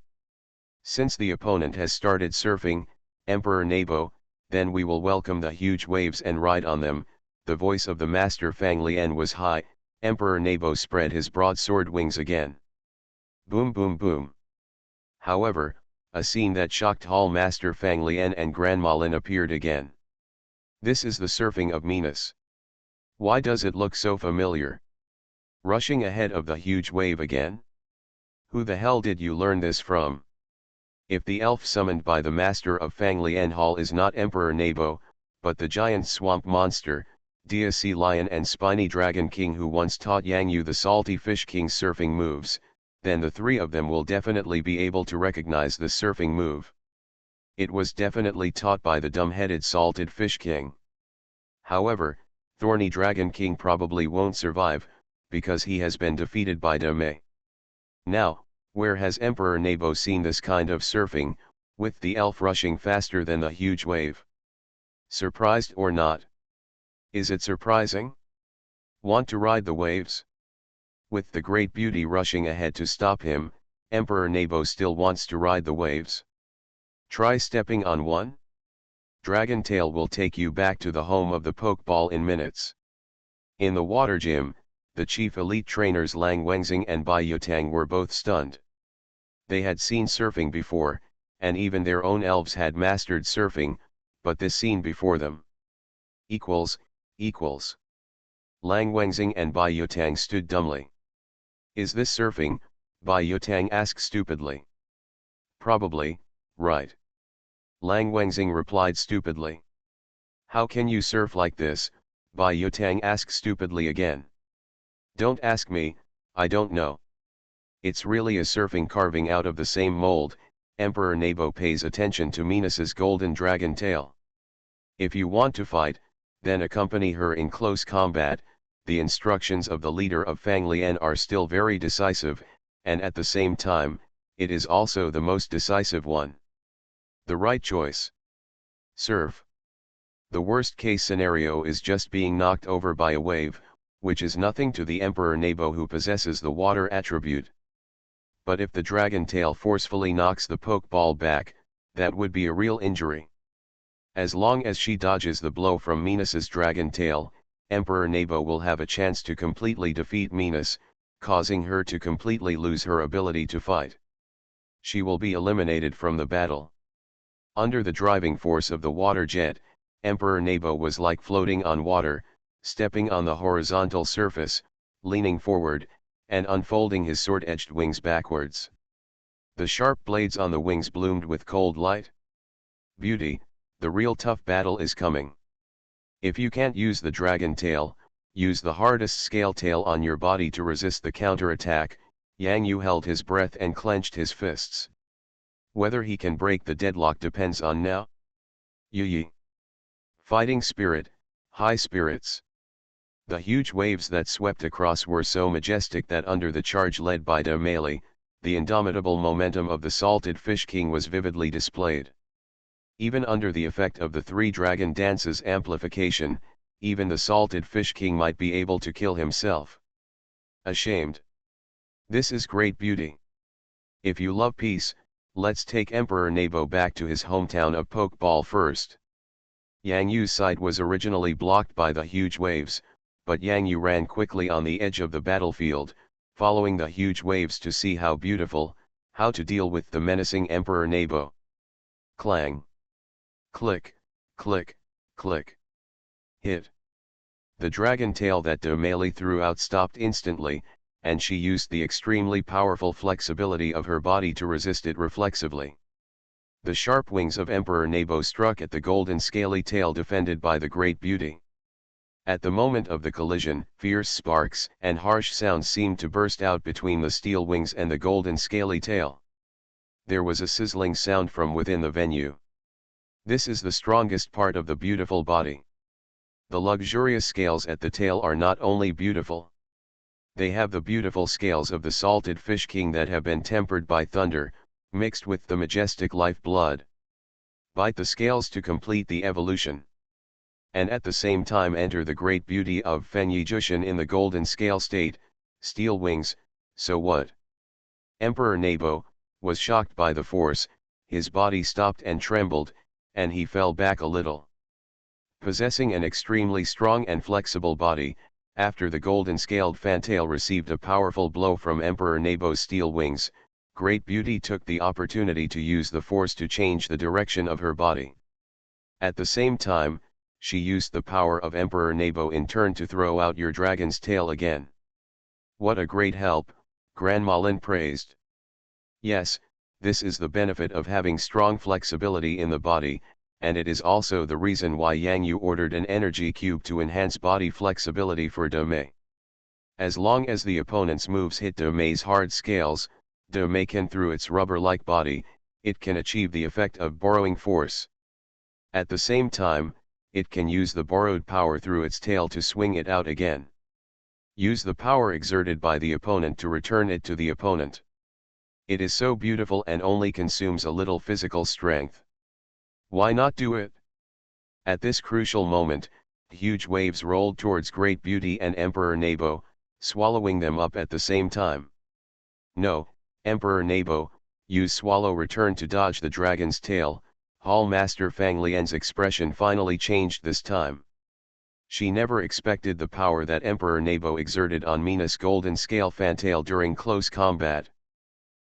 Since the opponent has started surfing, Emperor Nebo, then we will welcome the huge waves and ride on them. The voice of the Master Fang Lian was high. Emperor Nebo spread his broadsword wings again. Boom boom boom. However, a scene that shocked Hall Master Fang Lian and Grandma Lin appeared again. This is the surfing of Minas. Why does it look so familiar? Rushing ahead of the huge wave again? Who the hell did you learn this from? If the elf summoned by the Master of Fang Lian Hall is not Emperor Nebo, but the giant swamp monster, Dia Sea Lion and Spiny Dragon King who once taught Yang Yu the Salty Fish King's surfing moves, then the three of them will definitely be able to recognize the surfing move. It was definitely taught by the dumb-headed Salted Fish King. However, Thorny Dragon King probably won't survive, because he has been defeated by Deme. Now, where has Emperor Nebo seen this kind of surfing, with the elf rushing faster than the huge wave? Surprised or not? Is it surprising? Want to ride the waves? With the great beauty rushing ahead to stop him, Emperor Nebo still wants to ride the waves. Try stepping on one? Dragon Tail will take you back to the home of the Pokeball in minutes. In the water gym, the chief elite trainers Lang Wengxing and Bai Yutang were both stunned. They had seen surfing before, and even their own elves had mastered surfing, but this scene before them. Equals. Lang Wengxing and Bai Yutang stood dumbly. Is this surfing? Bai Yutang asked stupidly. Probably, right. Lang Wengxing replied stupidly. How can you surf like this? Bai Yutang asked stupidly again. Don't ask me, I don't know. It's really a surfing carving out of the same mold. Emperor Nebo pays attention to Minas's golden dragon tail. If you want to fight, then accompany her in close combat. The instructions of the leader of Fang Lian are still very decisive, and at the same time, it is also the most decisive one. The right choice. Surf. The worst case scenario is just being knocked over by a wave, which is nothing to the Emperor Nebo who possesses the water attribute. But if the dragon tail forcefully knocks the Pokeball back, that would be a real injury. As long as she dodges the blow from Minas's dragon tail, Emperor Nebo will have a chance to completely defeat Minas, causing her to completely lose her ability to fight. She will be eliminated from the battle. Under the driving force of the water jet, Emperor Nebo was like floating on water, stepping on the horizontal surface, leaning forward, and unfolding his sword-edged wings backwards. The sharp blades on the wings bloomed with cold light. Beauty, the real tough battle is coming. If you can't use the dragon tail, use the hardest scale tail on your body to resist the counterattack. Yang Yu held his breath and clenched his fists. Whether he can break the deadlock depends on now. Yi. Fighting spirit, high spirits. The huge waves that swept across were so majestic that under the charge led by De Male, the indomitable momentum of the Salted Fish King was vividly displayed. Even under the effect of the Three Dragon Dance's amplification, even the Salted Fish King might be able to kill himself. Ashamed. This is great beauty. If you love peace, let's take Emperor Nebo back to his hometown of Pokeball first. Yang Yu's sight was originally blocked by the huge waves, but Yang Yu ran quickly on the edge of the battlefield, following the huge waves to see how to deal with the menacing Emperor Nebo. Clang. Click, click, click. Hit. The dragon tail that De Male threw out stopped instantly, and she used the extremely powerful flexibility of her body to resist it reflexively. The sharp wings of Emperor Nebo struck at the golden scaly tail defended by the Great Beauty. At the moment of the collision, fierce sparks and harsh sounds seemed to burst out between the steel wings and the golden scaly tail. There was a sizzling sound from within the venue. This is the strongest part of the beautiful body. The luxurious scales at the tail are not only beautiful. They have the beautiful scales of the Salted Fish King that have been tempered by thunder, mixed with the majestic life blood. Bite the scales to complete the evolution. And at the same time enter the great beauty of Fenyi Jushin in the golden scale state, steel wings. So what? Emperor Nebo was shocked by the force, his body stopped and trembled, and he fell back a little. Possessing an extremely strong and flexible body, after the golden scaled fantail received a powerful blow from Emperor Nebo's steel wings, Great Beauty took the opportunity to use the force to change the direction of her body. At the same time, she used the power of Emperor Nebo in turn to throw out your dragon's tail again. What a great help, Grand Malin praised. Yes, this is the benefit of having strong flexibility in the body, and it is also the reason why Yang Yu ordered an energy cube to enhance body flexibility for De Mei. As long as the opponent's moves hit De Mei's hard scales, De Mei can through its rubber-like body, it can achieve the effect of borrowing force. At the same time, it can use the borrowed power through its tail to swing it out again. Use the power exerted by the opponent to return it to the opponent. It is so beautiful and only consumes a little physical strength. Why not do it? At this crucial moment, huge waves rolled towards Great Beauty and Emperor Nebo, swallowing them up at the same time. No, Emperor Nebo, use Swallow return to dodge the dragon's tail. Hall Master Fang Lian's expression finally changed this time. She never expected the power that Emperor Nebo exerted on Mina's golden scale fantail during close combat.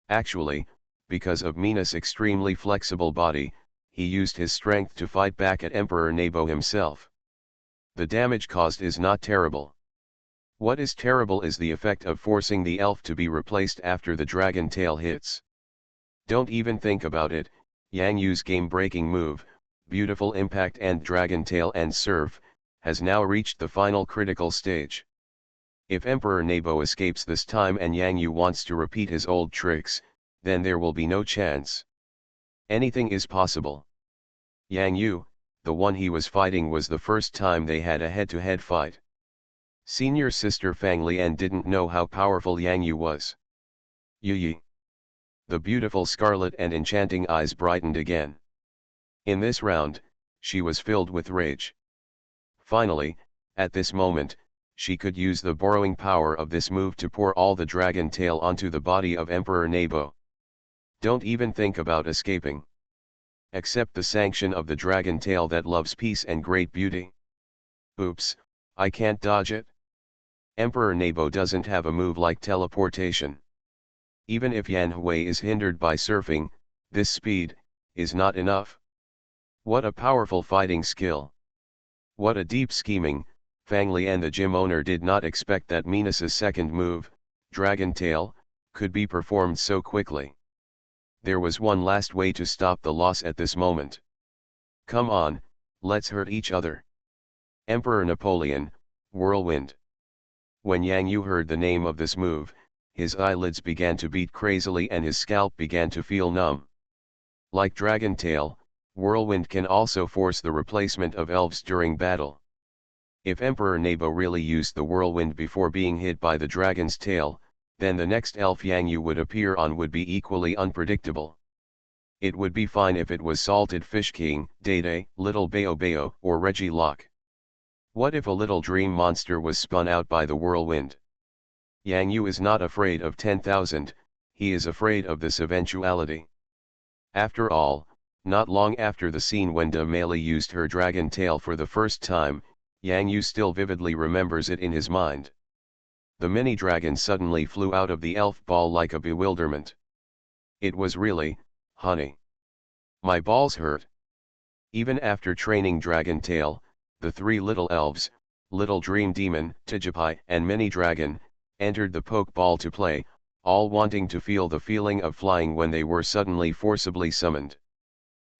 Actually, because of Mina's extremely flexible body, he used his strength to fight back at Emperor Nebo himself. The damage caused is not terrible. What is terrible is the effect of forcing the elf to be replaced after the dragon tail hits. Don't even think about it. Yang Yu's game-breaking move, Beautiful Impact and Dragon Tail and Surf, has now reached the final critical stage. If Emperor Nebo escapes this time and Yang Yu wants to repeat his old tricks, then there will be no chance. Anything is possible. Yang Yu, the one he was fighting, was the first time they had a head-to-head fight. Senior sister Fang Lian didn't know how powerful Yang Yu was. Yi. The beautiful scarlet and enchanting eyes brightened again. In this round, she was filled with rage. Finally, at this moment, she could use the borrowing power of this move to pour all the dragon tail onto the body of Emperor Nebo. Don't even think about escaping. Accept the sanction of the dragon tail that loves peace and great beauty. Oops, I can't dodge it. Emperor Nebo doesn't have a move like teleportation. Even if Yan Hui is hindered by surfing, this speed is not enough. What a powerful fighting skill. What a deep scheming. Fang Lian, the gym owner, did not expect that Mina's second move, Dragon Tail, could be performed so quickly. There was one last way to stop the loss at this moment. Come on, let's hurt each other. Emperor Napoleon, Whirlwind. When Yang Yu heard the name of this move, his eyelids began to beat crazily and his scalp began to feel numb. Like Dragon Tail, Whirlwind can also force the replacement of elves during battle. If Emperor Nebo really used the Whirlwind before being hit by the dragon's tail, then the next elf Yang Yu would appear on would be equally unpredictable. It would be fine if it was Salted Fish King, Day, Little Bayo Bayo, or Reggie Locke. What if a little dream monster was spun out by the whirlwind? Yang Yu is not afraid of 10,000, he is afraid of this eventuality. After all, not long after the scene when De Mele used her dragon tail for the first time, Yang Yu still vividly remembers it in his mind. The mini dragon suddenly flew out of the elf ball like a bewilderment. It was really, honey. My balls hurt. Even after training Dragon Tail, the three little elves, Little Dream Demon, Tijipai, and Mini Dragon, entered the poke ball to play, all wanting to feel the feeling of flying when they were suddenly forcibly summoned.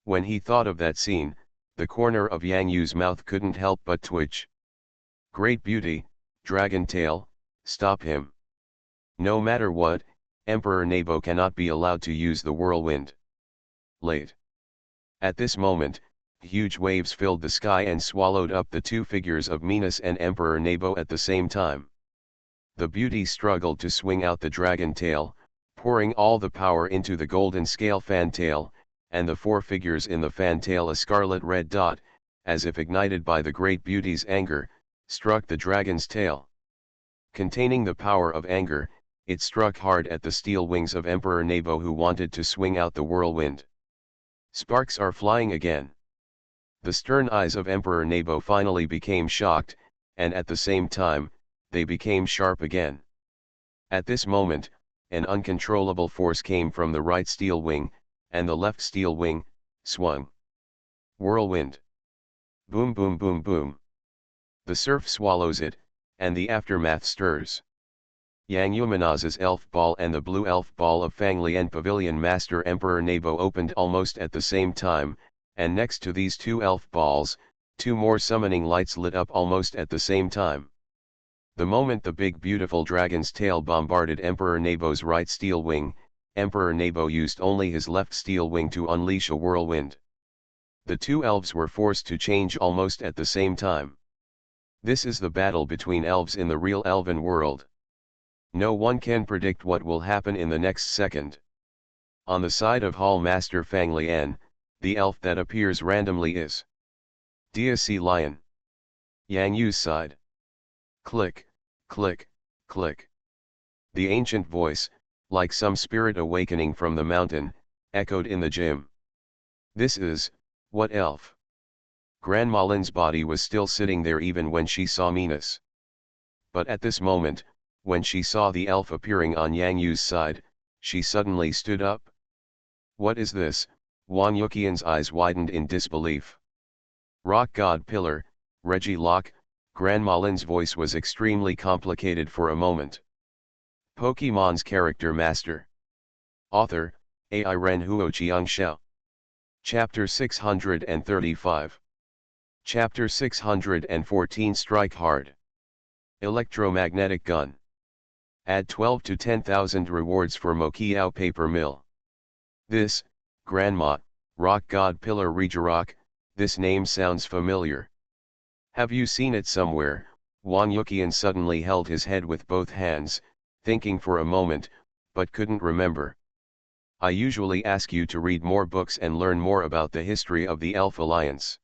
When he thought of that scene, the corner of Yang Yu's mouth couldn't help but twitch. Great beauty, Dragon Tail, stop him. No matter what, Emperor Nebo cannot be allowed to use the whirlwind. Late. At this moment, huge waves filled the sky and swallowed up the two figures of Minas and Emperor Nebo at the same time. The beauty struggled to swing out the dragon tail, pouring all the power into the golden scale fantail, and the four figures in the fantail, a scarlet red dot, as if ignited by the great beauty's anger, struck the dragon's tail. Containing the power of anger, it struck hard at the steel wings of Emperor Nebo, who wanted to swing out the whirlwind. Sparks are flying again. The stern eyes of Emperor Nebo finally became shocked, and at the same time, they became sharp again. At this moment, an uncontrollable force came from the right steel wing, and the left steel wing swung. Whirlwind. Boom boom boom boom. The surf swallows it, and the aftermath stirs. Yang Yumanaz's elf ball and the blue elf ball of Fanglian Pavilion Master Emperor Nebo opened almost at the same time, and next to these two elf balls, two more summoning lights lit up almost at the same time. The moment the big beautiful dragon's tail bombarded Emperor Nebo's right steel wing, Emperor Nebo used only his left steel wing to unleash a whirlwind. The two elves were forced to change almost at the same time. This is the battle between elves in the real elven world. No one can predict what will happen in the next second. On the side of Hall Master Fanglian, the elf that appears randomly is Dia Sea Lion. Yang Yu's side. Click, click, click. The ancient voice, like some spirit awakening from the mountain, echoed in the gym. This is, what elf? Grandma Lin's body was still sitting there even when she saw Minas. But at this moment, when she saw the elf appearing on Yang Yu's side, she suddenly stood up. What is this? Wang Yuqian's eyes widened in disbelief. Rock God Pillar, Reggie Locke, Grandma Lin's voice was extremely complicated for a moment. Pokemon's Character Master. Author, AI Ren Huo Qiangxiao. Chapter 635. Chapter 614 Strike Hard. Electromagnetic Gun. Add 12 to 10,000 rewards for Mokiao Paper Mill. This, Grandma, Rock God Pillar Regirock, this name sounds familiar. Have you seen it somewhere? Wang Yuqian suddenly held his head with both hands, thinking for a moment, but couldn't remember. I usually ask you to read more books and learn more about the history of the Elf Alliance.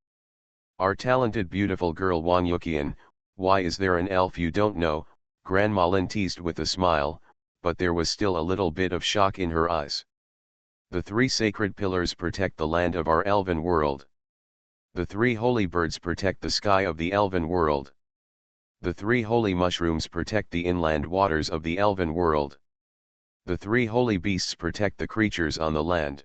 Our talented beautiful girl Wang Yuqian, why is there an elf you don't know? Grandma Lin teased with a smile, but there was still a little bit of shock in her eyes. The three sacred pillars protect the land of our elven world. The three holy birds protect the sky of the elven world. The three holy mushrooms protect the inland waters of the elven world. The three holy beasts protect the creatures on the land.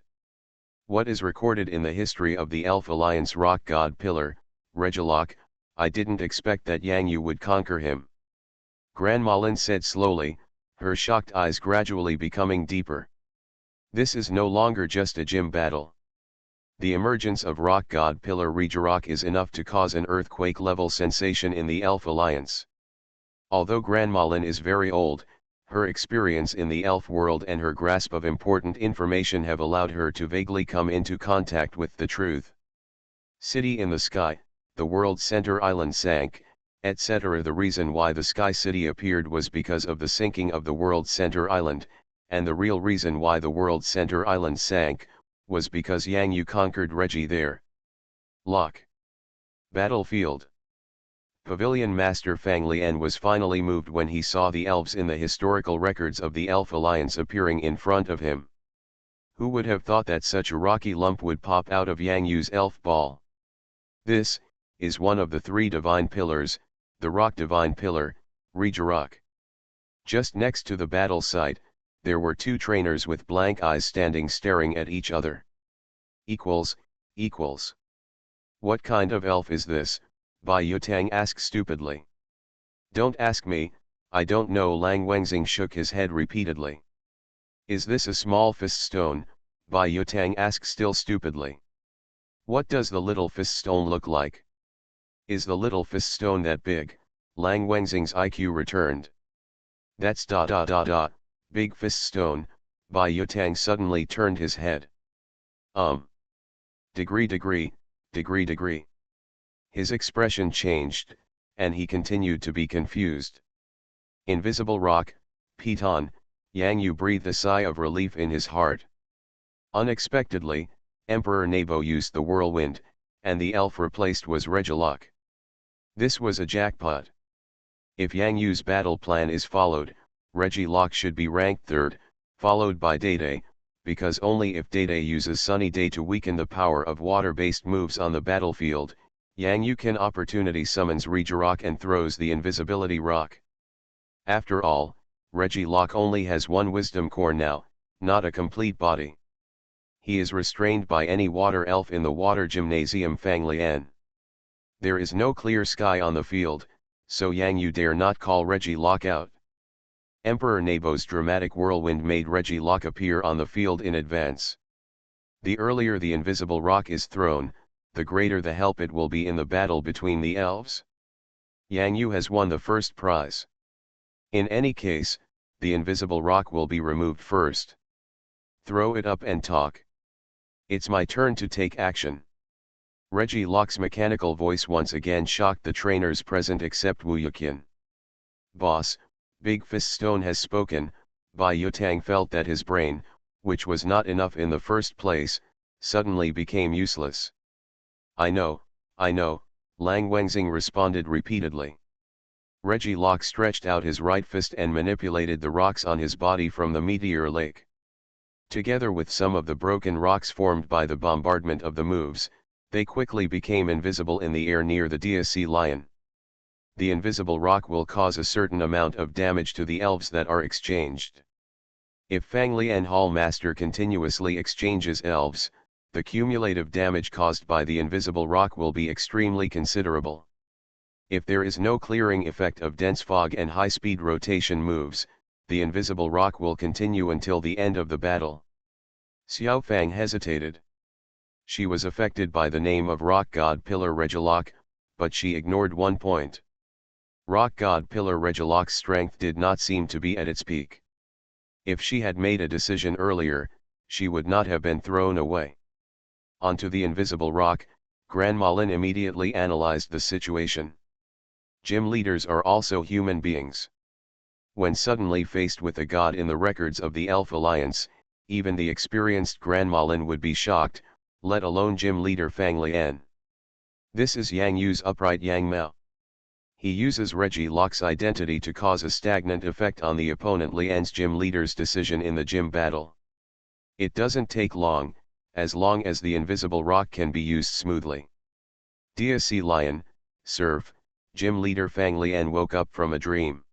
What is recorded in the history of the Elf Alliance? Rock God Pillar, Regilock, I didn't expect that Yang Yu would conquer him. Grandma Lin said slowly, her shocked eyes gradually becoming deeper. This is no longer just a gym battle. The emergence of Rock God Pillar Regirock is enough to cause an earthquake-level sensation in the Elf Alliance. Although Grandma Lin is very old, Her experience in the elf world and her grasp of important information have allowed her to vaguely come into contact with the truth. City in the sky, the world's center island sank, etc. The reason why the Sky City appeared was because of the sinking of the world's center island, and the real reason why the world's center island sank, was because Yang Yu conquered Reggie there. Lock. Battlefield. Pavilion Master Fang Lian was finally moved when he saw the elves in the historical records of the Elf Alliance appearing in front of him. Who would have thought that such a rocky lump would pop out of Yang Yu's elf ball? This is one of the three divine pillars, the rock divine pillar, Regirock. Just next to the battle site, there were two trainers with blank eyes standing staring at each other. Equals. What kind of elf is this? Bai Yutang asked stupidly. Don't ask me, I don't know. Lang Wengxing shook his head repeatedly. Is this a small fist stone? Bai Yutang asked still stupidly. What does the little fist stone look like? Is the little fist stone that big? Lang Wengxing's IQ returned. That's ... big fist stone. Bai Yutang suddenly turned his head. Degree. His expression changed, and he continued to be confused. Invisible rock, Piton. Yang Yu breathed a sigh of relief in his heart. Unexpectedly, Emperor Nebo used the whirlwind, and the elf replaced was Regilock. This was a jackpot. If Yang Yu's battle plan is followed, Regilock should be ranked third, followed by Dede, because only if Dede uses Sunny Day to weaken the power of water-based moves on the battlefield, Yang Yu can opportunity summons Regirock and throws the invisibility rock. After all, Regilock only has one wisdom core now, not a complete body. He is restrained by any water elf in the water gymnasium Fang Lian. There is no clear sky on the field, so Yang Yu dare not call Regilock out. Emperor Nebo's dramatic whirlwind made Regilock appear on the field in advance. The earlier the invisible rock is thrown, the greater the help it will be in the battle between the elves. Yang Yu has won the first prize. In any case, the invisible rock will be removed first. Throw it up and talk. It's my turn to take action. Regilock's mechanical voice once again shocked the trainers present except Wu Yuqian. Boss, Big Fist Stone has spoken. Bai Yutang felt that his brain, which was not enough in the first place, suddenly became useless. I know, Lang Wengxing responded repeatedly. Regilock stretched out his right fist and manipulated the rocks on his body from the meteor lake. Together with some of the broken rocks formed by the bombardment of the moves, they quickly became invisible in the air near the DSC lion. The invisible rock will cause a certain amount of damage to the elves that are exchanged. If Fang Lian Hall Master continuously exchanges elves, the cumulative damage caused by the invisible rock will be extremely considerable. If there is no clearing effect of dense fog and high-speed rotation moves, the invisible rock will continue until the end of the battle. Xiao Fang hesitated. She was affected by the name of Rock God Pillar Regilock, but she ignored one point. Rock God Pillar Regilock's strength did not seem to be at its peak. If she had made a decision earlier, she would not have been thrown away. Onto the invisible rock, Gran Malin immediately analyzed the situation. Gym leaders are also human beings. When suddenly faced with a god in the records of the Elf Alliance, even the experienced Gran Malin would be shocked, let alone gym leader Fang Lian. This is Yang Yu's upright Yang Mao. He uses Regilock's identity to cause a stagnant effect on the opponent Lian's gym leader's decision in the gym battle. It doesn't take long as the invisible rock can be used smoothly. DSC Lion, serve, gym leader Fang Lian woke up from a dream.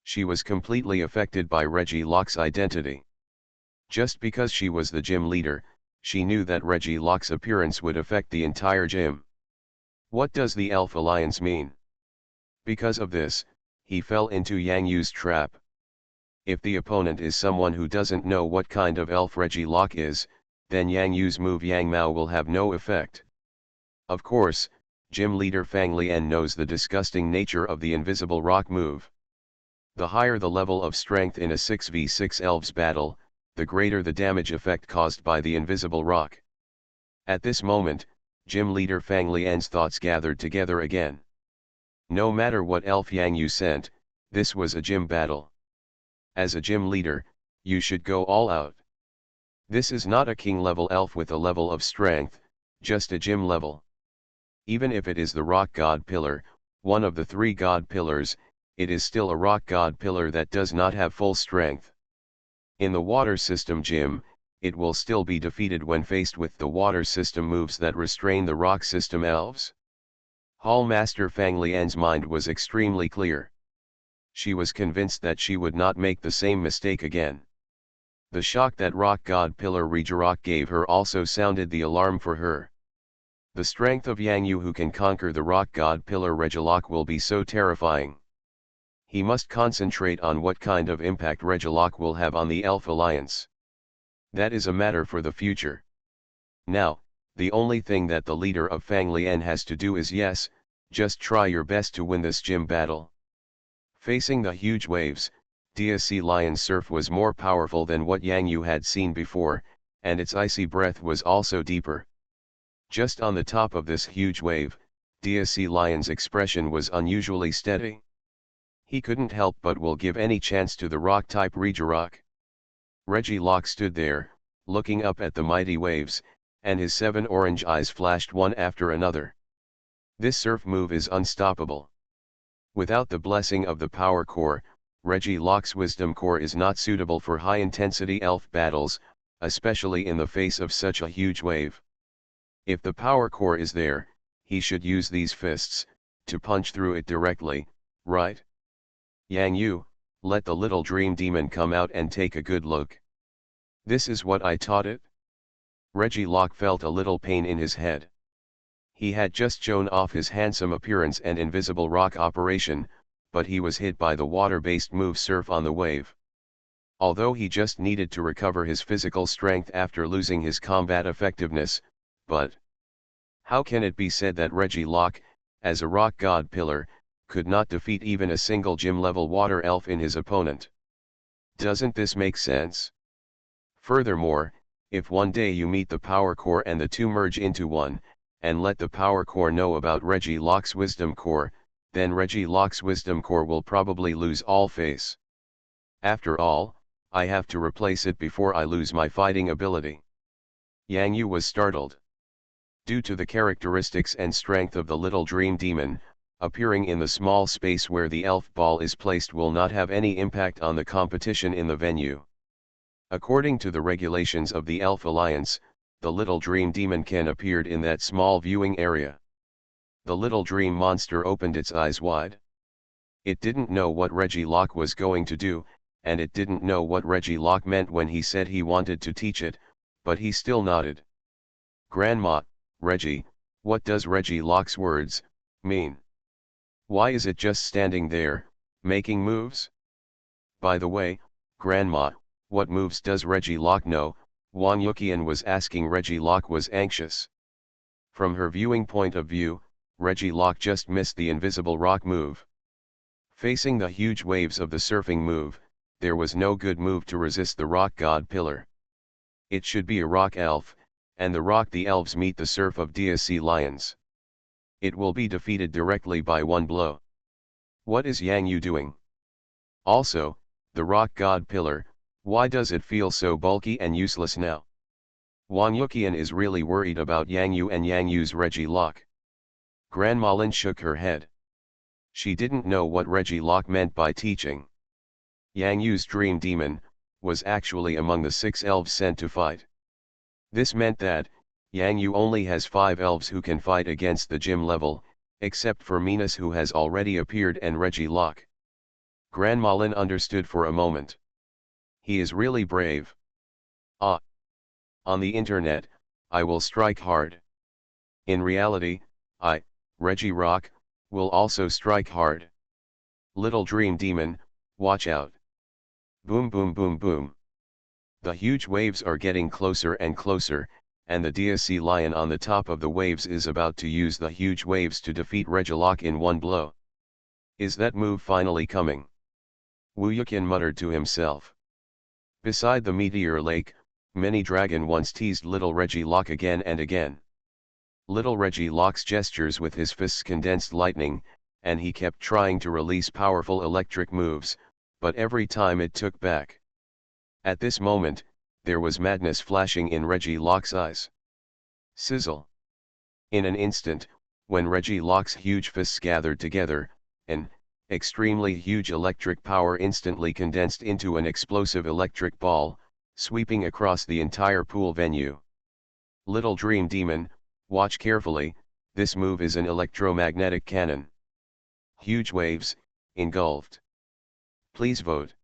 She was completely affected by Regilock's identity. Just because she was the gym leader, she knew that Regilock's appearance would affect the entire gym. What does the Elf Alliance mean? Because of this, he fell into Yang Yu's trap. If the opponent is someone who doesn't know what kind of elf Regilock is, then Yang Yu's move Yang Mao will have no effect. Of course, gym leader Fang Lian knows the disgusting nature of the invisible rock move. The higher the level of strength in a 6v6 elves battle, the greater the damage effect caused by the invisible rock. At this moment, gym leader Fang Lian's thoughts gathered together again. No matter what elf Yang Yu sent, this was a gym battle. As a gym leader, you should go all out. This is not a king level elf with a level of strength, just a gym level. Even if it is the rock god pillar, one of the 3 god pillars, it is still a rock god pillar that does not have full strength. In the water system gym, it will still be defeated when faced with the water system moves that restrain the rock system elves. Hall Master Fang Lian's mind was extremely clear. She was convinced that she would not make the same mistake again. The shock that rock god pillar Regirock gave her also sounded the alarm for her. The strength of Yang Yu who can conquer the rock god pillar Regirock will be so terrifying. He must concentrate on what kind of impact Regirock will have on the Elf Alliance. That is a matter for the future. Now, the only thing that the leader of Fang Lian has to do is just try your best to win this gym battle. Facing the huge waves, DSC Lion's surf was more powerful than what Yang Yu had seen before, and its icy breath was also deeper. Just on the top of this huge wave, DSC Lion's expression was unusually steady. He couldn't help but will give any chance to the rock-type Regirock. Regirock stood there, looking up at the mighty waves, and his 7 orange eyes flashed one after another. This surf move is unstoppable. Without the blessing of the power core, Regirock's wisdom core is not suitable for high-intensity elf battles, especially in the face of such a huge wave. If the power core is there, he should use these fists, to punch through it directly, right? Yang Yu, let the little dream demon come out and take a good look. This is what I taught it? Regirock felt a little pain in his head. He had just shown off his handsome appearance and invisible rock operation, but he was hit by the water-based move surf on the wave. Although he just needed to recover his physical strength after losing his combat effectiveness, but how can it be said that Regirock, as a rock god pillar, could not defeat even a single gym-level water elf in his opponent? Doesn't this make sense? Furthermore, if one day you meet the power core and the two merge into one, and let the power core know about Regirock's wisdom core, then Regirock's wisdom core will probably lose all face. After all, I have to replace it before I lose my fighting ability. Yang Yu was startled. Due to the characteristics and strength of the little dream demon, appearing in the small space where the elf ball is placed will not have any impact on the competition in the venue. According to the regulations of the Elf Alliance, the little dream demon can appear in that small viewing area. The little dream monster opened its eyes wide. It didn't know what Regirock was going to do, and it didn't know what Regirock meant when he said he wanted to teach it, but he still nodded. Grandma, Reggie, what does Regirock's words mean? Why is it just standing there, making moves? By the way, Grandma, what moves does Regirock know? Wang Yuqian was asking. Regirock was anxious. From her viewing point of view, Regirock just missed the invisible rock move. Facing the huge waves of the surfing move, there was no good move to resist the rock god pillar. It should be a rock elf, and the elves meet the surf of DSC lions. It will be defeated directly by one blow. What is Yang Yu doing? Also, the rock god pillar, why does it feel so bulky and useless now? Wang Yuqian is really worried about Yang Yu and Yang Yu's Regirock. Grandma Lin shook her head. She didn't know what Regirock meant by teaching. Yang Yu's dream demon was actually among the 6 elves sent to fight. This meant that Yang Yu only has 5 elves who can fight against the gym level, except for Minas who has already appeared and Regirock. Grandma Lin understood for a moment. He is really brave. Ah. On the internet, I will strike hard. In reality, Regirock, will also strike hard. Little dream demon, watch out. Boom boom boom boom. The huge waves are getting closer and closer, and the DSC lion on the top of the waves is about to use the huge waves to defeat Regirock in one blow. Is that move finally coming? Wuyukin muttered to himself. Beside the meteor lake, Mini Dragon once teased little Reggie Locke again and again. Little Reggie Locke's gestures with his fists condensed lightning, and he kept trying to release powerful electric moves, but every time it took back. At this moment, there was madness flashing in Reggie Locke's eyes. Sizzle. In an instant, when Reggie Locke's huge fists gathered together, an extremely huge electric power instantly condensed into an explosive electric ball, sweeping across the entire pool venue. Little Dream Demon, watch carefully, this move is an electromagnetic cannon. Huge waves, engulfed. Please vote.